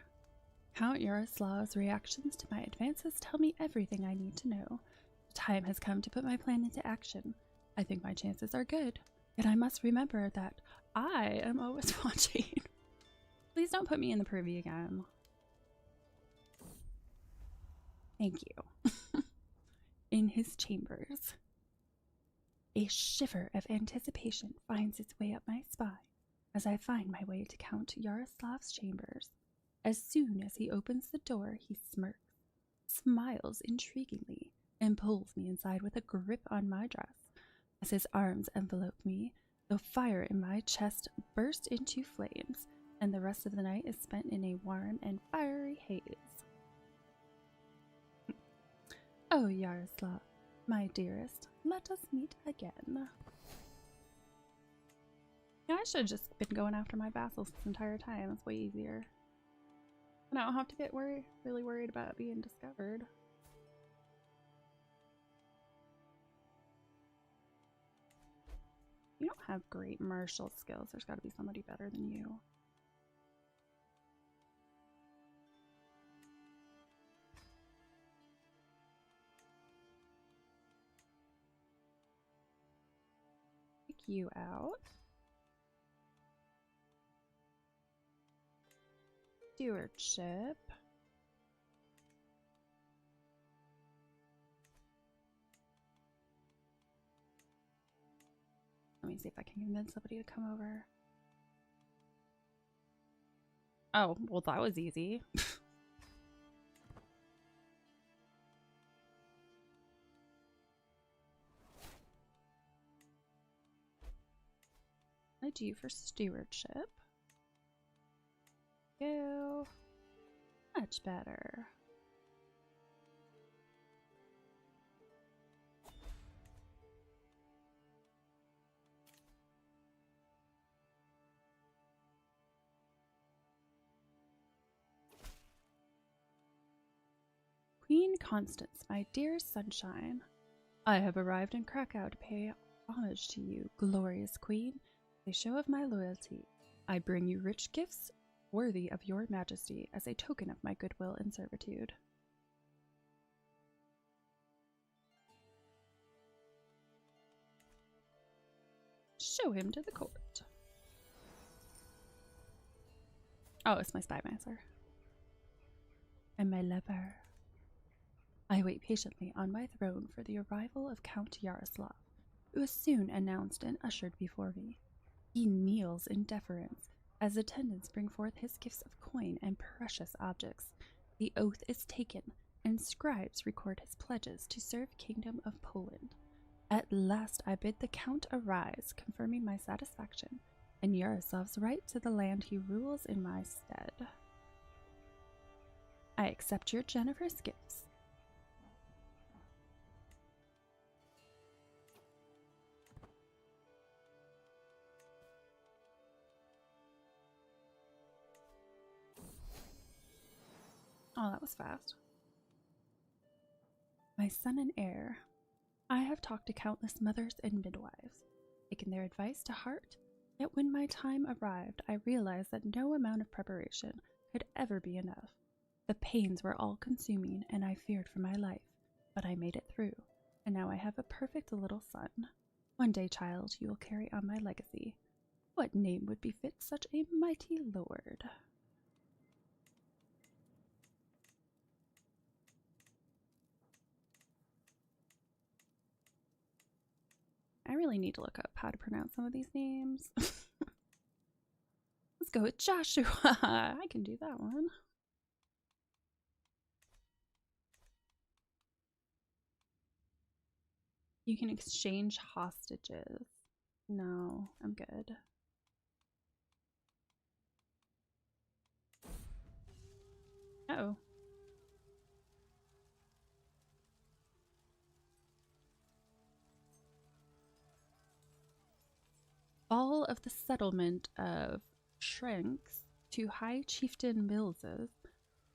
Count Yaroslav's reactions to my advances tell me everything I need to know. The time has come to put my plan into action. I think my chances are good, yet I must remember that I am always watching. Please don't put me in the privy again. Thank you. In his chambers. A shiver of anticipation finds its way up my spine as I find my way to Count Yaroslav's chambers. As soon as he opens the door, he smirks, smiles intriguingly, and pulls me inside with a grip on my dress. As his arms envelope me, the fire in my chest bursts into flames, and the rest of the night is spent in a warm and fiery haze. Oh, Yaroslav, my dearest, let us meet again. Yeah, I should have just been going after my vassals this entire time. It's way easier. And I don't have to get really worried about being discovered. You don't have great martial skills. There's got to be somebody better than you. Pick you out. Stewardship. Let me see if I can convince somebody to come over. Oh, well, that was easy. I do for stewardship. Go. Much better. Queen Constance, my dear sunshine, I have arrived in Krakow to pay homage to you, glorious queen. As a show of my loyalty, I bring you rich gifts worthy of your majesty as a token of my goodwill and servitude. Show him to the court. Oh, it's my spymaster. And my lover. I wait patiently on my throne for the arrival of Count Yaroslav, who is soon announced and ushered before me. He kneels in deference as attendants bring forth his gifts of coin and precious objects. The oath is taken, and scribes record his pledges to serve Kingdom of Poland. At last I bid the Count arise, confirming my satisfaction and Yaroslav's right to the land he rules in my stead. I accept your generous gifts. Oh, that was fast. My son and heir. I have talked to countless mothers and midwives, taken their advice to heart, yet when my time arrived, I realized that no amount of preparation could ever be enough. The pains were all-consuming, and I feared for my life, but I made it through, and now I have a perfect little son. One day, child, you will carry on my legacy. What name would befit such a mighty lord? I really need to look up how to pronounce some of these names. Let's go with Joshua. I can do that one. You can exchange hostages. No, I'm good. Uh-oh. fall of the settlement of Shrinks to High Chieftain Mills's,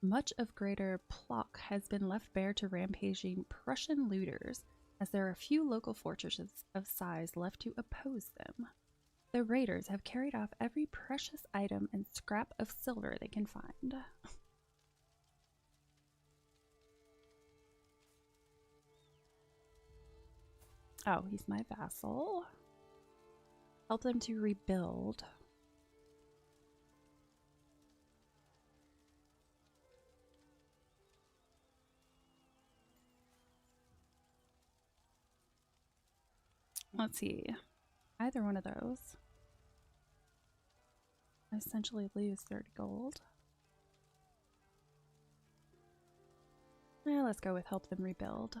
much of Greater Plock has been left bare to rampaging Prussian looters, as there are few local fortresses of size left to oppose them. The raiders have carried off every precious item and scrap of silver they can find. Oh, he's my vassal. Help them to rebuild. Let's see. Either one of those. I essentially lose 30 gold. Let's go with help them rebuild.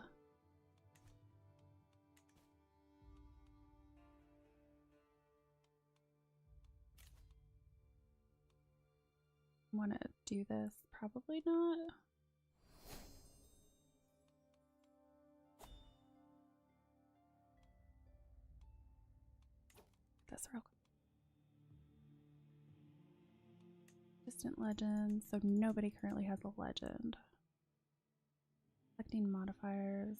Want to do this? Probably not. This real quick. Distant legends. So nobody currently has a legend. Selecting modifiers.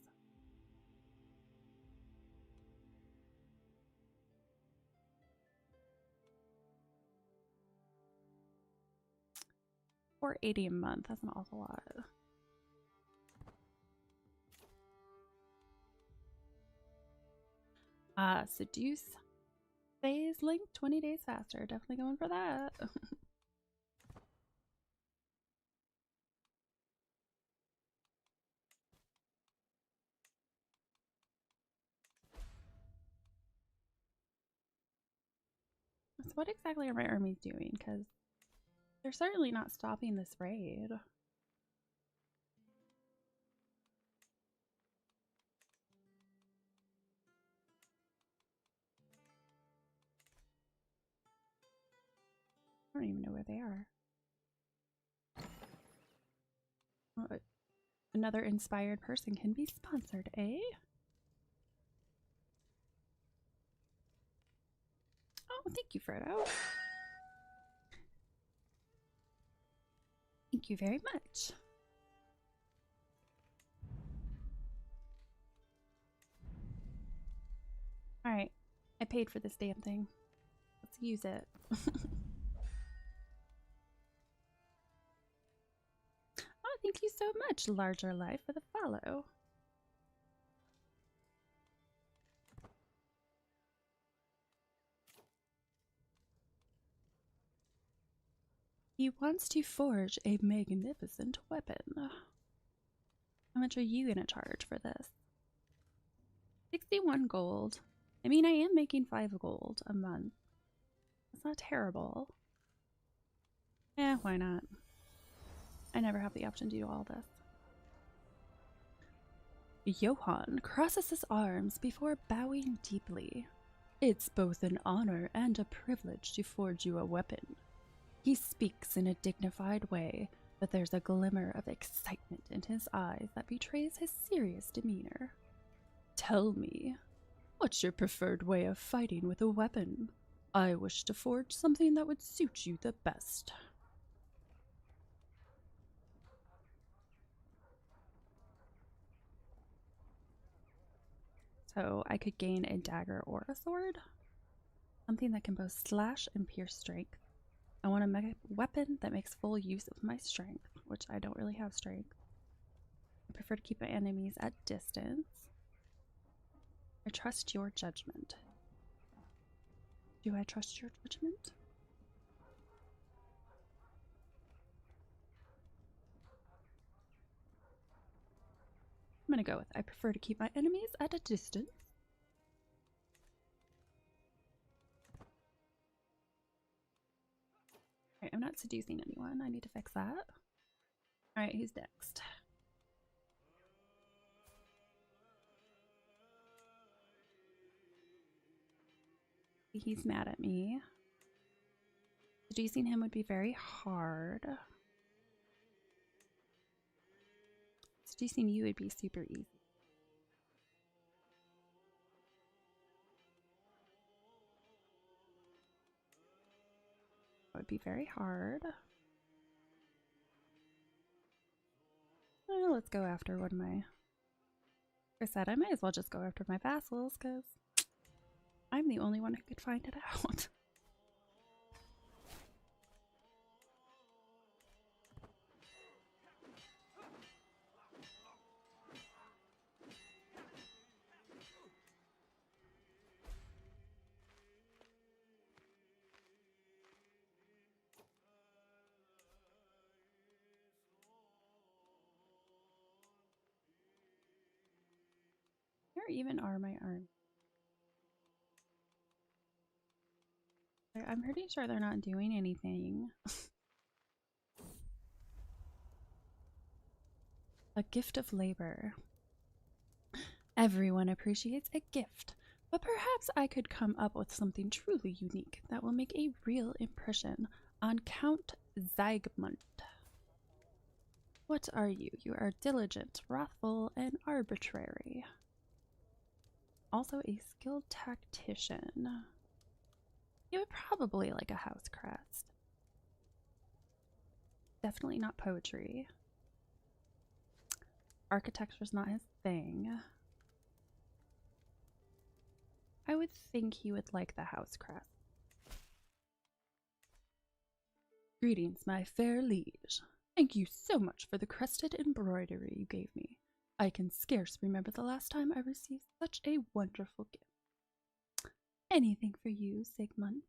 $480 a month. That's an awful lot. Seduce. Phase link 20 days faster. Definitely going for that. So what exactly are my armies doing? Because they're certainly not stopping this raid. I don't even know where they are. Oh, another inspired person can be sponsored, eh? Oh, thank you, Frodo. Thank you very much. Alright, I paid for this damn thing. Let's use it. Oh, thank you so much, Larger Life, for the follow. He wants to forge a magnificent weapon. How much are you gonna charge for this? 61 gold. I mean, I am making 5 gold a month. That's not terrible. Eh, why not? I never have the option to do all this. Johann crosses his arms before bowing deeply. It's both an honor and a privilege to forge you a weapon. He speaks in a dignified way, but there's a glimmer of excitement in his eyes that betrays his serious demeanor. Tell me, what's your preferred way of fighting with a weapon? I wish to forge something that would suit you the best. So I could gain a dagger or a sword. Something that can both slash and pierce strength. I want a weapon that makes full use of my strength, which I don't really have strength. I prefer to keep my enemies at distance. I trust your judgment. Do I trust your judgment? I'm gonna go with I prefer to keep my enemies at a distance. Alright, I'm not seducing anyone. I need to fix that. Alright, who's next? He's mad at me. Seducing him would be very hard. Seducing you would be super easy. I'm would be very hard. Well, let's go after one of my... Like I said, I might as well just go after my vassals, because I'm the only one who could find it out. Where even are my arms? I'm pretty sure they're not doing anything. A gift of labor. Everyone appreciates a gift, but perhaps I could come up with something truly unique that will make a real impression on Count Zygmunt. What are you? You are diligent, wrathful, and arbitrary. Also a skilled tactician. You would probably like a house crest. Definitely not poetry. Architecture's not his thing. I would think he would like the house crest. Greetings, my fair liege. Thank you so much for the crested embroidery you gave me. I can scarce remember the last time I received such a wonderful gift. Anything for you, Sigmund.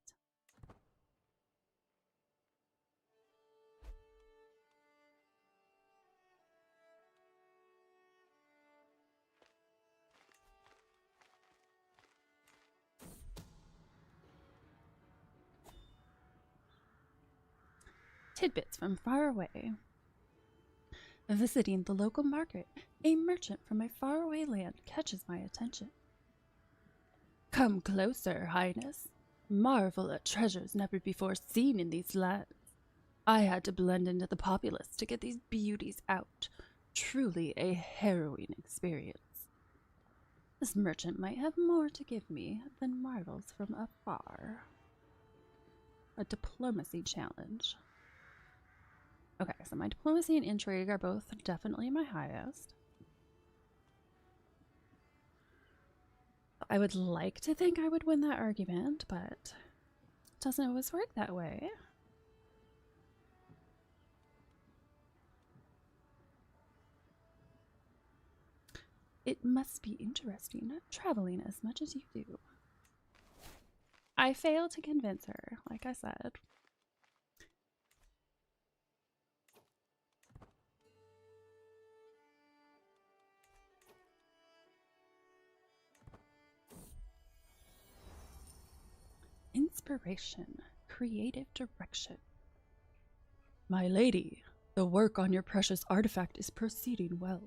Tidbits from far away. Visiting the local market, a merchant from a faraway land catches my attention. Come closer, Highness. Marvel at treasures never before seen in these lands. I had to blend into the populace to get these beauties out. Truly a harrowing experience. This merchant might have more to give me than marvels from afar. A diplomacy challenge. Okay, so my diplomacy and intrigue are both definitely my highest. I would like to think I would win that argument, but it doesn't always work that way. It must be interesting traveling as much as you do. I failed to convince her, like I said. Inspiration, creative direction. My lady, the work on your precious artifact is proceeding well.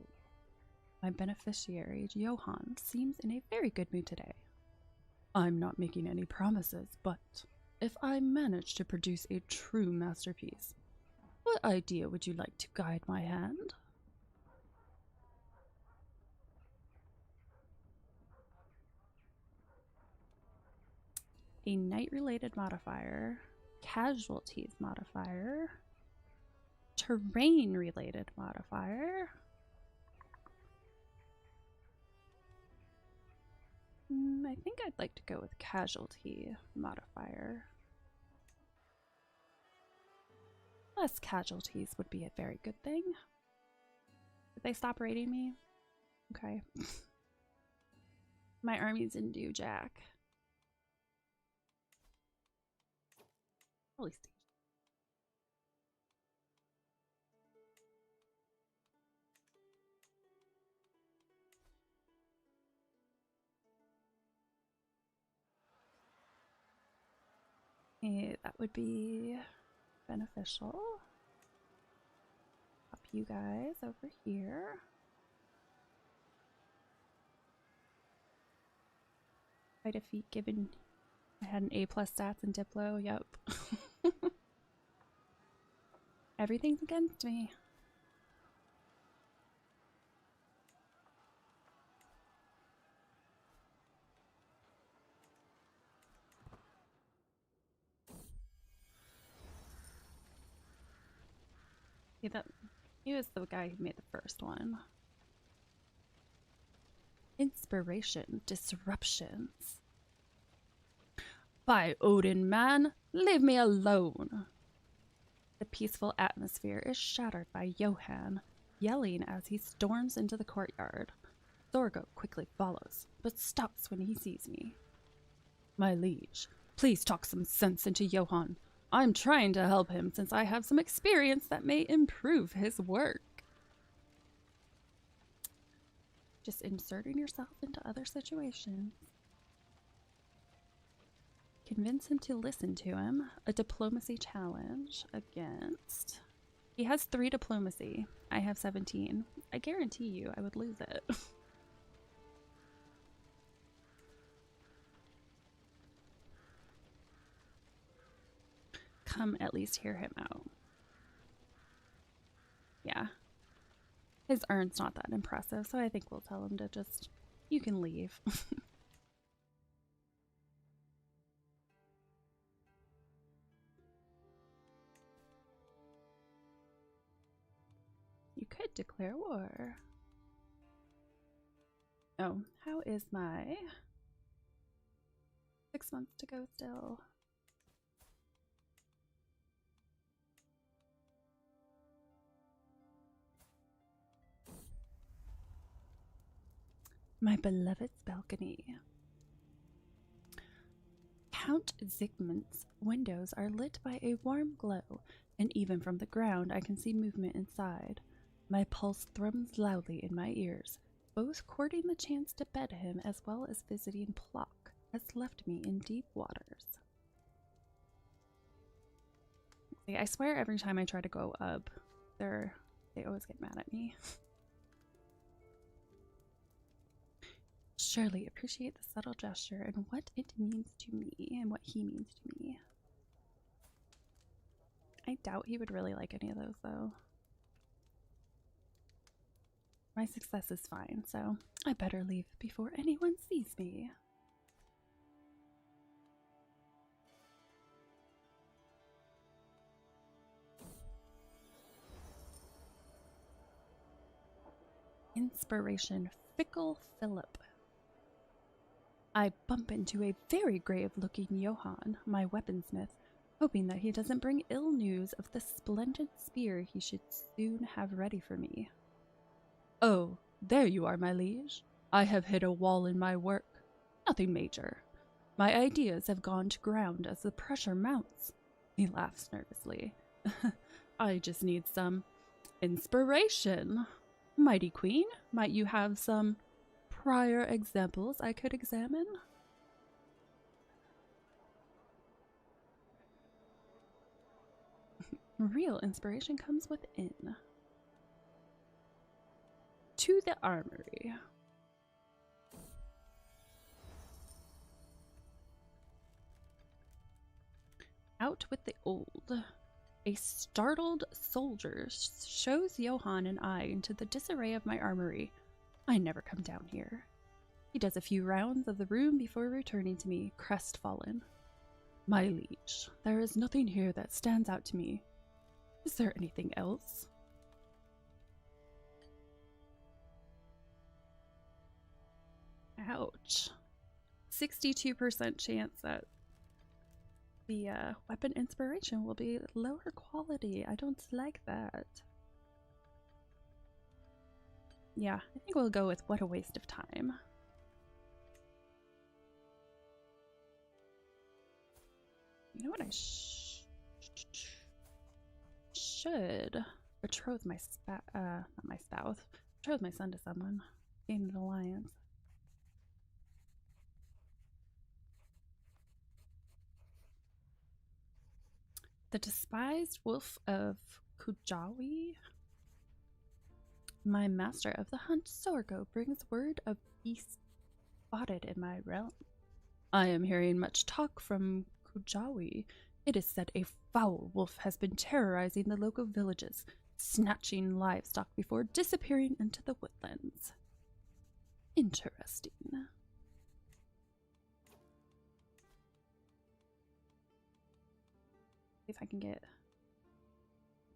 My beneficiary, Johann, seems in a very good mood today. I'm not making any promises, but if I manage to produce a true masterpiece, what idea would you like to guide my hand? A night-related modifier, casualties modifier, terrain-related modifier. I think I'd like to go with casualty modifier. Less casualties would be a very good thing. Did they stop raiding me? Okay. My armies didn't do jack. Probably stage. Yeah, that would be beneficial. Pop you guys over here. Quite a feat given I had an A+ stats in Diplo, yep. Everything's against me. See that he was the guy who made the first one. Inspiration, disruptions. By Odin, man, leave me alone. The peaceful atmosphere is shattered by Johann, yelling as he storms into the courtyard. Sorgo quickly follows, but stops when he sees me. My liege, please talk some sense into Johann. I'm trying to help him since I have some experience that may improve his work. Just inserting yourself into other situations. Convince him to listen to him. A diplomacy challenge against... He has 3 diplomacy. I have 17. I guarantee you I would lose it. Come at least hear him out. Yeah. His earn's not that impressive, so I think we'll tell him to just... You can leave. You could declare war. Oh, how is my... 6 months to go still. My beloved's balcony. Count Zygmunt's windows are lit by a warm glow, and even from the ground I can see movement inside. My pulse thrums loudly in my ears. Both courting the chance to bed him as well as visiting Plock has left me in deep waters. See, I swear every time I try to go up, they always get mad at me. Surely appreciate the subtle gesture and what it means to me and what he means to me. I doubt he would really like any of those though. My success is fine, so I better leave before anyone sees me. Inspiration, Fickle Philip. I bump into a very grave-looking Johann, my weaponsmith, hoping that he doesn't bring ill news of the splendid spear he should soon have ready for me. Oh, there you are, my liege. I have hit a wall in my work. Nothing major. My ideas have gone to ground as the pressure mounts. He laughs nervously. I just need some inspiration. Mighty Queen, might you have some prior examples I could examine? Real inspiration comes within. To the armory. Out with the old. A startled soldier shows Johann and I into the disarray of my armory. I never come down here. He does a few rounds of the room before returning to me, crestfallen. My liege, there is nothing here that stands out to me. Is there anything else? Ouch. 62% chance that the weapon inspiration will be lower quality. I don't like that. Yeah, I think we'll go with what a waste of time. You know what I should betroth my not my spouse. Betroth my son to someone. Gain an alliance. The despised wolf of Kujawi. My master of the hunt, Sorgo, brings word of beasts spotted in my realm. I am hearing much talk from Kujawi. It is said a foul wolf has been terrorizing the local villages, snatching livestock before disappearing into the woodlands. Interesting. See if I can get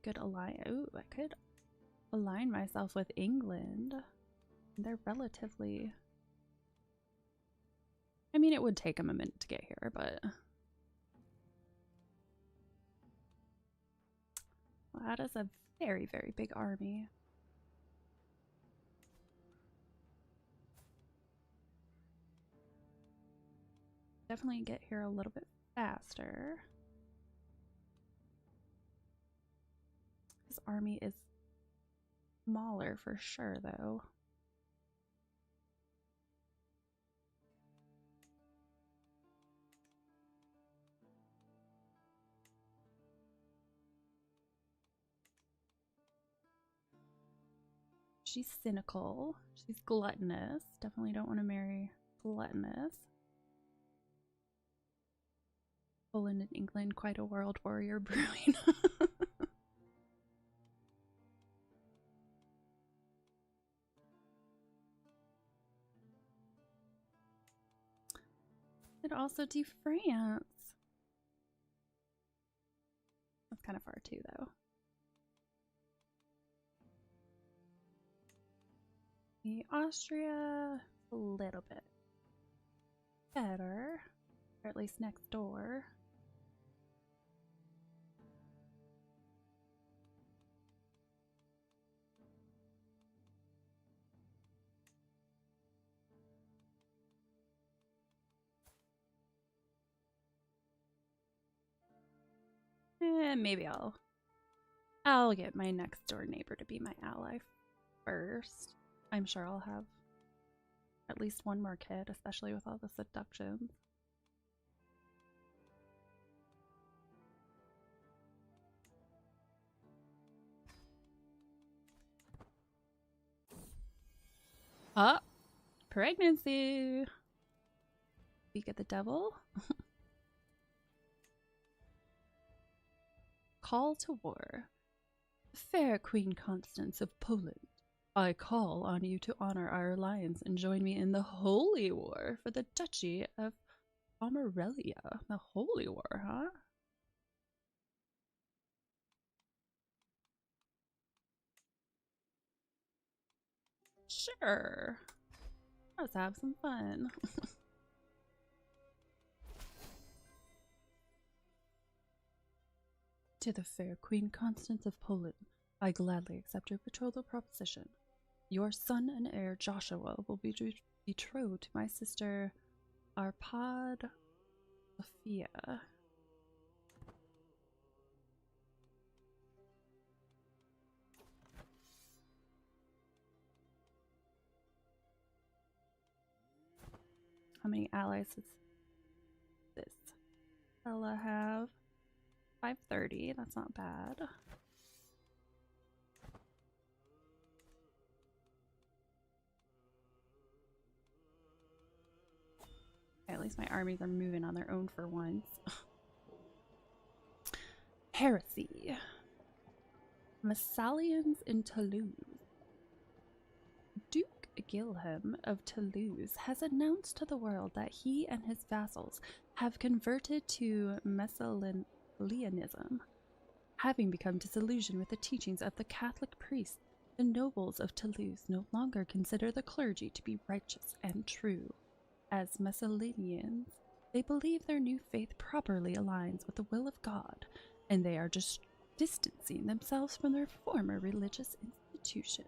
good align. Ooh, I could align myself with England. They're relatively. I mean, it would take them a minute to get here, but well, that is a very, very big army. Definitely get here a little bit faster. This army is smaller for sure, though. She's cynical. She's gluttonous. Definitely don't want to marry gluttonous. Poland and England, quite a world warrior brewing. Could also do France. That's kind of far too, though. The Austria, a little bit better, or at least next door. Maybe I'll get my next door neighbor to be my ally first. I'm sure I'll have at least one more kid, especially with all the seductions. Ah, pregnancy. Speak of the devil. Call to war. Fair Queen Constance of Poland, I call on you to honor our alliance and join me in the Holy War for the Duchy of Pomerania. The Holy War, huh? Sure. Let's have some fun. To the fair Queen Constance of Poland, I gladly accept your betrothal proposition. Your son and heir Joshua will be betrothed to my sister Arpad Sophia. How many allies does this fella have? 530, that's not bad. Okay, at least my armies are moving on their own for once. Heresy. Massalians in Toulouse. Duke Guilhem of Toulouse has announced to the world that he and his vassals have converted to Messalianism. Having become disillusioned with the teachings of the Catholic priests, the nobles of Toulouse no longer consider the clergy to be righteous and true. As Messalinians, they believe their new faith properly aligns with the will of God, and they are just distancing themselves from their former religious institution.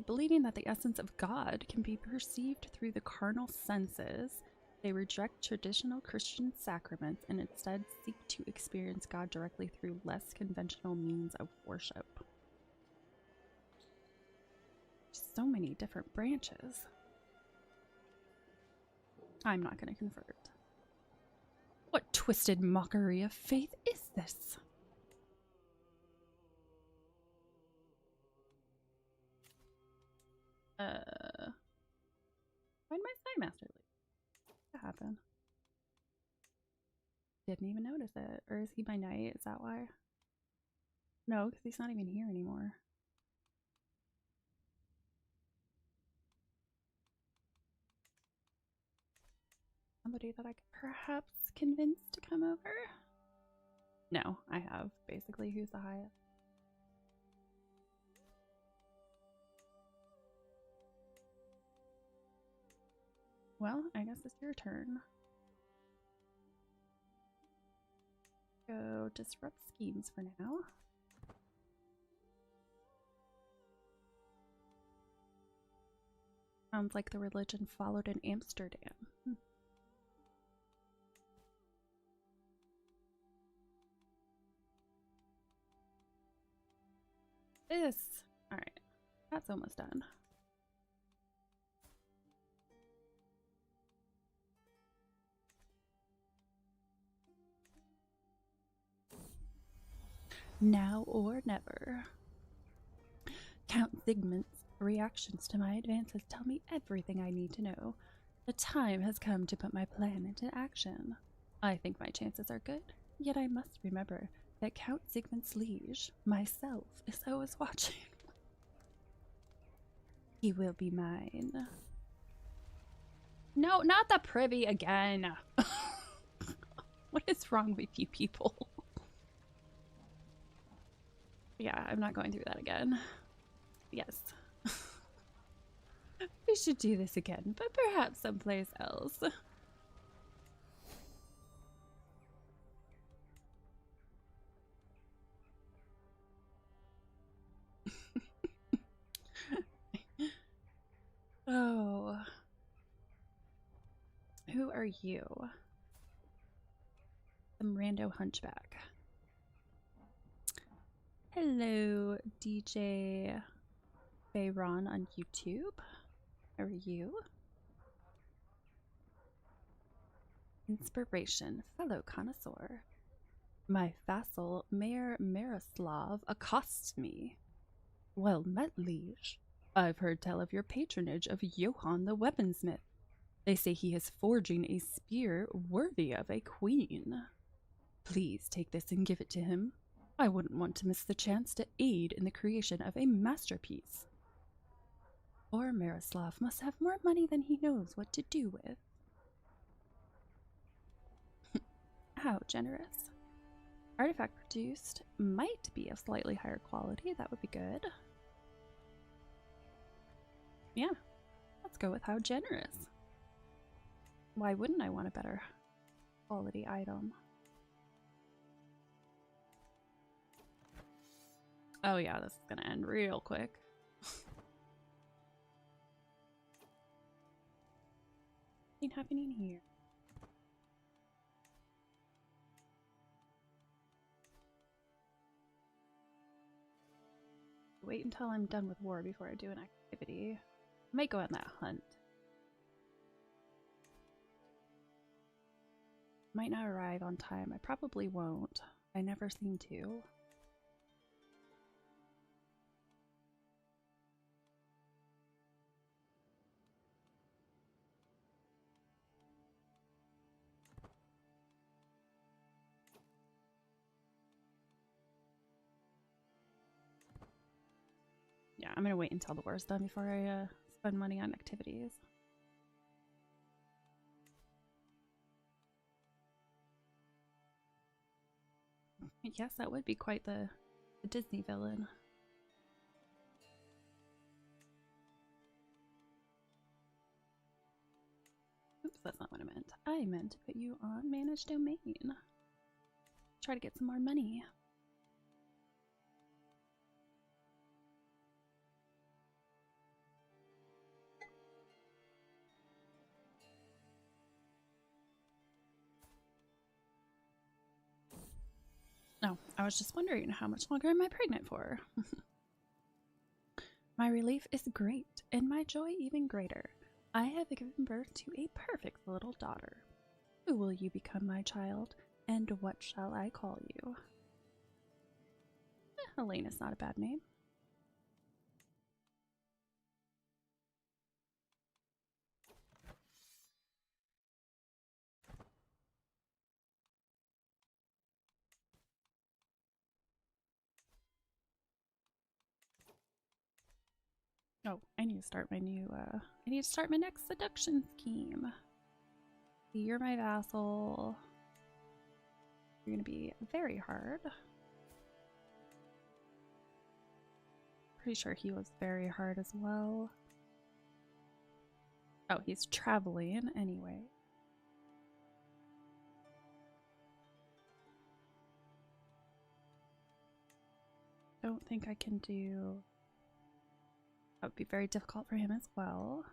Believing that the essence of God can be perceived through the carnal senses, they reject traditional Christian sacraments and instead seek to experience God directly through less conventional means of worship. So many different branches. I'm not going to convert. What twisted mockery of faith is this? Why'd my Spy Master leave? What happened? Didn't even notice it. Or is he my knight? Is that why? No, because he's not even here anymore. Somebody that I could perhaps convinced to come over? No, I have. Basically, who's the highest? Well, I guess it's your turn. Go disrupt schemes for now. Sounds like the religion followed in Amsterdam. This. Alright. That's almost done. Now or never. Count Zygmunt's reactions to my advances tell me everything I need to know. The time has come to put my plan into action. I think my chances are good, yet I must remember that Count Zygmunt's liege, myself, is always watching. He will be mine. No, not the privy again. What is wrong with you people? Yeah, I'm not going through that again. Yes. We should do this again, but perhaps someplace else. Oh. Who are you? Some rando hunchback. Hello, DJ Bayron on YouTube. How are you? Inspiration, fellow connoisseur. My vassal, Mayor Miroslav, accosts me. Well met, liege. I've heard tell of your patronage of Johann the weaponsmith. They say he is forging a spear worthy of a queen. Please take this and give it to him. I wouldn't want to miss the chance to aid in the creation of a masterpiece. Poor Miroslav must have more money than he knows what to do with. How generous. Artifact produced might be of slightly higher quality. That would be good. Yeah, let's go with how generous. Why wouldn't I want a better quality item? Oh yeah, this is gonna end real quick. Nothing happening here. Wait until I'm done with war before I do an activity. I might go on that hunt. Might not arrive on time. I probably won't. I never seem to. Yeah, I'm gonna wait until the war's done before I spend money on activities. Yes, that would be quite the Disney villain. Oops, that's not what I meant. I meant to put you on managed domain. Try to get some more money. Oh, I was just wondering how much longer am I pregnant for? My relief is great, and my joy even greater. I have given birth to a perfect little daughter. Who will you become, my child, and what shall I call you? Elena's not a bad name. Oh, I need to start my new, I need to start my next seduction scheme. You're my vassal. You're gonna be very hard. Pretty sure he was very hard as well. Oh, he's traveling anyway. Don't think I can do... That would be very difficult for him as well.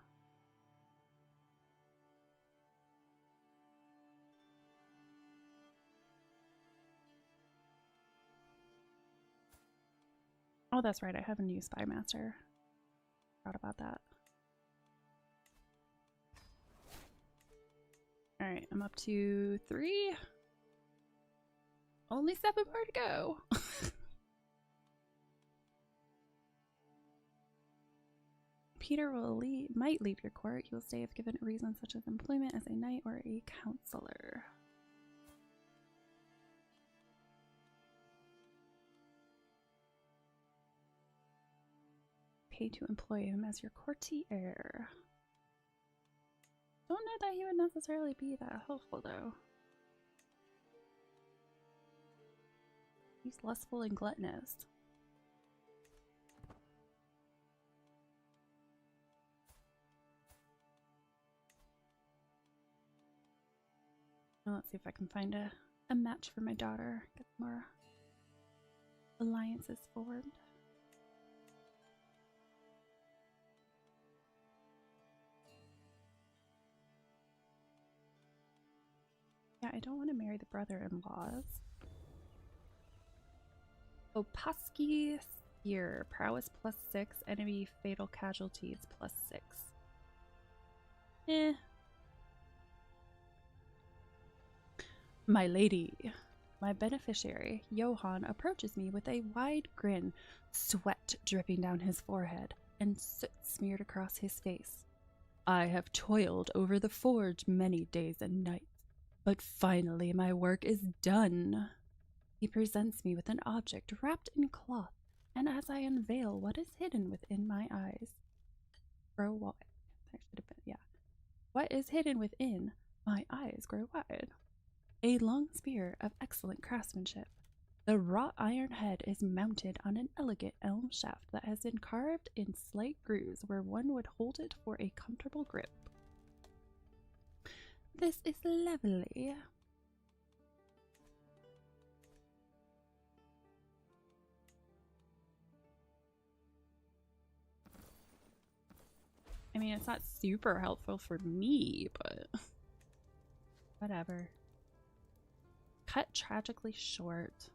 Oh, that's right. I have a new spy master. Forgot about that. Alright, I'm up to 3. Only 7 more to go. Peter might leave your court. He will stay if given a reason such as employment as a knight or a counselor. Pay to employ him as your courtier. Don't know that he would necessarily be that helpful though. He's lustful and gluttonous. Now let's see if I can find a match for my daughter. Get more alliances formed. Yeah, I don't want to marry the brother-in-laws. Opaski Spear. Prowess +6. Enemy fatal casualties +6. Eh. My lady. My beneficiary, Johann, approaches me with a wide grin, sweat dripping down his forehead, and soot smeared across his face. I have toiled over the forge many days and nights. But finally my work is done. He presents me with an object wrapped in cloth, and as I unveil what is hidden within my eyes, grow wide. There should have been, yeah. What is hidden within my eyes grow wide. A long spear of excellent craftsmanship. The wrought iron head is mounted on an elegant elm shaft that has been carved in slight grooves where one would hold it for a comfortable grip. This is lovely. I mean, it's not super helpful for me, but whatever. Cut tragically short.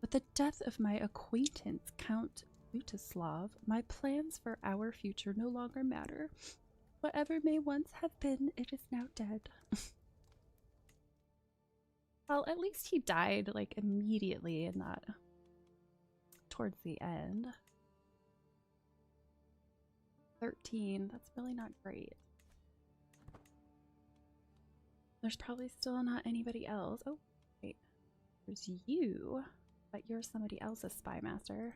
With the death of my acquaintance, Count Lutoslav, my plans for our future no longer matter. Whatever may once have been, it is now dead. Well, at least he died, like, immediately in that... towards the end. 13, that's really not great. There's probably still not anybody else. Oh, wait. There's you, but you're somebody else's spy master.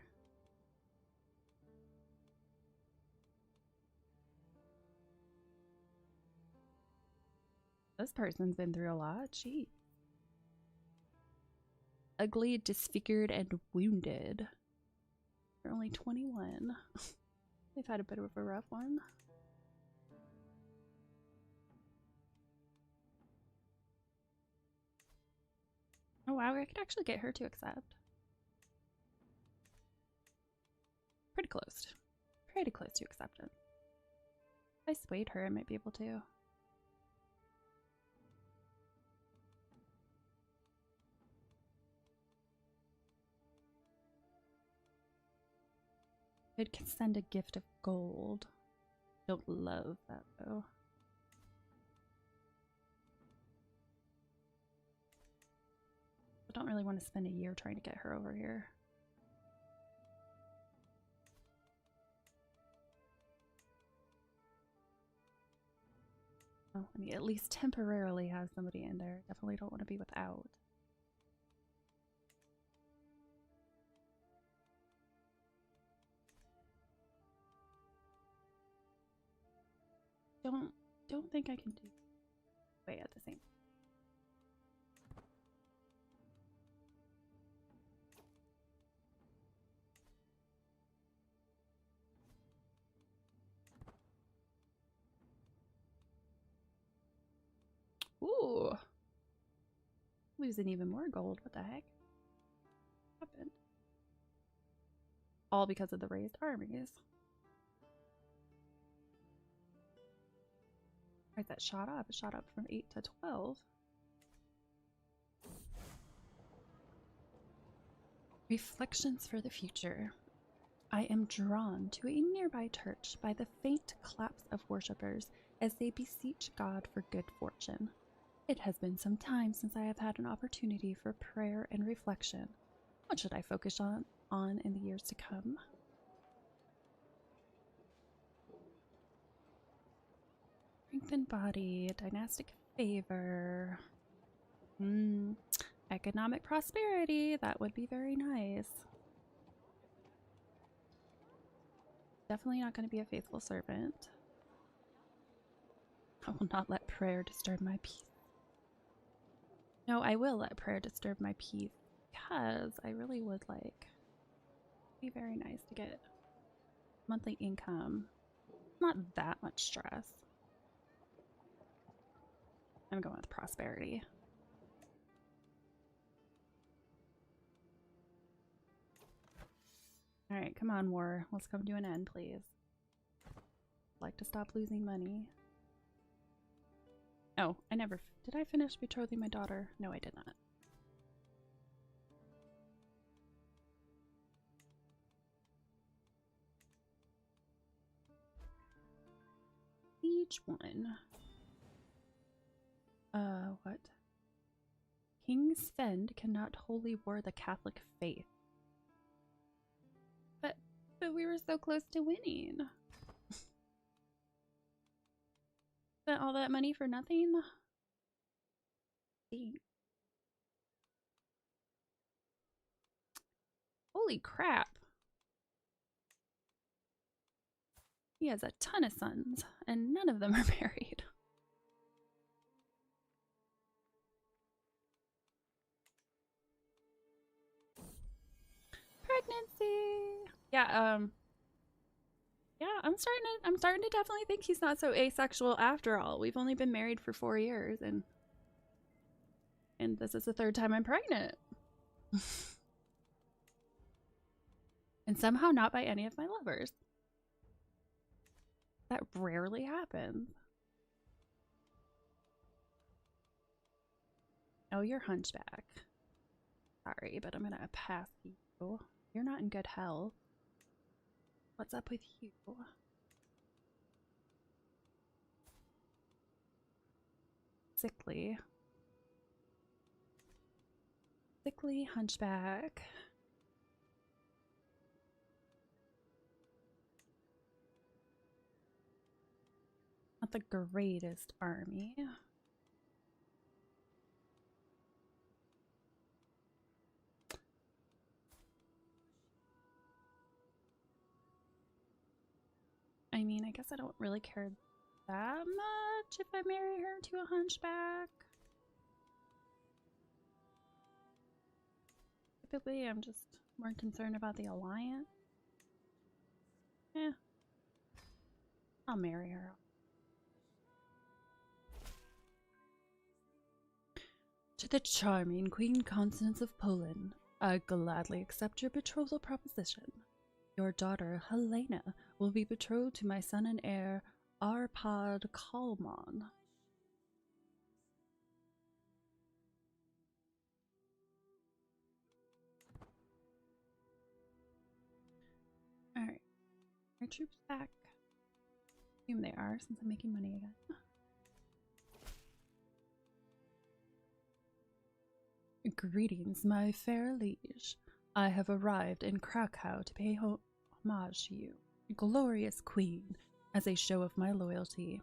This person's been through a lot. Gee. Ugly, disfigured, and wounded. They're only 21. They've had a bit of a rough one. Oh wow, I could actually get her to accept. Pretty close. Pretty close to acceptance. If I swayed her, I might be able to. It can send a gift of gold. Don't love that though. I don't really want to spend a year trying to get her over here. Oh, I mean, at least temporarily have somebody in there. Definitely don't want to be without. Don't think I can do wait at the same. Ooh. Losing even more gold. What the heck happened? All because of the raised armies. Right, that shot up. It shot up from 8 to 12. Reflections for the future. I am drawn to a nearby church by the faint claps of worshippers as they beseech God for good fortune. It has been some time since I have had an opportunity for prayer and reflection. What should I focus on in the years to come? Strengthened body, dynastic favor. Economic prosperity. That would be very nice. Definitely not going to be a faithful servant. I will not let prayer disturb my peace. No, I will let prayer disturb my peace because I really would like. Be very nice to get monthly income. Not that much stress. I'm going with prosperity. Alright, come on, war. Let's come to an end, please. I'd like to stop losing money. Oh, I never... Did I finish betrothing my daughter? No, I did not. Each one. What? King Sven cannot wholly war the Catholic faith. But we were so close to winning. Spent all that money for nothing? Dang. Holy crap. He has a ton of sons, and none of them are married. Pregnancy. Yeah, yeah, I'm starting to definitely think he's not so asexual after all. We've only been married for 4 years, and this is the 3rd time I'm pregnant. And somehow not by any of my lovers. That rarely happens. Oh, you're hunchback. Sorry, but I'm gonna pass you. You're not in good health. What's up with you? Sickly. Sickly hunchback. Not the greatest army. I mean, I guess I don't really care that much if I marry her to a hunchback. Typically, I'm just more concerned about the alliance. Yeah. I'll marry her. To the charming Queen Constance of Poland, I gladly accept your betrothal proposition. Your daughter, Helena, will be betrothed to my son and heir, Arpad Kalman. Alright. Are troops back? Assume they are, since I'm making money again. Greetings, my fair liege. I have arrived in Krakow to pay homage to you, glorious queen, as a show of my loyalty.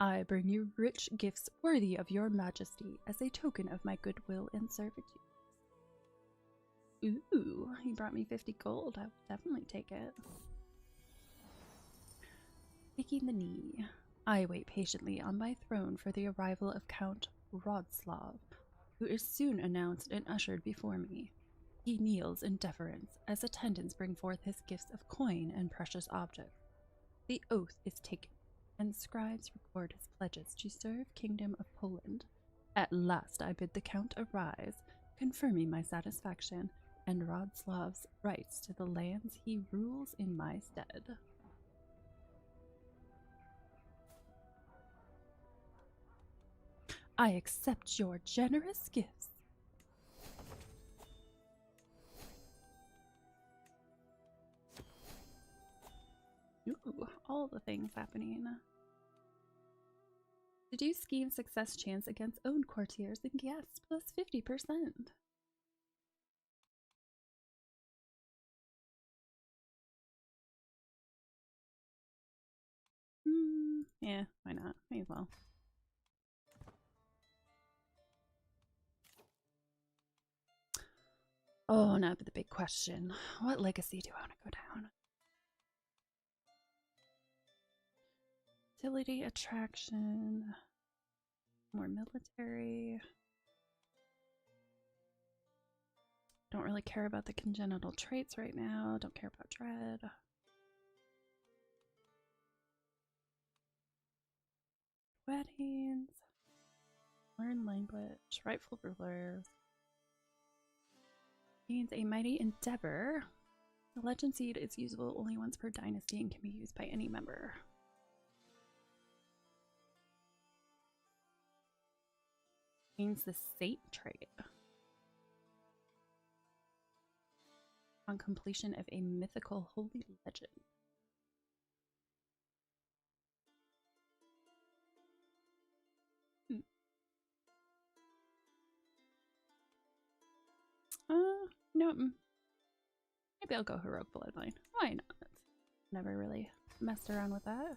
I bring you rich gifts worthy of your majesty as a token of my goodwill and servitude. Ooh, he brought me 50 gold. I will definitely take it. Taking the knee. I wait patiently on my throne for the arrival of Count Rodslav, who is soon announced and ushered before me. He kneels in deference as attendants bring forth his gifts of coin and precious objects. The oath is taken, and scribes record his pledges to serve Kingdom of Poland At last I bid the Count arise, confirming my satisfaction, and Rodslav's rights to the lands he rules in my stead. I accept your generous gifts. Ooh, all the things happening. Seduce scheme success chance against own courtiers and guests plus 50%. Yeah, why not? May as well. Oh, now but the big question. What legacy do I want to go down? Utility, attraction, more military. Don't really care about the congenital traits right now. Don't care about dread. Weddings. Learn language. Rightful rulers. Gains a mighty endeavor. The legend seed is usable only once per dynasty and can be used by any member. Gains the Sate trait. On completion of a mythical holy legend. No. Maybe I'll go heroic bloodline. Why not? Never really messed around with that.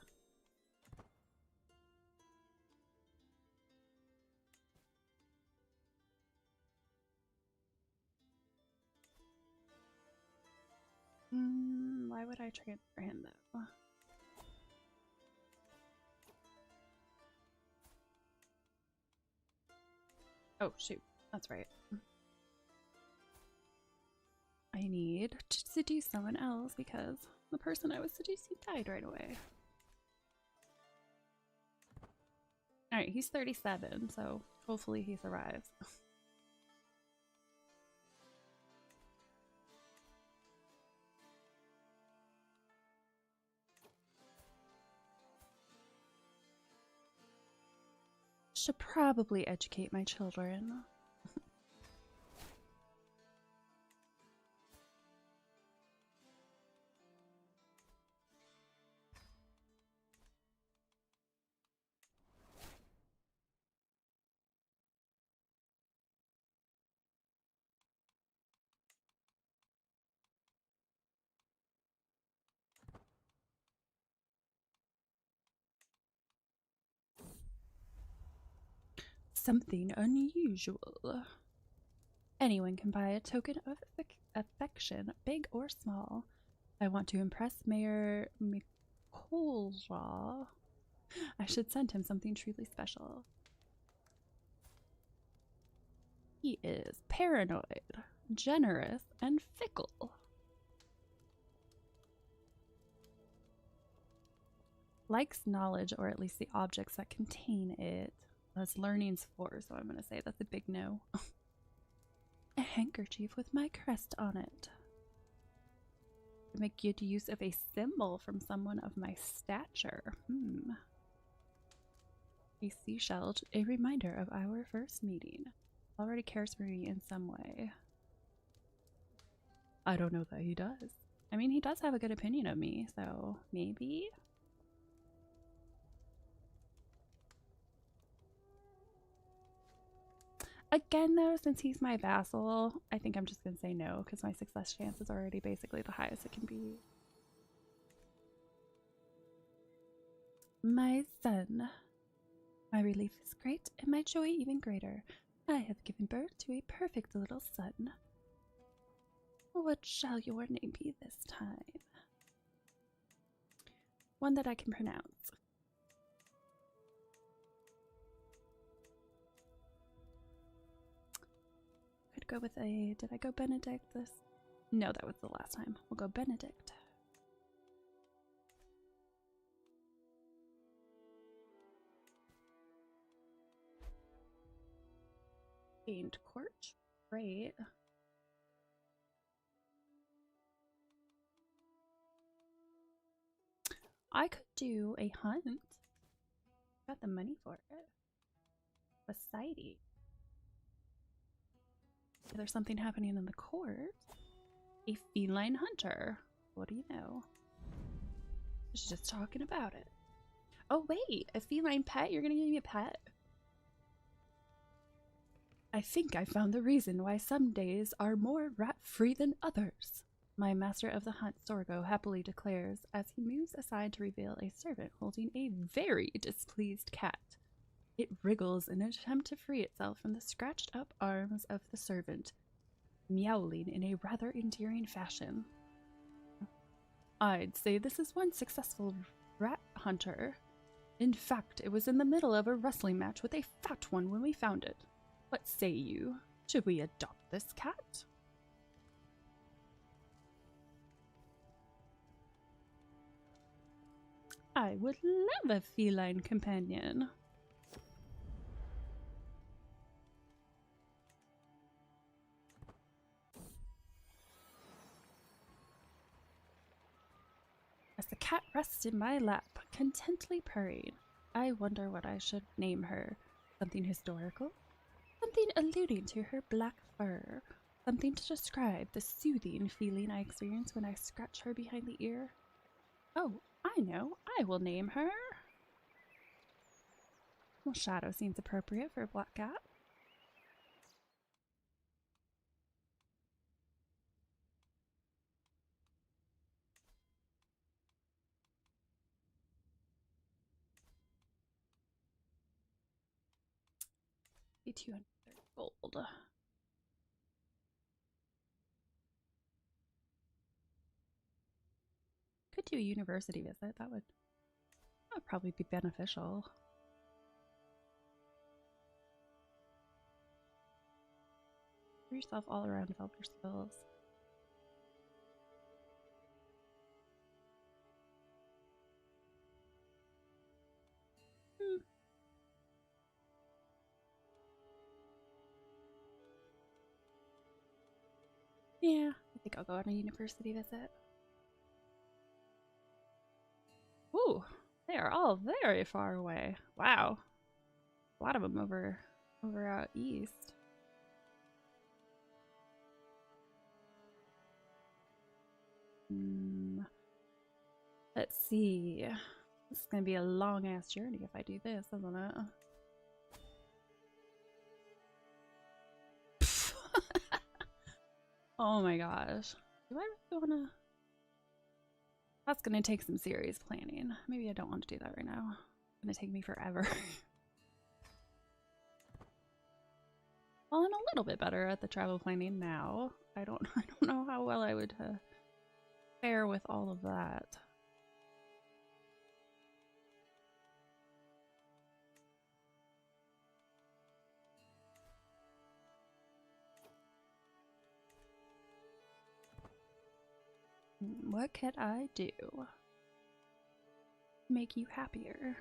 Why would I transfer him though? Oh shoot, that's right. I need to seduce someone else because the person I was seducing died right away. Alright, he's 37, so hopefully he survives. Should probably educate my children. Something unusual. Anyone can buy a token of affection, big or small. I want to impress Mayor McColraw. I should send him something truly special. He is paranoid, generous, and fickle. Likes knowledge, or at least the objects that contain it. That's learning's 4, so I'm going to say that's a big no. A handkerchief with my crest on it. Make good use of a symbol from someone of my stature. A seashell, a reminder of our first meeting. Already cares for me in some way. I don't know that he does. I mean, he does have a good opinion of me, so maybe? Again, though, since he's my vassal, I think I'm just going to say no, because my success chance is already basically the highest it can be. My son. My relief is great, and my joy even greater. I have given birth to a perfect little son. What shall your name be this time? One that I can pronounce. Could go with a... Did I go Benedict this? No, that was the last time. We'll go Benedict. Gained court. Great. I could do a hunt. Got the money for it. Society. There's something happening in the court. A feline hunter. What do you know? She's just talking about it. Oh wait, a feline pet? You're gonna give me a pet? I think I found the reason why some days are more rat-free than others. My master of the hunt, Sorgo, happily declares as he moves aside to reveal a servant holding a very displeased cat. It wriggles in an attempt to free itself from the scratched-up arms of the servant, meowling in a rather endearing fashion. I'd say this is one successful rat hunter. In fact, it was in the middle of a wrestling match with a fat one when we found it. What say you? Should we adopt this cat? I would love a feline companion. As the cat rests in my lap, contently purring, I wonder what I should name her. Something historical? Something alluding to her black fur? Something to describe the soothing feeling I experience when I scratch her behind the ear? Oh, I know. I will name her. Well, Shadow seems appropriate for a black cat. Be 200 gold. Could do a university visit. That would probably be beneficial. Give yourself all around developer skills. Yeah, I think I'll go on a university visit. Ooh, they are all very far away. Wow. A lot of them over out east. Let's see. This is gonna be a long ass journey if I do this, isn't it? Oh my gosh. Do I really wanna? That's gonna take some serious planning. Maybe I don't want to do that right now. It's gonna take me forever. Well, I'm a little bit better at the travel planning now. I don't know how well I would fare with all of that. What could I do to make you happier?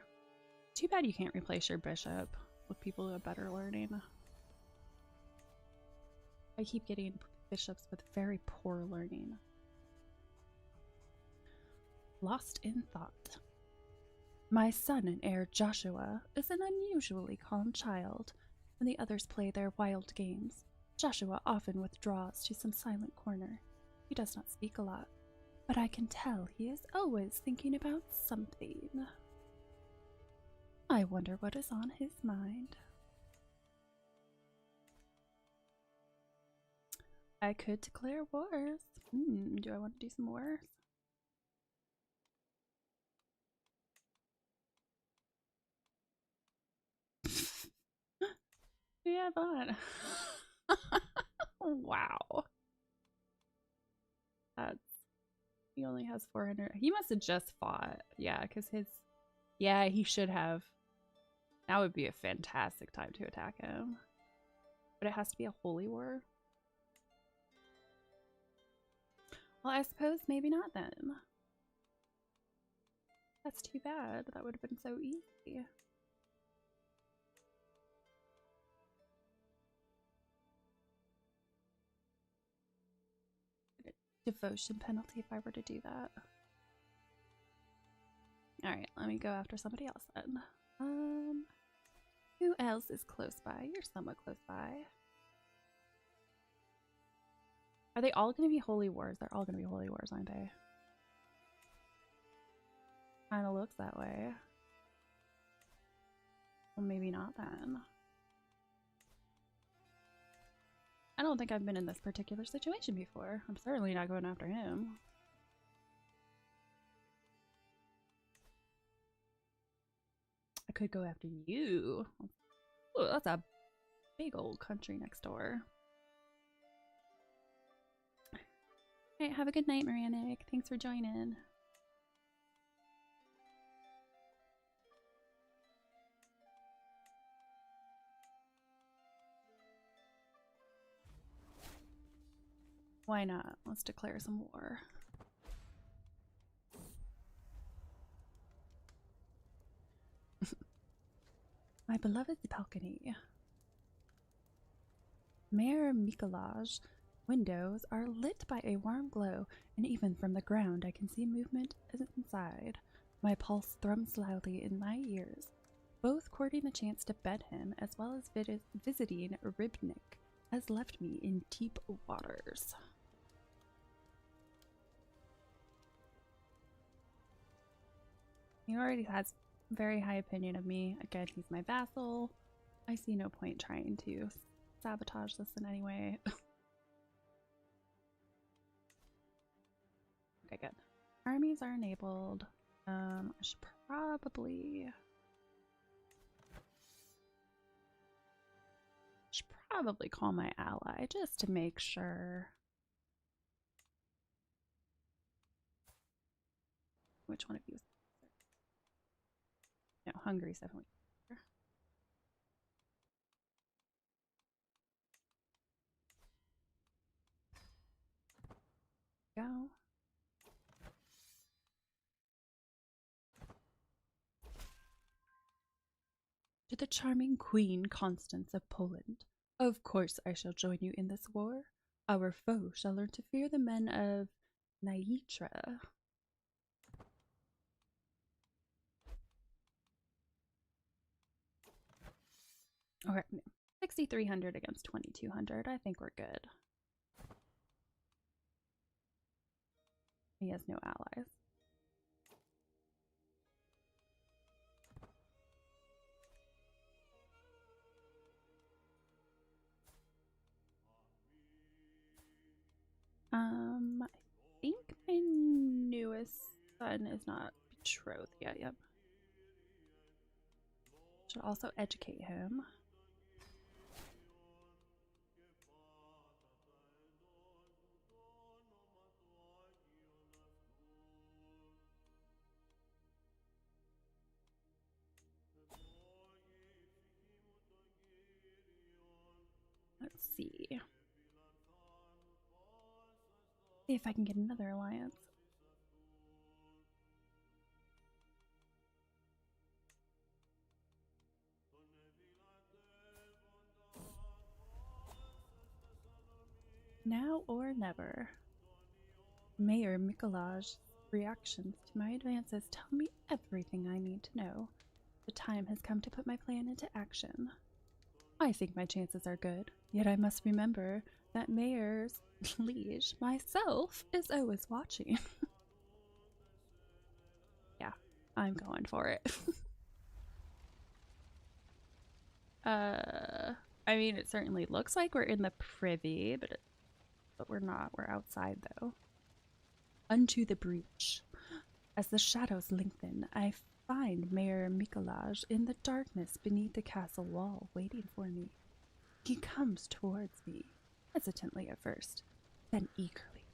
Too bad you can't replace your bishop with people who have better learning. I keep getting bishops with very poor learning. Lost in thought. My son and heir Joshua is an unusually calm child. When the others play their wild games, Joshua often withdraws to some silent corner. He does not speak a lot, but I can tell he is always thinking about something. I wonder what is on his mind. I could declare wars. Do I want to do some wars? Yeah, fun. Wow. That's, he only has 400. He must have just fought. Yeah, because his, yeah, he should have. That would be a fantastic time to attack him. But it has to be a holy war. Well, I suppose maybe not then. That's too bad. That would have been so easy. devotion penalty if I were to do that. Alright, let me go after somebody else then. Who else is close by? You're somewhat close by. Are they all going to be holy wars? They're all going to be holy wars, aren't they? Kind of looks that way. Well, maybe not then. I don't think I've been in this particular situation before. I'm certainly not going after him. I could go after you. Oh, that's a big old country next door. Alright, have a good night, Miranic. Thanks for joining. Why not? Let's declare some war. My beloved balcony. Mayor Mikolaj's windows are lit by a warm glow, and even from the ground I can see movement inside. My pulse thrums loudly in my ears. Both courting the chance to bed him, as well as visiting Ribnik, has left me in deep waters. He already has very high opinion of me. Again, he's my vassal. I see no point trying to sabotage this in any way. Okay, good. Armies are enabled. I should probably call my ally just to make sure. Which one of you? No, Hungary's definitely here. Go. To the charming Queen Constance of Poland. Of course I shall join you in this war. Our foe shall learn to fear the men of Naitra. Okay, 6,300 against 2,200. I think we're good. He has no allies. I think my newest son is not betrothed yet. Yep. Should also educate him. Let's see. See if I can get another alliance. Now or never. Mayor Mikolaj's reactions to my advances tell me everything I need to know. The time has come to put my plan into action. I think my chances are good, yet I must remember that Mayor's liege, myself, is always watching. Yeah, I'm going for it. I mean, it certainly looks like we're in the privy, but we're not. We're outside, though. Unto the breach. As the shadows lengthen, I find Mayor Mikolaj in the darkness beneath the castle wall, waiting for me. He comes towards me, hesitantly at first, then eagerly.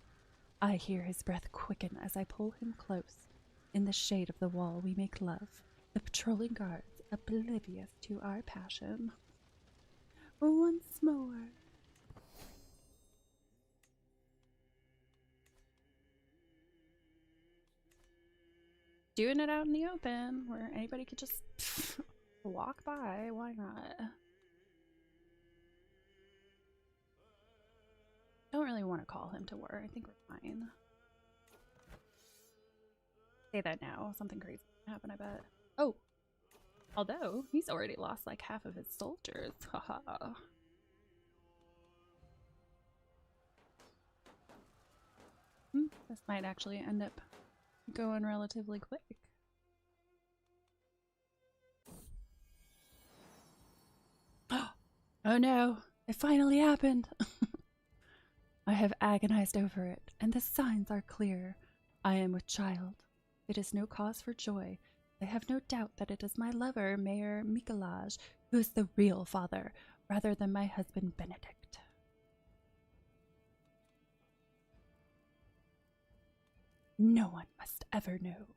I hear his breath quicken as I pull him close. In the shade of the wall we make love, the patrolling guards oblivious to our passion. Once more. Doing it out in the open where anybody could just walk by. Why not? Don't really want to call him to war. I think we're fine. Say that now. Something crazy can happen, I bet. Oh! Although, he's already lost like half of his soldiers. Haha. This might actually end up going relatively quick. Oh no! It finally happened! I have agonized over it, and the signs are clear. I am with child. It is no cause for joy. I have no doubt that it is my lover, Mayor Mikolaj, who is the real father, rather than my husband Benedict. No one must ever know.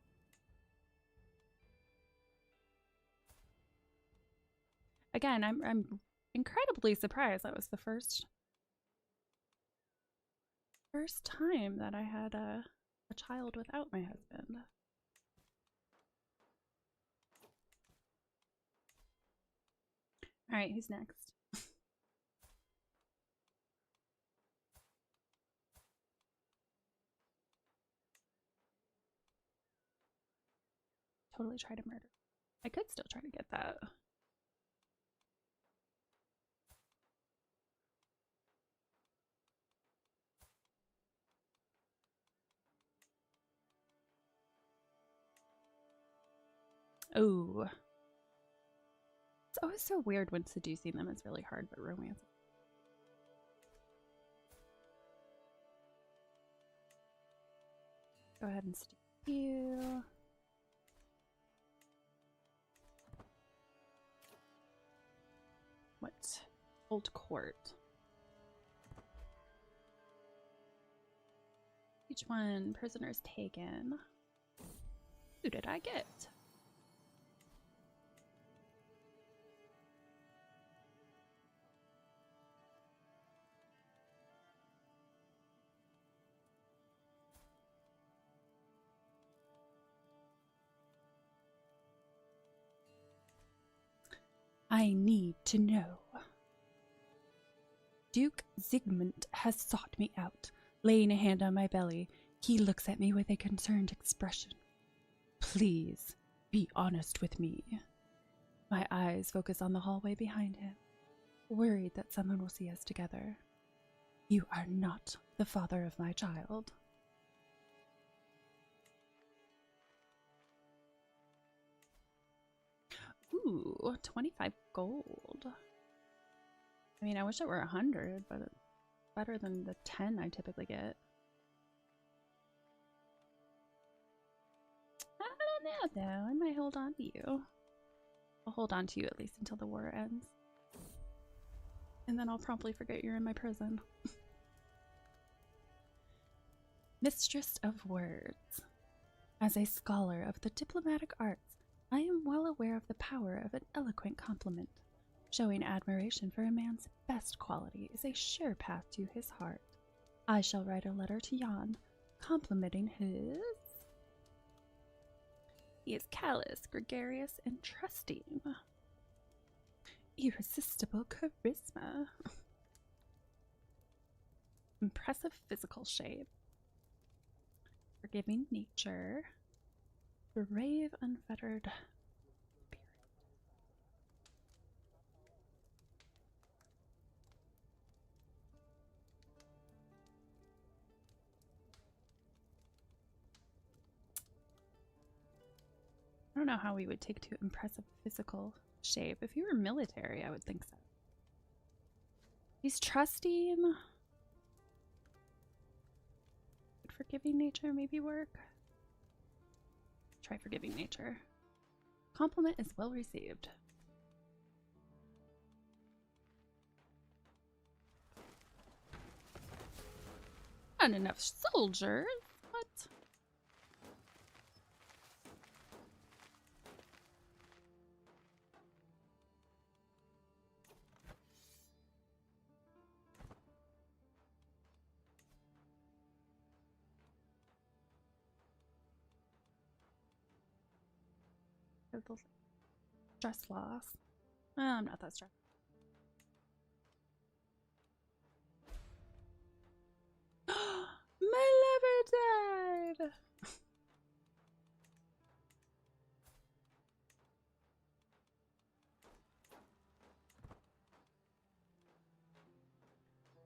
Again, I'm incredibly surprised. That was the first time that I had a child without my husband. All right, who's next? Totally try to murder. I could still try to get that. Oh. It's always so weird when seducing them is really hard, but romance. Go ahead and seduce you. What? Old court. Each one, prisoners taken. Who did I get? I need to know. Duke Zygmunt has sought me out. Laying a hand on my belly, he looks at me with a concerned expression. Please, be honest with me. My eyes focus on the hallway behind him, worried that someone will see us together. You are not the father of my child. Ooh, 25 gold. I mean, I wish it were 100, but it's better than the 10 I typically get. I don't know, though. I might hold on to you. I'll hold on to you at least until the war ends. And then I'll promptly forget you're in my prison. Mistress of words. As a scholar of the diplomatic arts, I am well aware of the power of an eloquent compliment. Showing admiration for a man's best quality is a sure path to his heart. I shall write a letter to Jan, complimenting his... He is callous, gregarious, and trusting. Irresistible charisma. Impressive physical shape. Forgiving nature. Brave, unfettered spirit. I don't know how we would take to impressive physical shape. If you were military, I would think so. He's trusting. Would forgiving nature maybe work? Try forgiving nature. Compliment is well received. Not enough soldiers. What? Stress loss. Oh, I'm not that stressed. it died!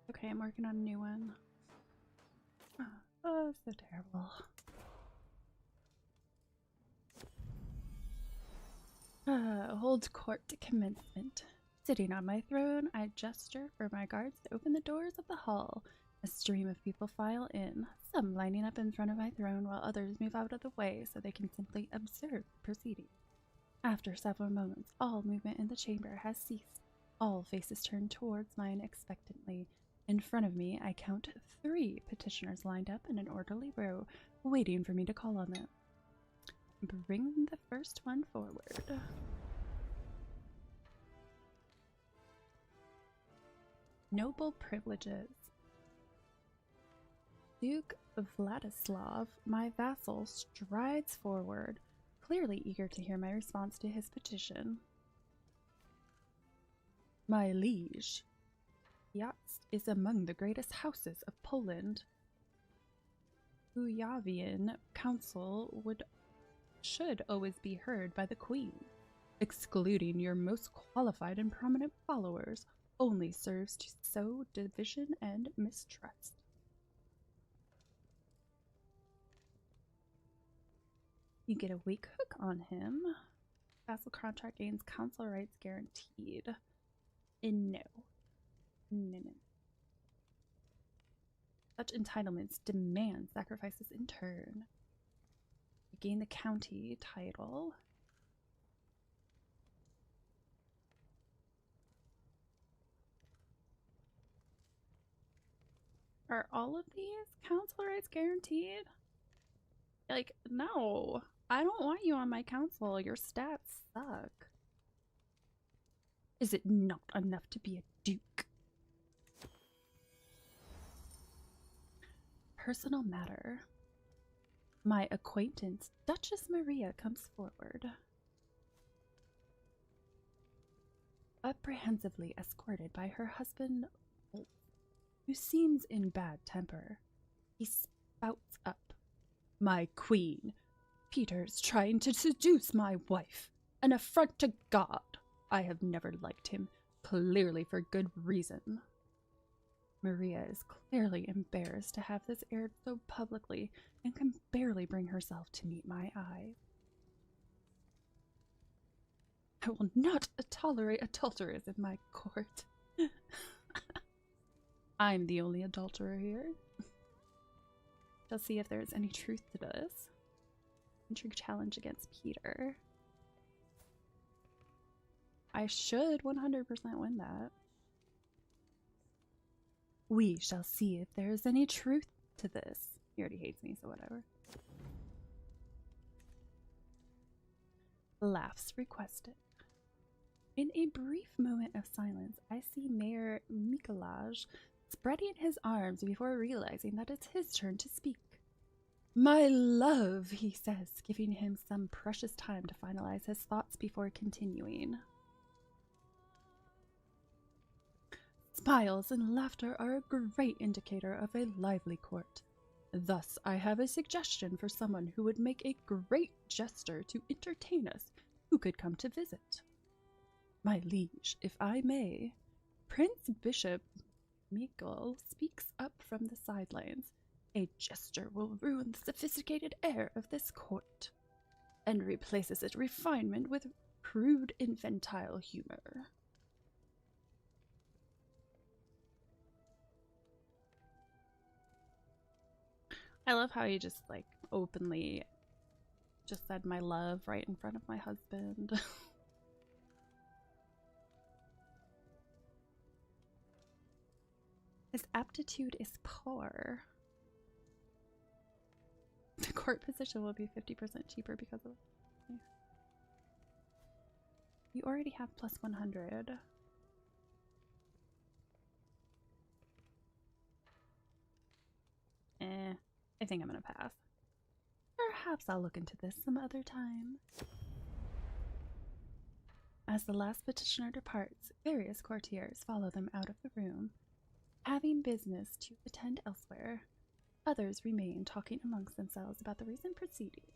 Okay, I'm working on a new one. Oh, so terrible. Hold court to commencement. Sitting on my throne, I gesture for my guards to open the doors of the hall. A stream of people file in, some lining up in front of my throne while others move out of the way so they can simply observe the proceedings. After several moments, all movement in the chamber has ceased. All faces turn towards mine expectantly. In front of me, I count 3 petitioners lined up in an orderly row, waiting for me to call on them. Bring the first one forward. Noble privileges. Duke Vladislav, my vassal, strides forward, clearly eager to hear my response to his petition. My liege, Yatst is among the greatest houses of Poland. Uyavian counsel should always be heard by the queen. Excluding your most qualified and prominent followers only serves to sow division and mistrust. You get a weak hook on him. Vassal contract gains council rights guaranteed. No. No. Such entitlements demand sacrifices in turn. You gain the county title. Are all of these council rights guaranteed? Like, no. I don't want you on my council. Your stats suck. Is it not enough to be a duke? Personal matter. My acquaintance, Duchess Maria, comes forward. Apprehensively escorted by her husband, Wolf, who seems in bad temper. He spouts up. My queen, Peter's trying to seduce my wife. An affront to God. I have never liked him, clearly for good reason. Maria is clearly embarrassed to have this aired so publicly and can barely bring herself to meet my eyes. I will not tolerate adulterers in my court. I'm the only adulterer here. Shall see if there is any truth to this. Intrigue challenge against Peter. I should 100% win that. We shall see if there is any truth to this. He already hates me, so whatever. Laughs requested. In a brief moment of silence, I see Mayor Mikolaj spreading his arms before realizing that it's his turn to speak. My love, he says, giving him some precious time to finalize his thoughts before continuing. Smiles and laughter are a great indicator of a lively court. Thus, I have a suggestion for someone who would make a great jester to entertain us, who could come to visit. My liege, if I may, Prince Bishop Mikkel speaks up from the sidelines. A gesture will ruin the sophisticated air of this court, and replaces its refinement with crude infantile humor. I love how he just, like, openly just said my love right in front of my husband. His aptitude is poor. The court position will be 50% cheaper because of it. You already have plus 100. I think I'm gonna pass. Perhaps I'll look into this some other time. As the last petitioner departs, various courtiers follow them out of the room, having business to attend elsewhere. Others remain talking amongst themselves about the recent proceedings.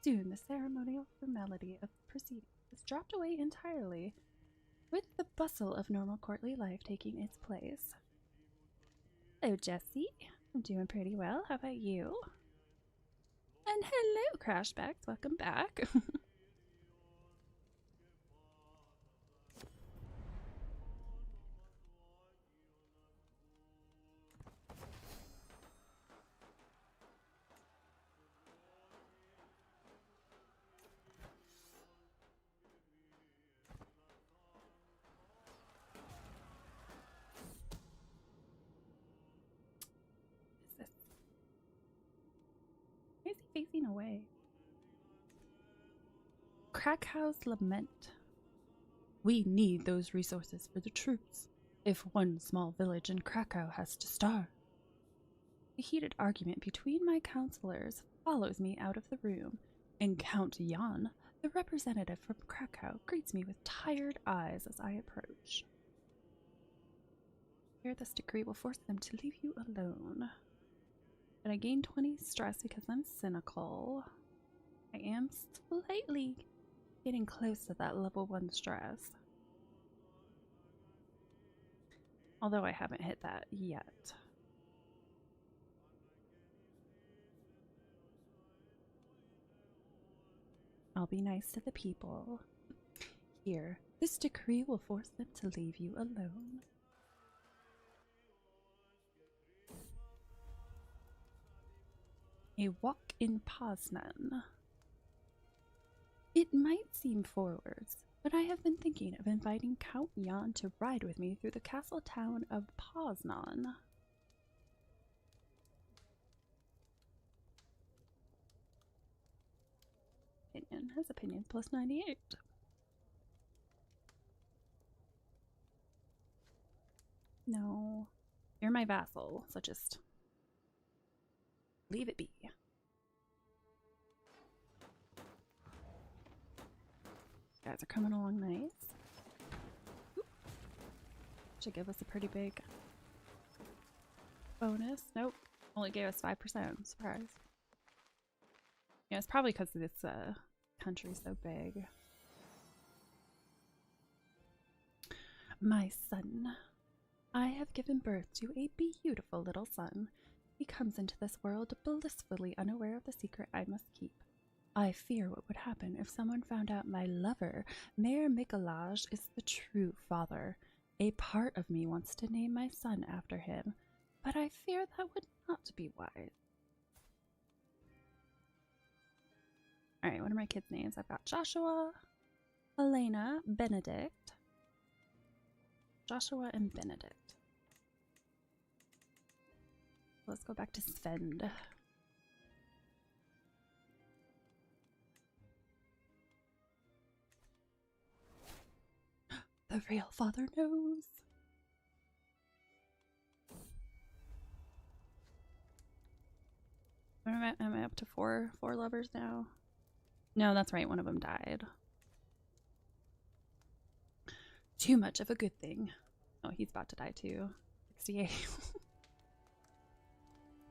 Soon the ceremonial formality of the proceedings is dropped away entirely, with the bustle of normal courtly life taking its place. Hello, Jessie. I'm doing pretty well. How about you? And hello, Crashbacks. Welcome back. Why is he facing away? Krakow's lament. We need those resources for the troops, if one small village in Krakow has to starve. A heated argument between my counselors follows me out of the room, and Count Jan, the representative from Krakow, greets me with tired eyes as I approach. Here, this decree will force them to leave you alone. And I gain 20 stress because I'm cynical. I am slightly getting close to that level 1 stress. Although I haven't hit that yet. I'll be nice to the people. Here, this decree will force them to leave you alone. A walk in Poznan. It might seem forwards, but I have been thinking of inviting Count Jan to ride with me through the castle town of Poznan. Opinion. His opinion's plus 98. No. You're my vassal, so just leave it be. Guys are coming along nice. Oop. Should give us a pretty big bonus. Nope. Only gave us 5%. Surprise. Yeah, it's probably because this country's so big. My son. I have given birth to a beautiful little son. He comes into this world blissfully unaware of the secret I must keep. I fear what would happen if someone found out my lover, Mayor Mikolaj, is the true father. A part of me wants to name my son after him, but I fear that would not be wise. Alright, what are my kids' names? I've got Joshua, Elena, Benedict. Joshua and Benedict. Let's go back to Sven. The real father knows. Am I up to four lovers now? No, that's right. One of them died. Too much of a good thing. Oh, he's about to die too. 68.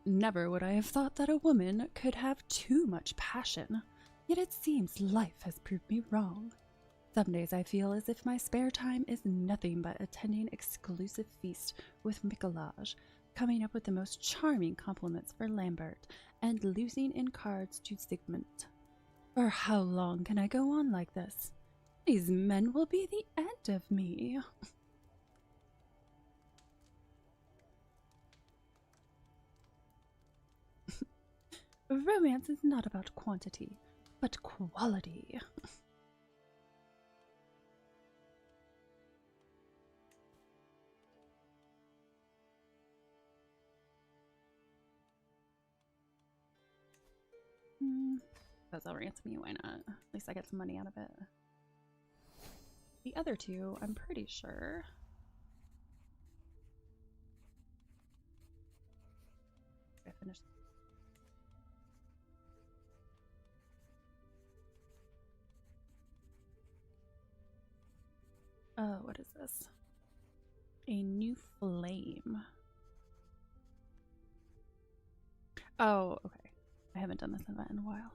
Never would I have thought that a woman could have too much passion. Yet it seems life has proved me wrong. Some days I feel as if my spare time is nothing but attending exclusive feasts with Mikolaj, coming up with the most charming compliments for Lambert, and losing in cards to Sigmund. For how long can I go on like this? These men will be the end of me. Romance is not about quantity, but quality. Because they'll ransom me, why not? At least I get some money out of it. The other two, I'm pretty sure. I finished. Oh, what is this? A new flame. Oh, okay. I haven't done this event in a while.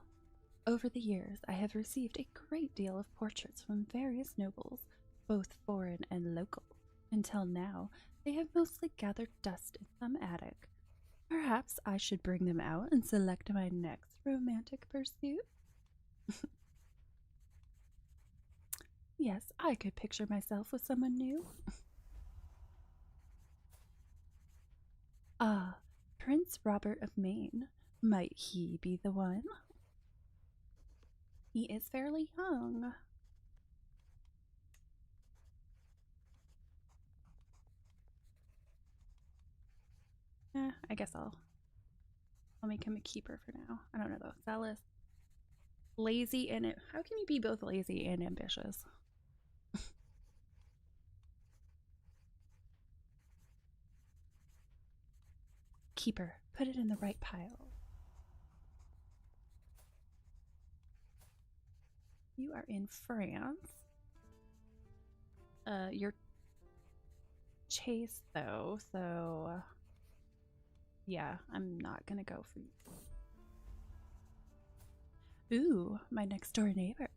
Over the years, I have received a great deal of portraits from various nobles, both foreign and local. Until now, they have mostly gathered dust in some attic. Perhaps I should bring them out and select my next romantic pursuit? Yes, I could picture myself with someone new. Ah, Prince Robert of Maine. Might he be the one? He is fairly young. I guess I'll make him a keeper for now. I don't know though. Zealous, lazy, and how can you be both lazy and ambitious? Keeper, put it in the right pile. You are in France. You're chased though, so yeah, I'm not gonna go for you. Ooh, my next door neighbor.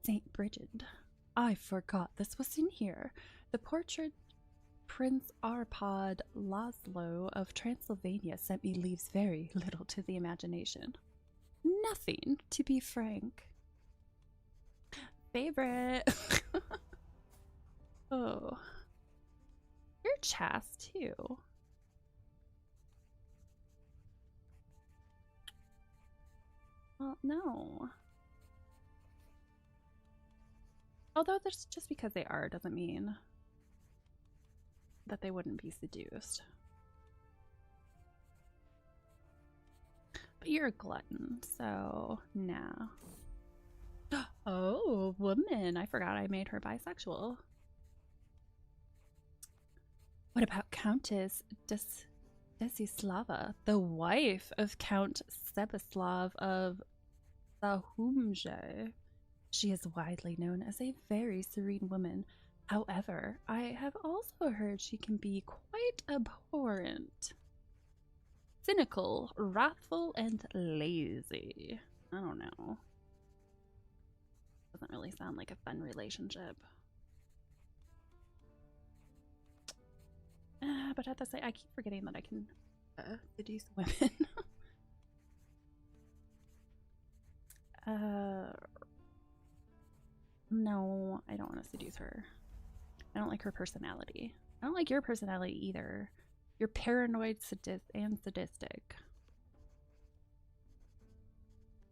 Saint Brigid. I forgot this was in here. The portrait Prince Arpad Laszlo of Transylvania sent me leaves very little to the imagination. Nothing, to be frank. Favorite. Oh. You're chaste, too. Well, no. Although that's just because they are doesn't mean that they wouldn't be seduced. But you're a glutton, so no. Oh, woman. I forgot I made her bisexual. What about Countess Desislava, the wife of Count Sebaslav of Zahumje? She is widely known as a very serene woman. However, I have also heard she can be quite abhorrent. Cynical, wrathful, and lazy. I don't know. Doesn't really sound like a fun relationship. But at the same, I keep forgetting that I can seduce women. No, I don't want to seduce her. I don't like her personality. I don't like your personality either. You're paranoid, and sadistic.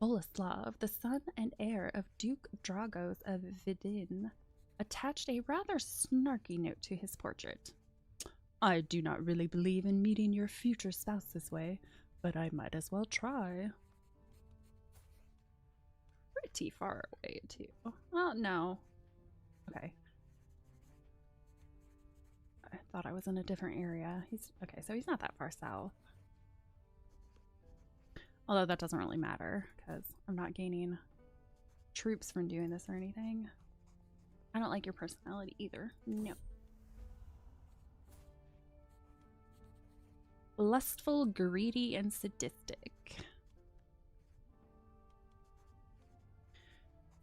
Boleslav, the son and heir of Duke Dragos of Vidin, attached a rather snarky note to his portrait. I do not really believe in meeting your future spouse this way, but I might as well try. Pretty far away, too. Well, no. Okay. I thought I was in a different area. Okay, so he's not that far south. Although that doesn't really matter, because I'm not gaining troops from doing this or anything. I don't like your personality either. No. Lustful, greedy, and sadistic.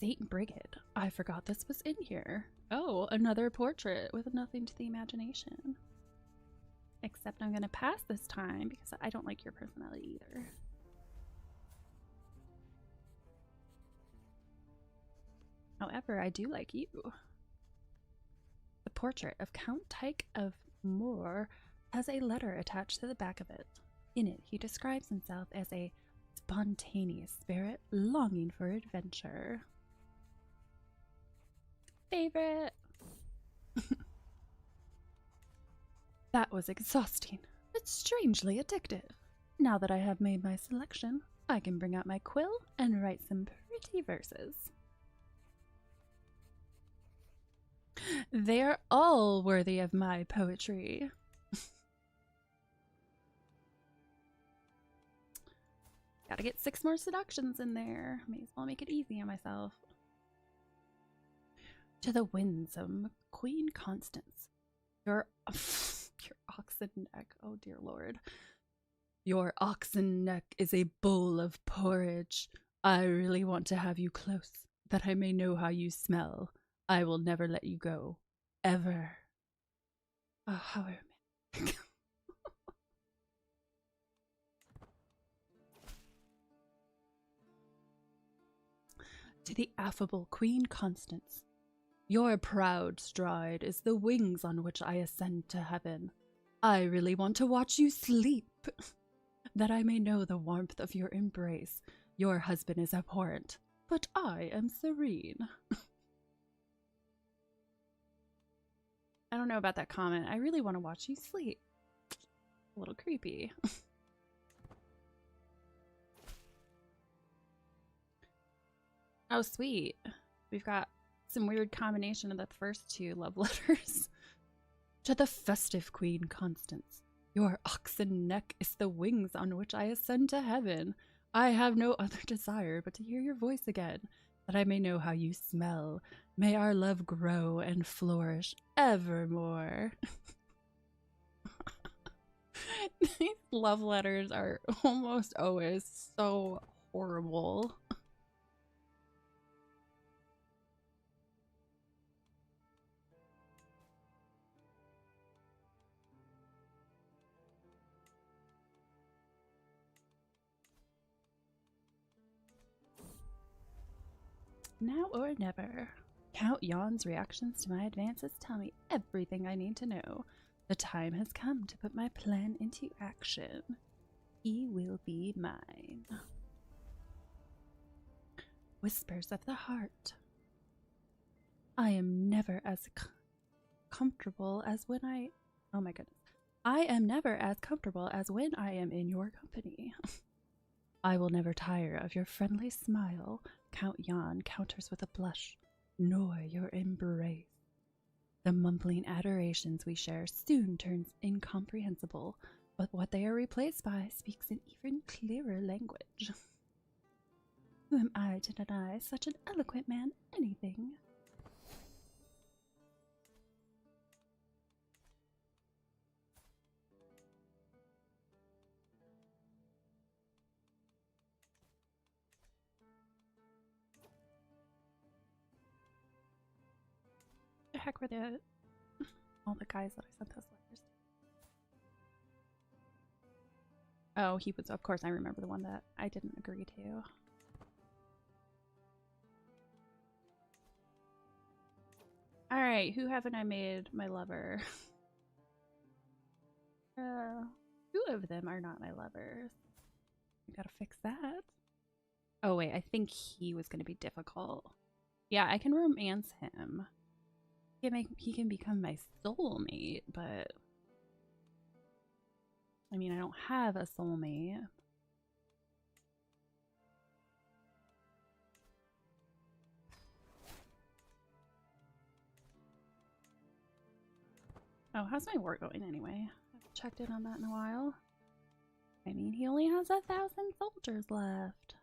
Saint Brigid. I forgot this was in here. Oh, another portrait with nothing to the imagination. Except I'm going to pass this time because I don't like your personality either. However, I do like you. The portrait of Count Tyke of Moor has a letter attached to the back of it. In it, he describes himself as a spontaneous spirit longing for adventure. Favorite. That was exhausting, but strangely addictive. Now that I have made my selection, I can bring out my quill and write some pretty verses. They are all worthy of my poetry. Gotta get 6 more seductions in there. May as well make it easy on myself. To the winsome Queen Constance. Your oxen neck. Oh dear lord. Your oxen neck is a bowl of porridge. I really want to have you close, that I may know how you smell. I will never let you go. Ever. Oh, how romantic. To the affable Queen Constance. Your proud stride is the wings on which I ascend to heaven. I really want to watch you sleep, that I may know the warmth of your embrace. Your husband is abhorrent, but I am serene. I don't know about that comment. I really want to watch you sleep. A little creepy. Oh, sweet. We've got some weird combination of the first two love letters. To the festive Queen Constance. Your oxen neck is the wings on which I ascend to heaven. I have no other desire but to hear your voice again, that I may know how you smell. May our love grow and flourish evermore. These love letters are almost always so horrible. Now or never. Count Yon's reactions to my advances tell me everything I need to know. The time has come to put my plan into action. He will be mine. Whispers of the heart. I am never as comfortable as when I... Oh my goodness. I am never as comfortable as when I am in your company. I will never tire of your friendly smile. Count Yon counters with a blush, nor your embrace. The mumbling adorations we share soon turns incomprehensible, but what they are replaced by speaks an even clearer language. Who am I to deny such an eloquent man anything? The heck were all the guys that I sent those letters to? Oh, he was, of course, I remember the one that I didn't agree to. Alright, who haven't I made my lover? Two of them are not my lovers. I gotta fix that. Oh wait, I think he was gonna be difficult. Yeah, I can romance him. He can become my soulmate, but I mean, I don't have a soulmate. Oh, how's my work going anyway? I haven't checked in on that in a while. I mean, he only has 1,000 soldiers left.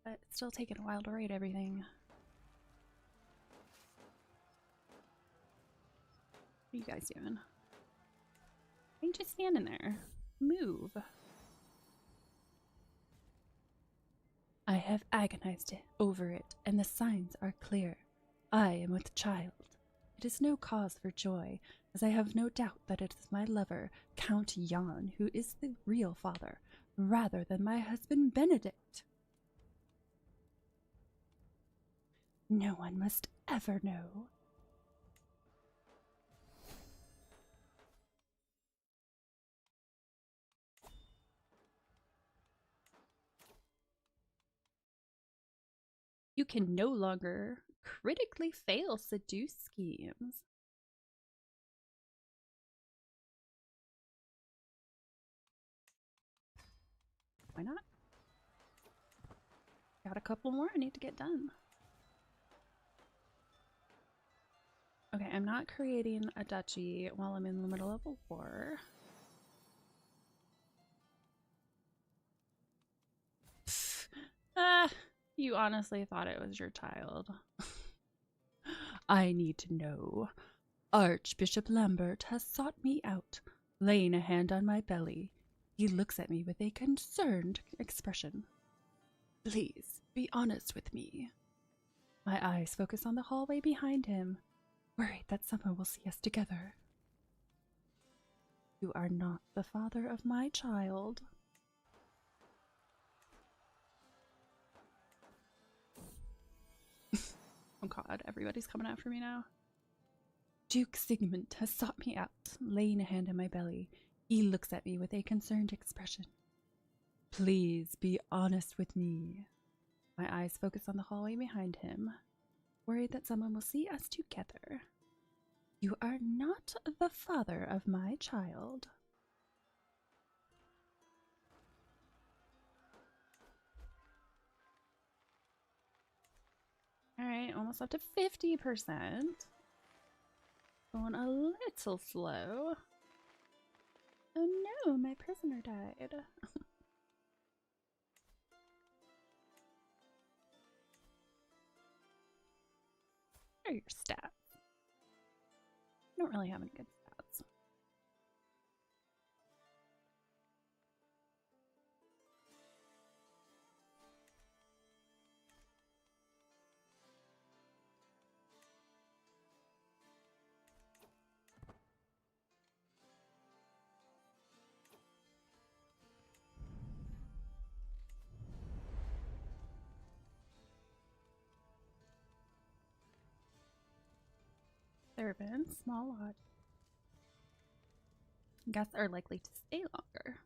But it's still taking a while to raid everything. What are you guys doing? Why ain't you standing there? Move. I have agonized over it, and the signs are clear. I am with child. It is no cause for joy, as I have no doubt that it is my lover, Count Yon, who is the real father, rather than my husband Benedict. No one must ever know. You can no longer critically fail seduce schemes. Why not? Got a couple more I need to get done. Okay, I'm not creating a duchy while I'm in the middle of a war. You honestly thought it was your child. I need to know. Archbishop Lambert has sought me out, laying a hand on my belly. He looks at me with a concerned expression. Please, be honest with me. My eyes focus on the hallway behind him, worried that someone will see us together. You are not the father of my child. Oh god, everybody's coming after me now. Duke Sigmund has sought me out, laying a hand on my belly. He looks at me with a concerned expression. Please be honest with me. My eyes focus on the hallway behind him, worried that someone will see us together. You are not the father of my child. Alright, almost up to 50%. Going a little slow. Oh no, my prisoner died. What are your stats? I don't really have any good stats. Servants, small lodge. Guests are likely to stay longer.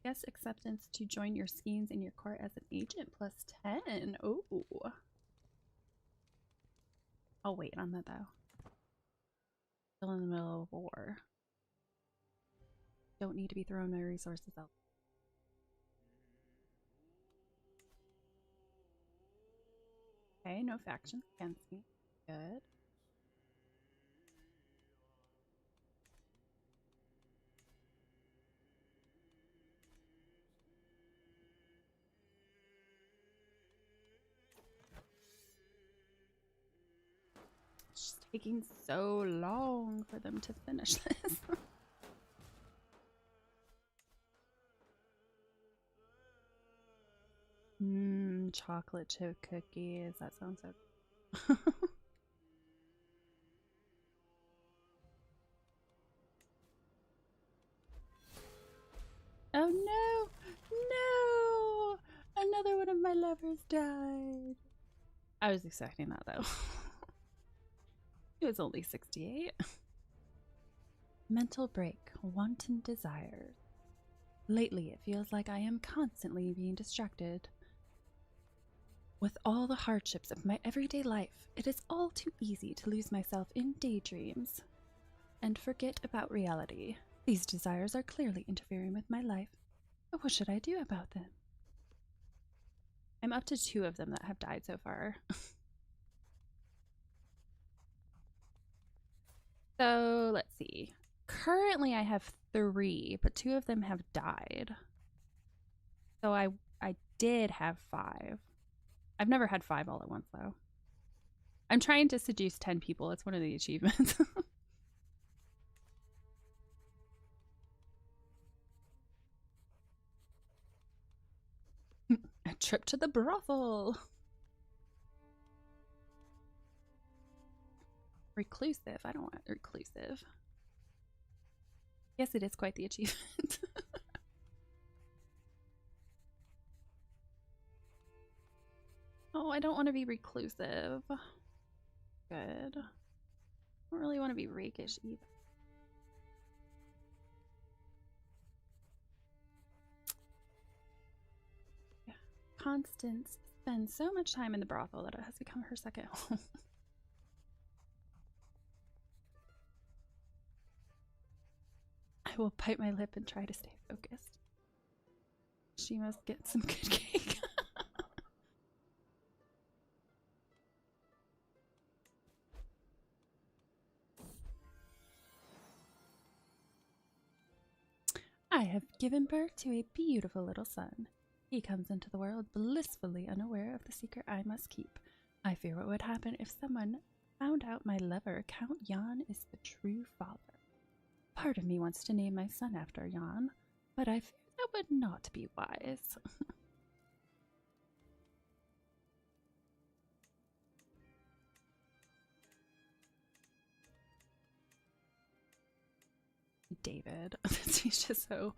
Guest acceptance to join your schemes in your court as an agent plus 10. Ooh. I'll wait on that though. Still in the middle of war. Don't need to be throwing my resources out. Okay, no factions against me. Good. It's just taking so long for them to finish this. Chocolate chip cookies. That sounds so. Oh no! No! Another one of my lovers died. I was expecting that though. It was only 68. Mental break. Wanton desires. Lately, it feels like I am constantly being distracted. With all the hardships of my everyday life, it is all too easy to lose myself in daydreams and forget about reality. These desires are clearly interfering with my life, but what should I do about them? I'm up to 2 of them that have died so far. So, let's see. Currently, I have 3, but 2 of them have died. So I did have 5. I've never had 5 all at once, though. I'm trying to seduce 10 people. It's one of the achievements. A trip to the brothel. Reclusive. I don't want reclusive. Yes, it is quite the achievement. Oh, I don't want to be reclusive. Good. I don't really want to be rakish either. Yeah. Constance spends so much time in the brothel that it has become her second home. I will bite my lip and try to stay focused. She must get some good cake. I have given birth to a beautiful little son. He comes into the world blissfully unaware of the secret I must keep. I fear what would happen if someone found out my lover, Count Jan, is the true father. Part of me wants to name my son after Jan, but I fear that would not be wise. David. He's just so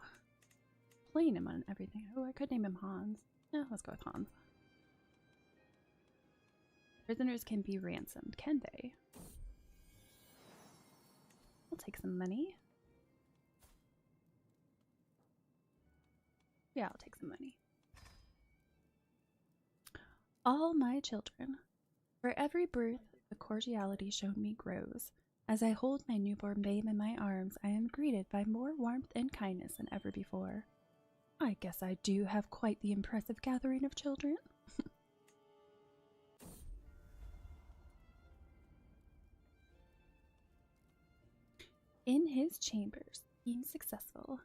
plain him on everything. Oh, I could name him Hans. Yeah, let's go with Hans. Prisoners can be ransomed, can they? I'll take some money. Yeah, I'll take some money. All my children. For every birth, the cordiality shown me grows. As I hold my newborn babe in my arms, I am greeted by more warmth and kindness than ever before. I guess I do have quite the impressive gathering of children. In his chambers, being successful,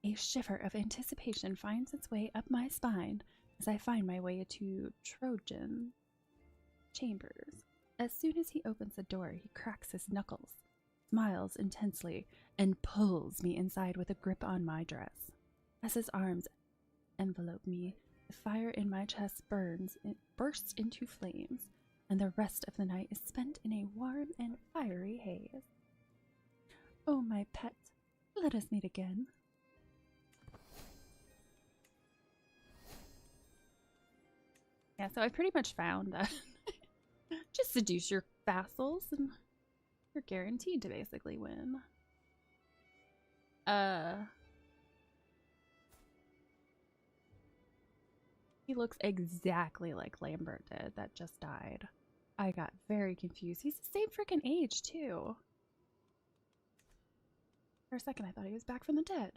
a shiver of anticipation finds its way up my spine as I find my way to Trojan chambers. As soon as he opens the door, he cracks his knuckles, smiles intensely, and pulls me inside with a grip on my dress. As his arms envelope me, the fire in my chest bursts into flames, and the rest of the night is spent in a warm and fiery haze. Oh, my pet, let us meet again. Yeah, so I pretty much found that just seduce your vassals and you're guaranteed to basically win. He looks exactly like Lambert did that just died. I got very confused. He's the same freaking age, too. For a second, I thought he was back from the dead.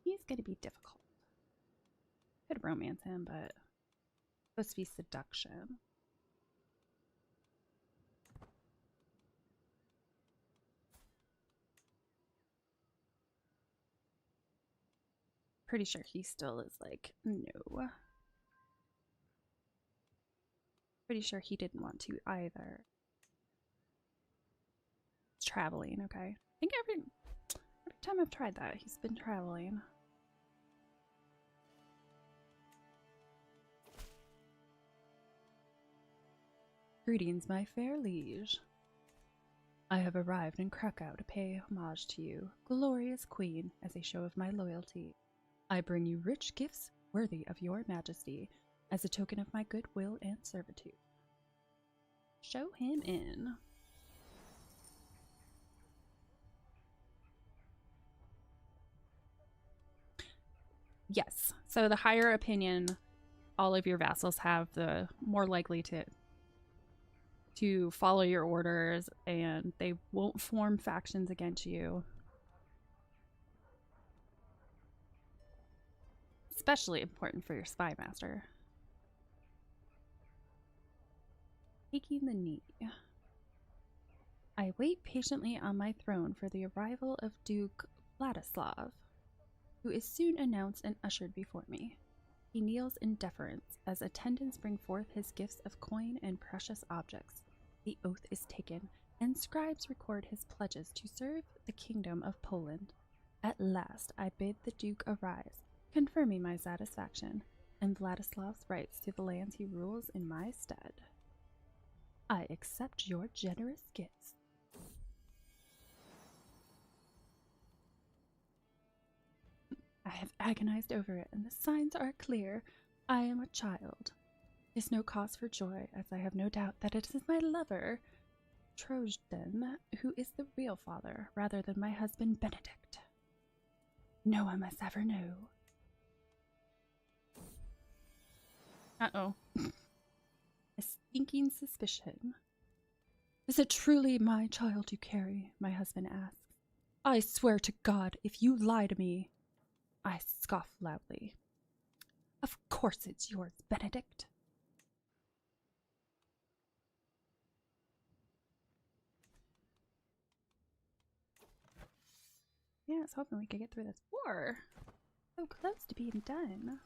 He's gonna be difficult. Could romance him, but it's supposed to be seduction. Pretty sure he still is like, no. Pretty sure he didn't want to either. It's traveling, okay. I think every time I've tried that, he's been traveling. Greetings, my fair liege. I have arrived in Krakow to pay homage to you, glorious queen, as a show of my loyalty. I bring you rich gifts worthy of your majesty, as a token of my goodwill and servitude. Show him in. Yes, so the higher opinion all of your vassals have, the more likely to follow your orders, and they won't form factions against you. Especially important for your spy master. Taking the knee. I wait patiently on my throne for the arrival of Duke Vladislav, who is soon announced and ushered before me. He kneels in deference as attendants bring forth his gifts of coin and precious objects. The oath is taken, and scribes record his pledges to serve the kingdom of Poland. At last I bid the Duke arise, confirming my satisfaction, and Vladislav's rights to the lands he rules in my stead. I accept your generous gifts. I have agonized over it, and the signs are clear. I am a child. 'Tis no cause for joy, as I have no doubt that it is my lover, Trojan, who is the real father, rather than my husband Benedict. No one must ever know. Uh-oh. A stinking suspicion. Is it truly my child you carry? My husband asks. I swear to God, if you lie to me. I scoff loudly. Of course it's yours, Benedict. Yeah, I was hoping we could get through this war. So close to being done.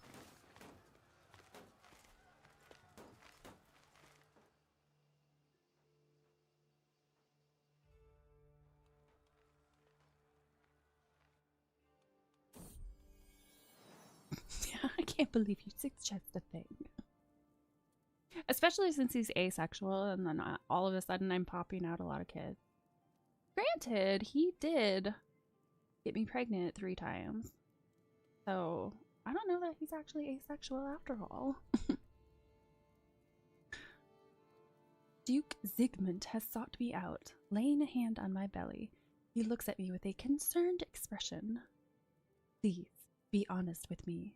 can't believe you suggest a thing. Especially since he's asexual, and then all of a sudden I'm popping out a lot of kids. Granted, he did get me pregnant 3 times. So, I don't know that he's actually asexual after all. Duke Zygmunt has sought me out, laying a hand on my belly. He looks at me with a concerned expression. Please, be honest with me.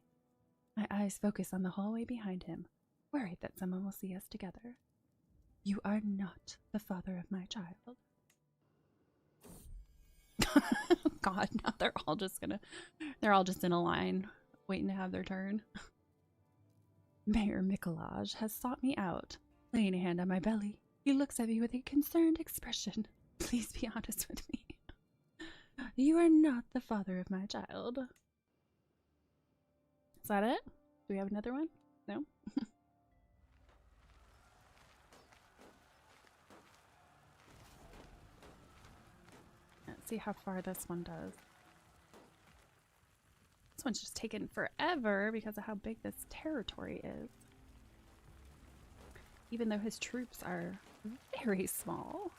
My eyes focus on the hallway behind him, worried that someone will see us together. You are not the father of my child. God, now they're all just in a line, waiting to have their turn. Mayor Mikolaj has sought me out, laying a hand on my belly. He looks at me with a concerned expression. Please be honest with me. You are not the father of my child. Is that it? Do we have another one? No? Let's see how far this one does. This one's just taken forever because of how big this territory is. Even though his troops are very small.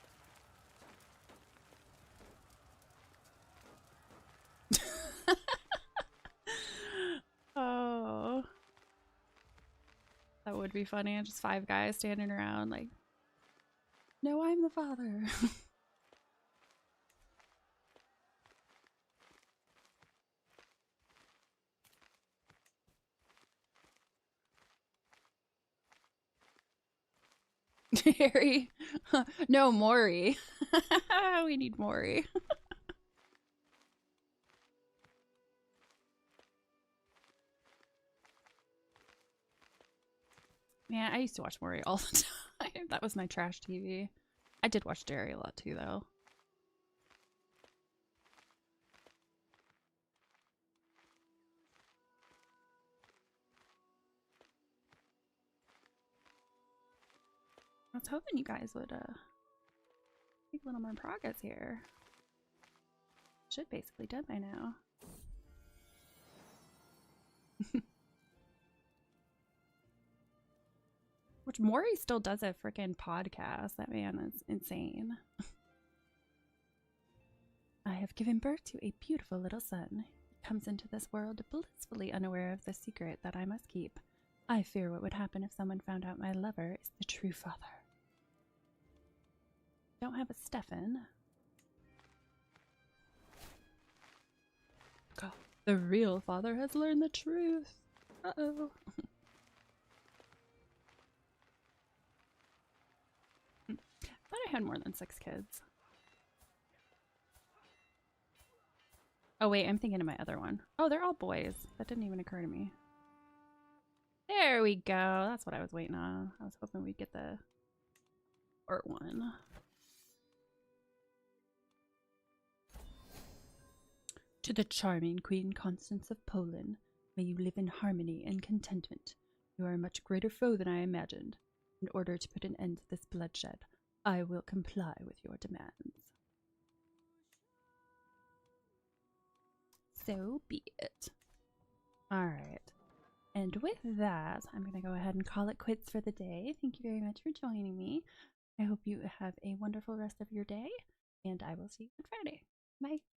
Oh. That would be funny. Just 5 guys standing around like, no, I'm the father. Harry. No, Maury. We need Maury. Man, I used to watch Maury all the time. That was my trash TV. I did watch Jerry a lot too, though. I was hoping you guys would make a little more progress here. Should basically done by now. Which Maury still does a freaking podcast. That man is insane. I have given birth to a beautiful little son. He comes into this world blissfully unaware of the secret that I must keep. I fear what would happen if someone found out my lover is the true father. Don't have a Stefan. God, the real father has learned the truth. Uh-oh. Thought I had more than 6 kids. Oh wait, I'm thinking of my other one. Oh, they're all boys. That didn't even occur to me. There we go. That's what I was waiting on. I was hoping we'd get the art one. To the charming Queen Constance of Poland, may you live in harmony and contentment. You are a much greater foe than I imagined. In order to put an end to this bloodshed, I will comply with your demands. So be it. Alright. And with that, I'm going to go ahead and call it quits for the day. Thank you very much for joining me. I hope you have a wonderful rest of your day, and I will see you on Friday. Bye.